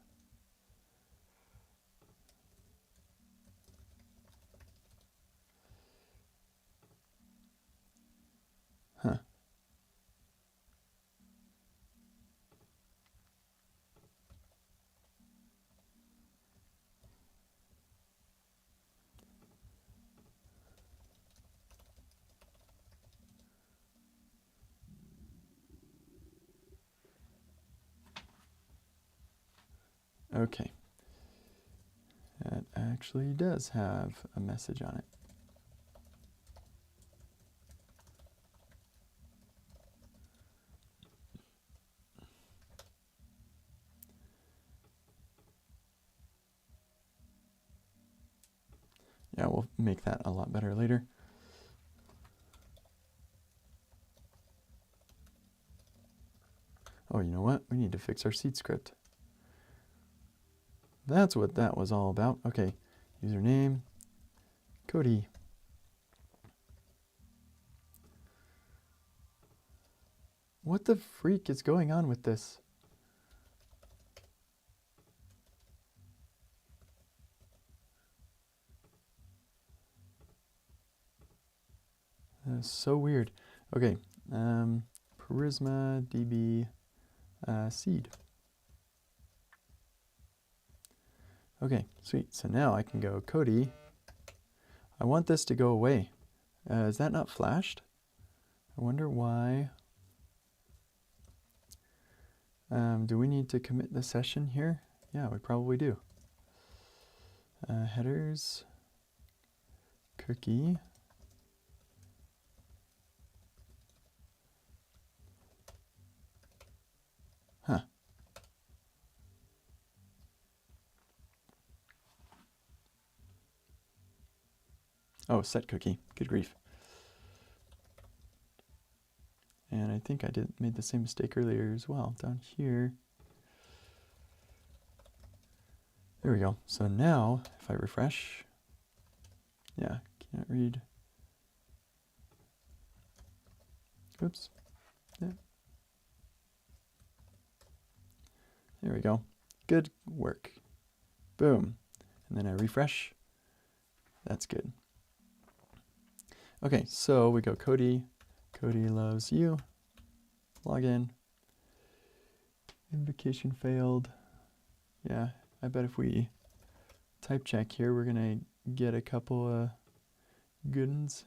Huh. Okay. That actually does have a message on it. Yeah, we'll make that a lot better later. Oh, you know what? We need to fix our seed script. That's what that was all about. Okay, username, Cody. What the freak is going on with this? So weird. Okay, Charisma DB seed. Okay, sweet. So now I can go Cody. I want this to go away. Is that not flashed? I wonder why. Do we need to commit the session here? Yeah, we probably do. Headers, cookie. Huh. Oh, set cookie. Good grief. And I think I made the same mistake earlier as well. Down here. There we go. So now, if I refresh, yeah, can't read. Oops. Yeah. There we go. Good work. Boom. And then I refresh. That's good. Okay, so we go Cody. Cody loves you. Login. Invocation failed. Yeah, I bet if we type check here, we're going to get a couple of good ones.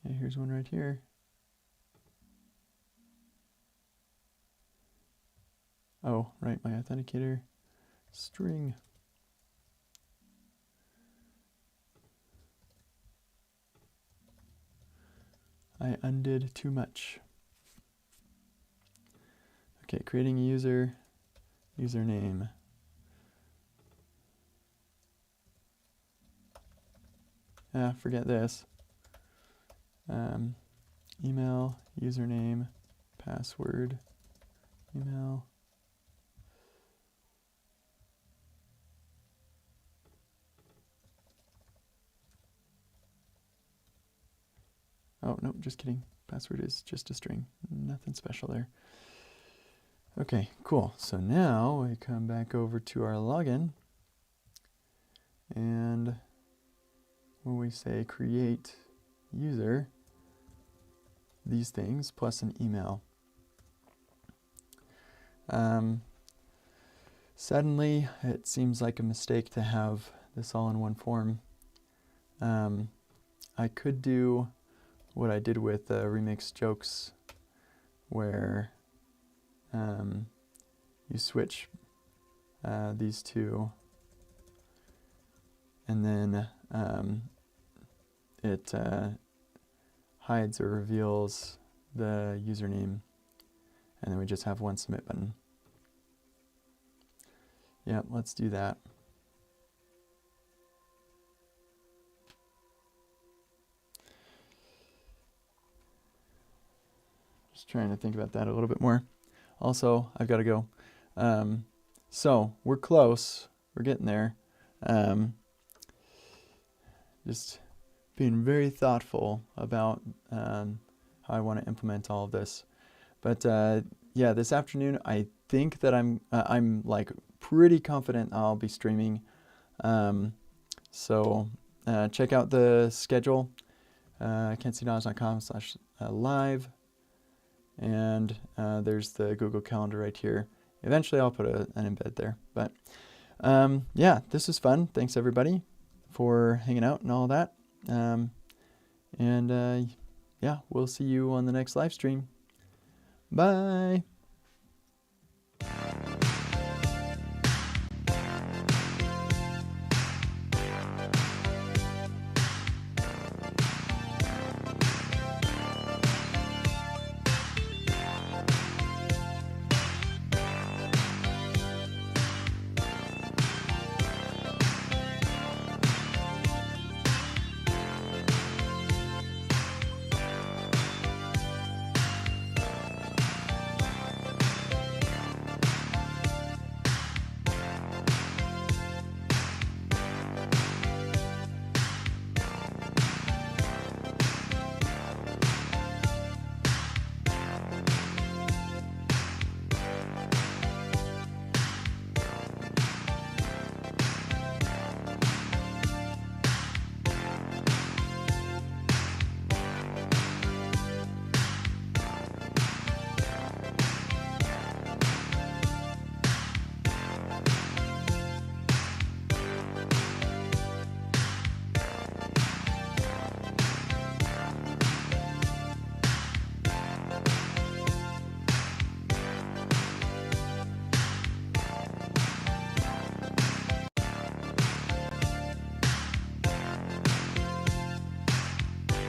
Yeah, here's one right here. Oh, right, my authenticator string. I undid too much. Okay, creating a user, username. Forget this. Email, username, password, email. Oh, no, just kidding. Password is just a string. Nothing special there. Okay, cool. So now we come back over to our login. And when we say create user, these things plus an email. Suddenly, it seems like a mistake to have this all in one form. I could do what I did with Remix Jokes, where you switch these two, and then it hides or reveals the username, and then we just have one submit button. Yeah, let's do that. Just trying to think about that a little bit more. Also, I've got to go. So we're close. We're getting there. Just being very thoughtful about how I want to implement all of this. But yeah, this afternoon I think that I'm like pretty confident I'll be streaming. So check out the schedule, kentsydodge.com/live, and there's the Google Calendar right here. Eventually I'll put an embed there. But yeah, this was fun. Thanks everybody for hanging out and all that. And yeah, we'll see you on the next live stream. Bye.